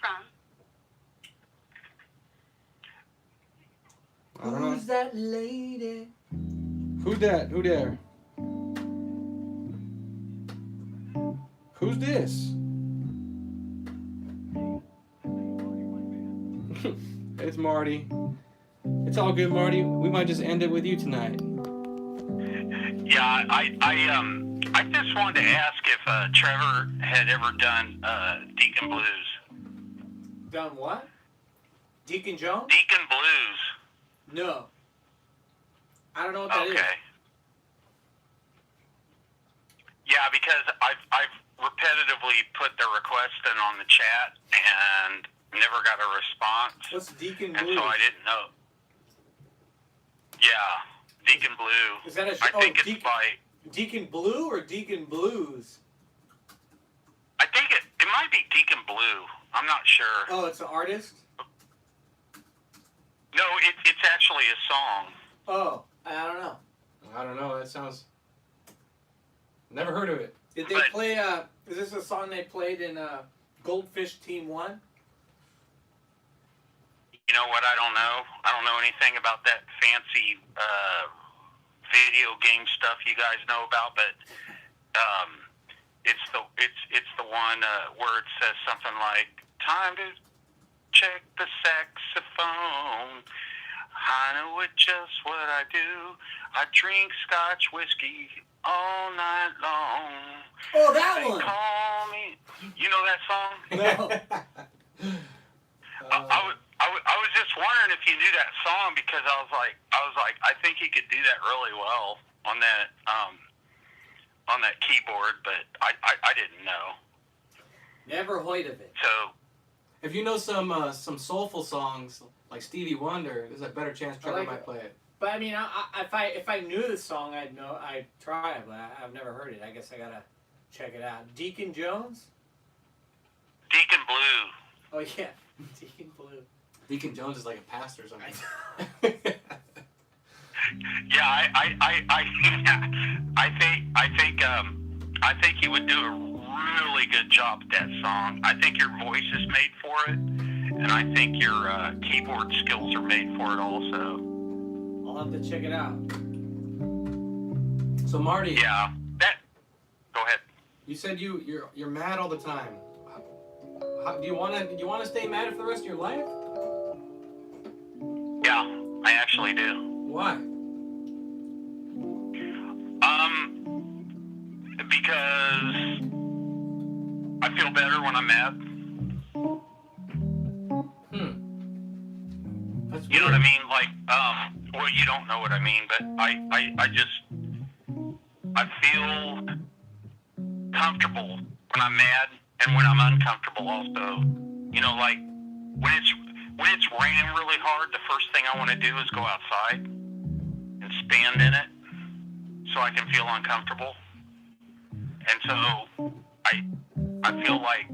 S2: I don't know.
S1: Who's that lady?
S2: Who that? Who there? Who's this? It's Marty. It's all good, Marty. We might just end it with you tonight.
S4: Yeah, I just wanted to ask if Trevor had ever done Deacon Blues.
S1: Done what? Deacon Jones?
S4: Deacon Blues.
S1: No. I don't know what that is.
S4: Okay. Yeah, because I've repetitively put the request in on the chat and never got a response.
S1: What's Deacon
S4: And
S1: Blues?
S4: so I didn't know. Yeah, Deacon Blue.
S1: Is that a
S4: I think it's by.
S1: Deacon Blue or Deacon Blues?
S4: I think it might be Deacon Blue. I'm not sure.
S1: Oh, it's an artist?
S4: No, it's actually a song.
S1: Oh, I don't know.
S2: I don't know. That sounds. Never heard of it.
S1: Did they play, is this a song they played in Goldfish Team 1?
S4: You know what? I don't know. I don't know anything about that fancy video game stuff you guys know about, but it's the one where it says something like, "Time to check the saxophone. I know it just what I do. I drink Scotch whiskey all night long.
S1: Oh, that
S4: They
S1: one!
S4: call me." You know that song?
S1: No.
S4: I was just wondering if you knew that song, because I was like, I think he could do that really well on that keyboard, but I didn't know.
S1: Never heard of it.
S4: So
S2: If you know some soulful songs like Stevie Wonder, there's a better chance Trevor
S1: like
S2: might
S1: it.
S2: play it.
S1: But I mean, if I knew the song, I'd try it, but I've never heard it. I guess I gotta check it out. Deacon Jones?
S4: Deacon Blue.
S1: Oh yeah, Deacon Blue.
S2: Deacon Jones is like a pastor or something.
S4: Yeah, I think you would do a really good job at that song. I think your voice is made for it, and I think your keyboard skills are made for it also.
S1: I'll have to check it out.
S2: So Marty,
S4: Yeah, go ahead.
S2: you said you're mad all the time. Do you want to stay mad for the rest of your life?
S4: Yeah, I actually do.
S2: Why?
S4: Because I feel better when I'm mad.
S2: That's
S4: You know
S2: weird.
S4: what I mean? Like, well, you don't know what I mean, but I feel comfortable when I'm mad, and when I'm uncomfortable also. You know, like when it's raining really hard, the first thing I want to do is go outside and stand in it so I can feel uncomfortable. And so I feel like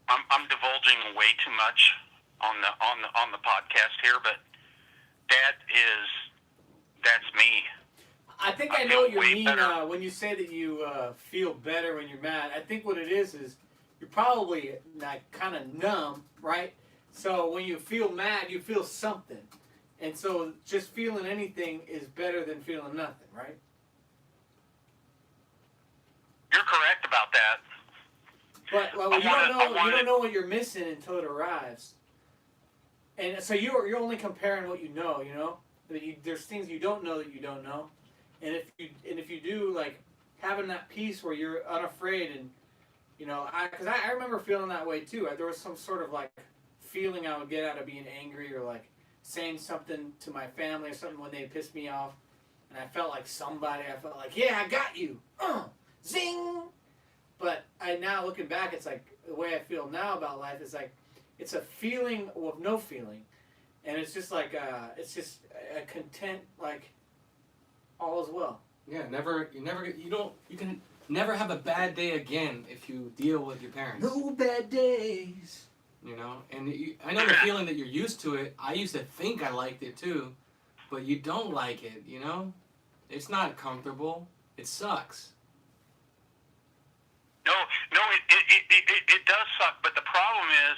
S4: I'm divulging way too much on the podcast here, but that's me.
S1: I think I
S4: I
S1: know
S4: feel
S1: what you
S4: way
S1: mean
S4: better.
S1: when you say that you feel better when you're mad. I think what it is you're probably like kind of numb, right? So when you feel mad, you feel something. And so just feeling anything is better than feeling nothing, right?
S4: You're correct about that.
S1: But well, you don't know what you're missing until it arrives. And so you're only comparing what you know. That there's things you don't know that you don't know. And if you do, like having that peace where you're unafraid, and because I remember feeling that way too. There was some sort of like feeling I would get out of being angry, or like saying something to my family or something when they pissed me off, and I felt like somebody. I felt like, yeah, I got you, zing. But I now looking back, it's like the way I feel now about life is like it's a feeling of no feeling, and it's just like it's just a content, like all is well.
S2: Yeah, you can never have a bad day again if you deal with your parents.
S1: No bad days.
S2: You know, and I know the feeling that you're used to it. I used to think I liked it too, but you don't like it, you know? It's not comfortable. It sucks.
S4: No, it does suck, but the problem is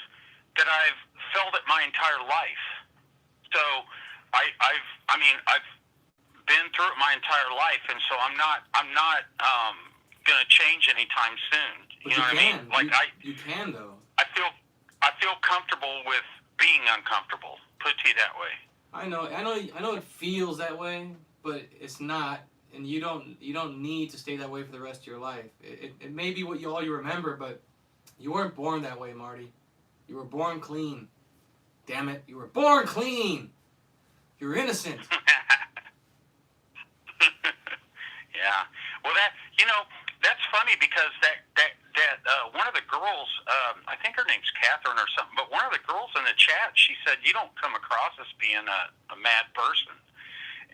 S4: that I've felt it my entire life. So I've been through it my entire life, and so I'm not gonna change anytime soon.
S2: But
S4: you know what I mean? Like
S2: you can though.
S4: I feel comfortable with being uncomfortable. Put it to you that way.
S2: I know it feels that way, but it's not, and you don't need to stay that way for the rest of your life. It may be what all you remember, but you weren't born that way, Marty. You were born clean. Damn it, you were born clean. You're innocent.
S4: Yeah. Well, that's funny because that one of the girls, I think her name's Catherine or something, but one of the girls in the chat, she said you don't come across as being a mad person.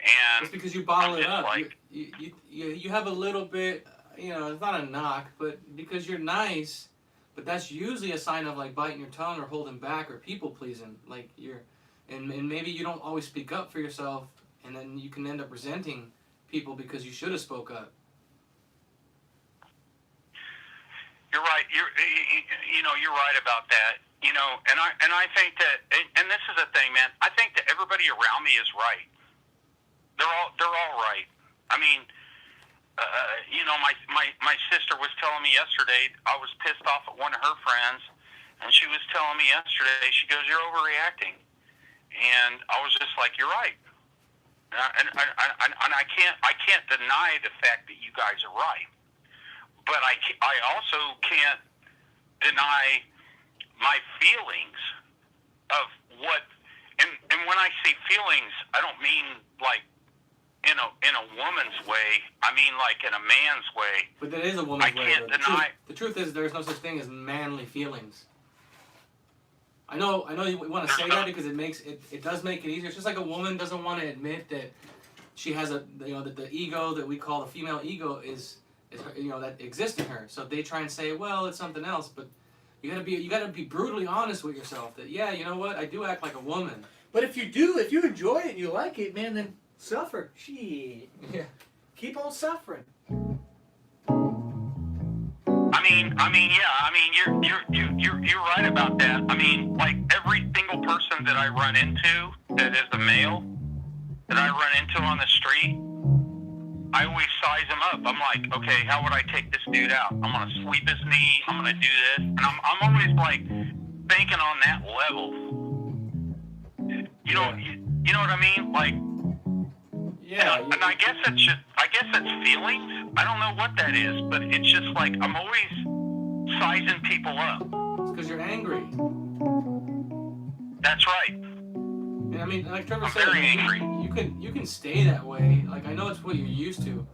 S4: And
S2: it's because you bottle it up.
S4: Like,
S2: you have a little bit, it's not a knock, but because you're nice, but that's usually a sign of like biting your tongue or holding back or people pleasing. Like and maybe you don't always speak up for yourself, and then you can end up resenting people because you should have spoke up.
S4: You're right. You're right about that. And I think that, and this is the thing, man. I think that everybody around me is right. They're all right. I mean, my sister was telling me yesterday. I was pissed off at one of her friends, and she was telling me yesterday. She goes, "You're overreacting," and I was just like, "You're right." And I can't deny the fact that you guys are right. But I also can't deny my feelings of what, and when I say feelings, I don't mean like in a woman's way. I mean like in a man's way.
S2: But that is a woman's way.
S4: I can't deny.
S2: The truth is there's no such thing as manly feelings. I know you want to say that because it does make it easier. It's just like a woman doesn't want to admit that she has that the ego that we call the female ego is that exists in her. So they try and say, well, it's something else, but you gotta be brutally honest with yourself that, yeah, you know what, I do act like a woman.
S1: But if you enjoy it and you like it, man, then suffer. Shit.
S2: Yeah.
S1: Keep on suffering.
S4: You're right about that. I mean, like every single person that I run into that is a male that I run into on the street, I always size him up. I'm like, okay, how would I take this dude out? I'm gonna sweep his knee. I'm gonna do this, and I'm always like thinking on that level. You know what I mean? Like,
S2: yeah.
S4: And I guess it's feelings. I don't know what that is, but it's just like I'm always sizing people up.
S2: It's because you're angry.
S4: That's right.
S2: I mean, like Trevor
S4: I'm
S2: said,
S4: very angry.
S2: You can stay that way. Like, I know it's what you're used to,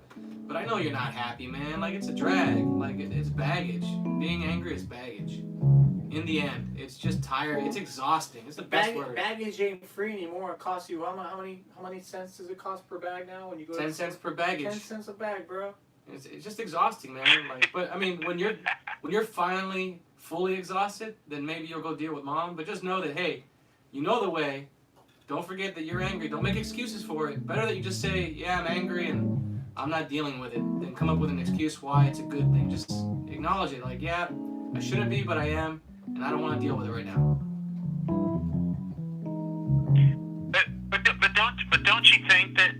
S2: but I know you're not happy, man. Like, it's a drag. Like, it's baggage. Being angry is baggage. In the end, it's just tired. It's exhausting. It's the best word.
S1: Baggage ain't free anymore. It costs you how many cents does it cost per bag now when you go?
S2: 10 cents per baggage.
S1: 10 cents a bag, bro.
S2: It's just exhausting, man. Like, but I mean, when you're finally fully exhausted, then maybe you'll go deal with mom. But just know that, hey, you know the way. Don't forget that you're angry. Don't make excuses for it. Better that you just say, yeah, I'm angry and I'm not dealing with it, than come up with an excuse why it's a good thing. Just acknowledge it. Like, yeah, I shouldn't be, but I am, and I don't want to deal with it right now.
S4: But don't you think that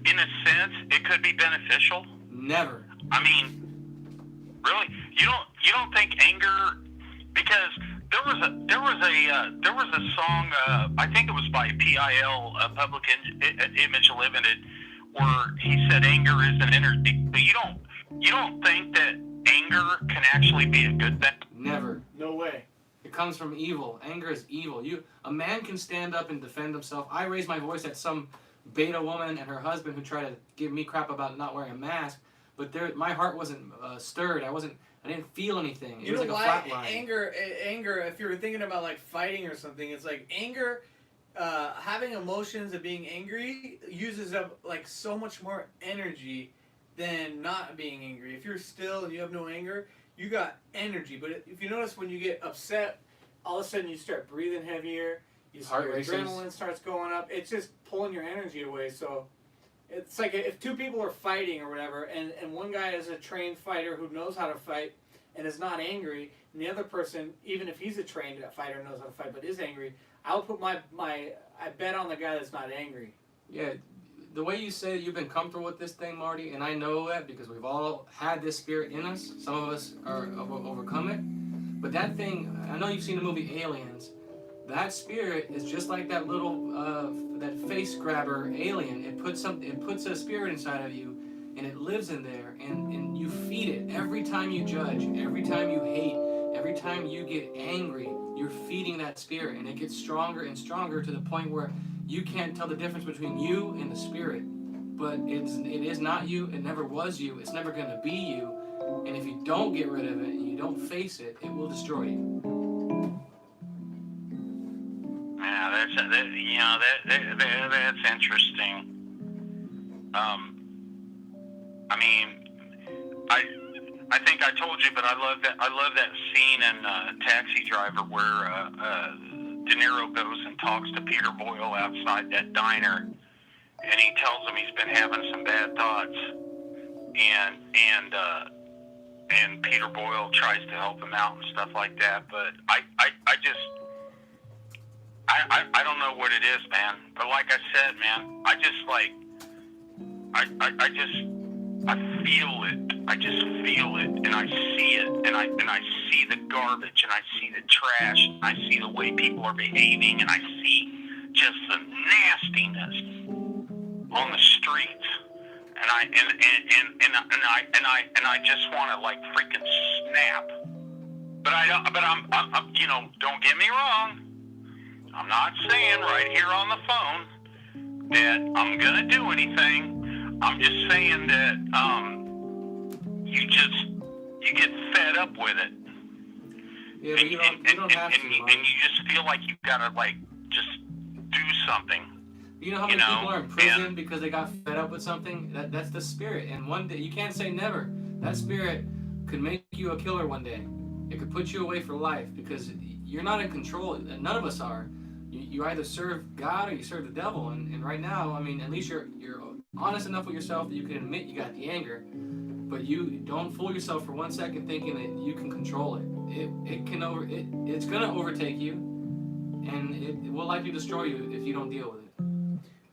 S4: in a sense it could be beneficial?
S2: Never.
S4: I mean, really, you don't think anger, because there was a song, I think it was by PIL, Public Image Limited, where he said anger is an energy. But you don't think that anger can actually be a good thing?
S2: Never.
S1: No way.
S2: It comes from evil. Anger is evil. A man can stand up and defend himself. I raise my voice at some beta woman and her husband who try to give me crap about not wearing a mask, but my heart wasn't stirred. I didn't feel anything. It
S1: You
S2: was
S1: know
S2: like
S1: why?
S2: a flat line.
S1: Anger, if you're thinking about like fighting or something, it's like anger, having emotions and being angry uses up like so much more energy than not being angry. If you're still and you have no anger, you got energy. But if you notice when you get upset, all of a sudden you start breathing heavier, your adrenaline starts going up. It's just pulling your energy away. So it's like if two people are fighting or whatever, and one guy is a trained fighter who knows how to fight and is not angry, and the other person, even if he's a trained fighter, knows how to fight but is angry, I'll put I bet on the guy that's not angry.
S2: Yeah, the way you say you've been comfortable with this thing, Marty, and I know that because we've all had this spirit in us. Some of us are overcome it. But that thing, I know you've seen the movie Aliens. That spirit is just like that little that face grabber alien. It puts a spirit inside of you, and it lives in there, and you feed it every time you judge, every time you hate, every time you get angry. You're feeding that spirit, and it gets stronger and stronger to the point where you can't tell the difference between you and the spirit. But it is not you. It never was you. It's never going to be you. And if you don't get rid of it and you don't face it, it will destroy you.
S4: Yeah, that's interesting. I mean, I think I told you, but I love that scene in Taxi Driver where De Niro goes and talks to Peter Boyle outside that diner, and he tells him he's been having some bad thoughts, and Peter Boyle tries to help him out and stuff like that. But I don't know what it is, man. But like I said, man, I feel it. I just feel it, and I see it, and I see the garbage, and I see the trash, and I see the way people are behaving, and I see just the nastiness on the streets, and I just want to like freaking snap. But I'm don't get me wrong. I'm not saying right here on the phone that I'm gonna do anything. I'm just saying that you get fed up with it.
S2: Yeah, but you don't have to.
S4: And you just feel like you've got to like just do something.
S2: You know how many people are in prison because they got fed up with something? That's the spirit. And one day, you can't say never. That spirit could make you a killer one day. It could put you away for life because you're not in control. None of us are. You either serve God or you serve the devil. And right now, I mean, at least you're honest enough with yourself that you can admit you got the anger. But you don't fool yourself for 1 second thinking that you can control it. It's gonna overtake you, and it will likely destroy you if you don't deal with it.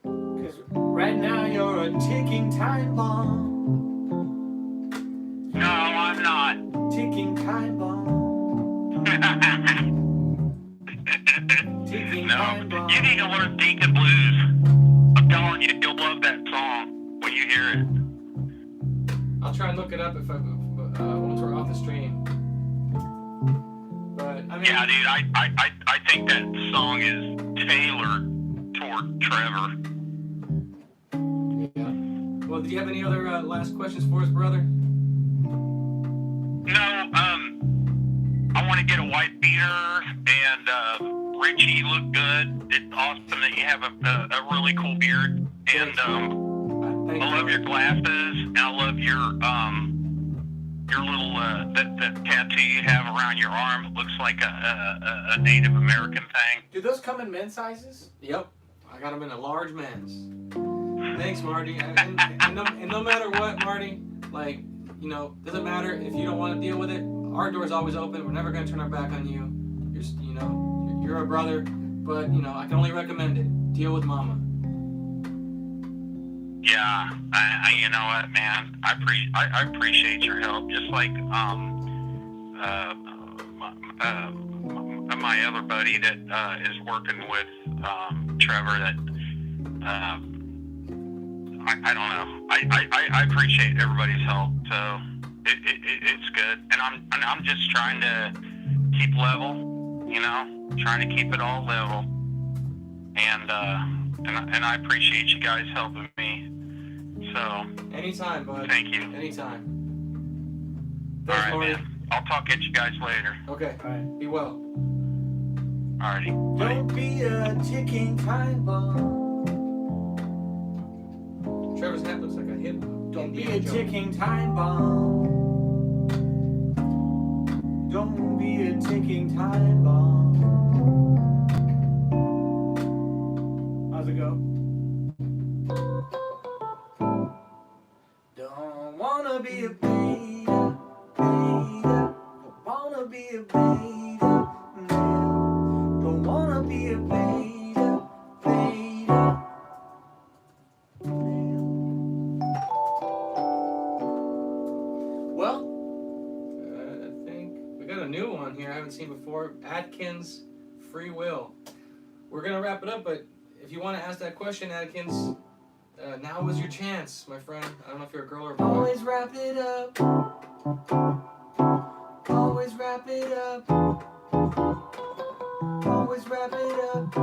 S1: Because right now you're a ticking time bomb.
S4: No, I'm not.
S1: Ticking time bomb. Ticking time bomb.
S4: You need to learn Deacon Blues. I'm telling you, you'll love that song when you hear it.
S2: I'll try and look it up once we're off the stream. But I mean,
S4: yeah, dude, I think that song is tailored toward Trevor.
S2: Yeah. Well, did you have any other last questions for us, brother?
S4: No. I want to get a white beater, and Richie, you look good. It's awesome that you have a really cool beard, and I love your glasses, and I love your little that tattoo you have around your arm. It looks like a Native American thing.
S1: Do those come in men's sizes?
S2: Yep, I got them in a large men's. Thanks, Marty. And no matter what, Marty, like, doesn't matter if you don't want to deal with it. Our door's always open. We're never gonna turn our back on you. You're a brother, but I can only recommend it. Deal with Mama.
S4: Yeah, you know what, man? I appreciate your help. Just like my other buddy that is working with Trevor. That I don't know. I appreciate everybody's help. So it's good, and I'm just trying to keep level. Trying to keep it all level, and and I appreciate you guys helping me. So
S2: Anytime, bud.
S4: thank you.
S2: Anytime.
S4: All
S2: Thanks,
S4: right,
S2: Marty.
S4: man. I'll talk at you guys later.
S2: Okay.
S1: All right.
S2: Be well.
S4: Alrighty. Bye.
S3: Don't be a ticking time bomb.
S2: Trevor's hat looks like a hip.
S3: Don't be
S2: Indiana
S3: a
S2: Jones.
S3: ticking time bomb. Don't be a ticking time bomb. How's it go? Don't wanna be a beta, beta. Don't wanna be a beta, man. Don't wanna be a beta, beta.
S2: Well, I think we got a new one here I haven't seen before. Atkins, free will. We're gonna wrap it up, but if you want to ask that question, Atkins, now is your chance, my friend. I don't know if you're a girl or a boy.
S3: Always wrap it up. Always wrap it up. Always wrap it up.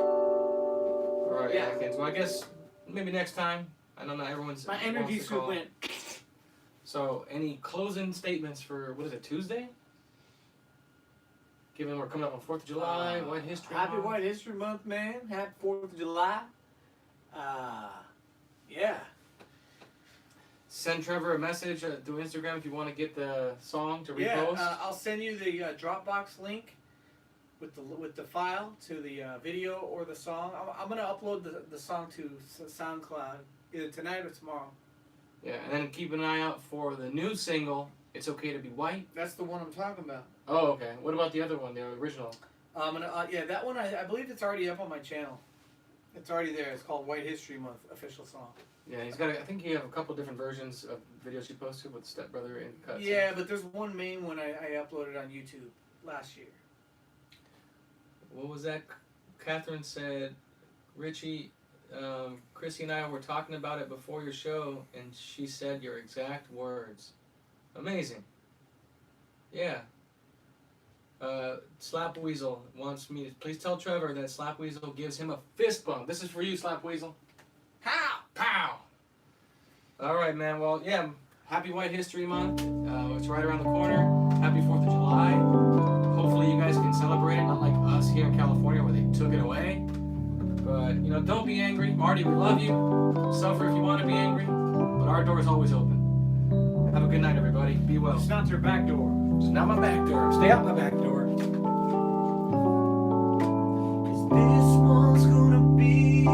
S2: All right,
S1: Yeah.
S2: Atkins. Well, I guess maybe next time. I know not everyone's.
S1: My
S2: wants
S1: energy
S2: to
S1: suit
S2: call.
S1: went.
S2: So, any closing statements for what is it, Tuesday? Given we're coming up on 4th of July, White History
S1: Happy
S2: Month.
S1: White History Month, man. Happy 4th of July. Yeah.
S2: Send Trevor a message through Instagram if you want to get the song to repost.
S1: Yeah, I'll send you the Dropbox link with the file to the video or the song. I'm gonna upload the song to SoundCloud either tonight or tomorrow.
S2: Yeah, and then keep an eye out for the new single, It's Okay to Be White.
S1: That's the one I'm talking about.
S2: Oh, okay. What about the other one, the original?
S1: Yeah, that one I believe it's already up on my channel. It's already there. It's called White History Month official song.
S2: Yeah, he's got. I think you have a couple different versions of videos you posted with Stepbrother and cuts.
S1: Yeah, but there's one main one I uploaded on YouTube last year.
S2: What was that? Catherine said, Richie, Chrissy and I were talking about it before your show, and she said your exact words. Amazing. Yeah. Slap Weasel wants me to please tell Trevor that Slap Weasel gives him a fist bump. This is for you, Slap Weasel. Pow! Pow! All right, man. Well, yeah. Happy White History Month. It's right around the corner. Happy 4th of July. Hopefully you guys can celebrate it, not like us here in California where they took it away. But, you know, don't be angry. Marty, we love you. Suffer if you want to be angry. But our door is always open. Have a good night, everybody. Be well.
S1: It's not their back door.
S2: It's not my back door. Stay out my back door.
S3: 'Cause this one's gonna be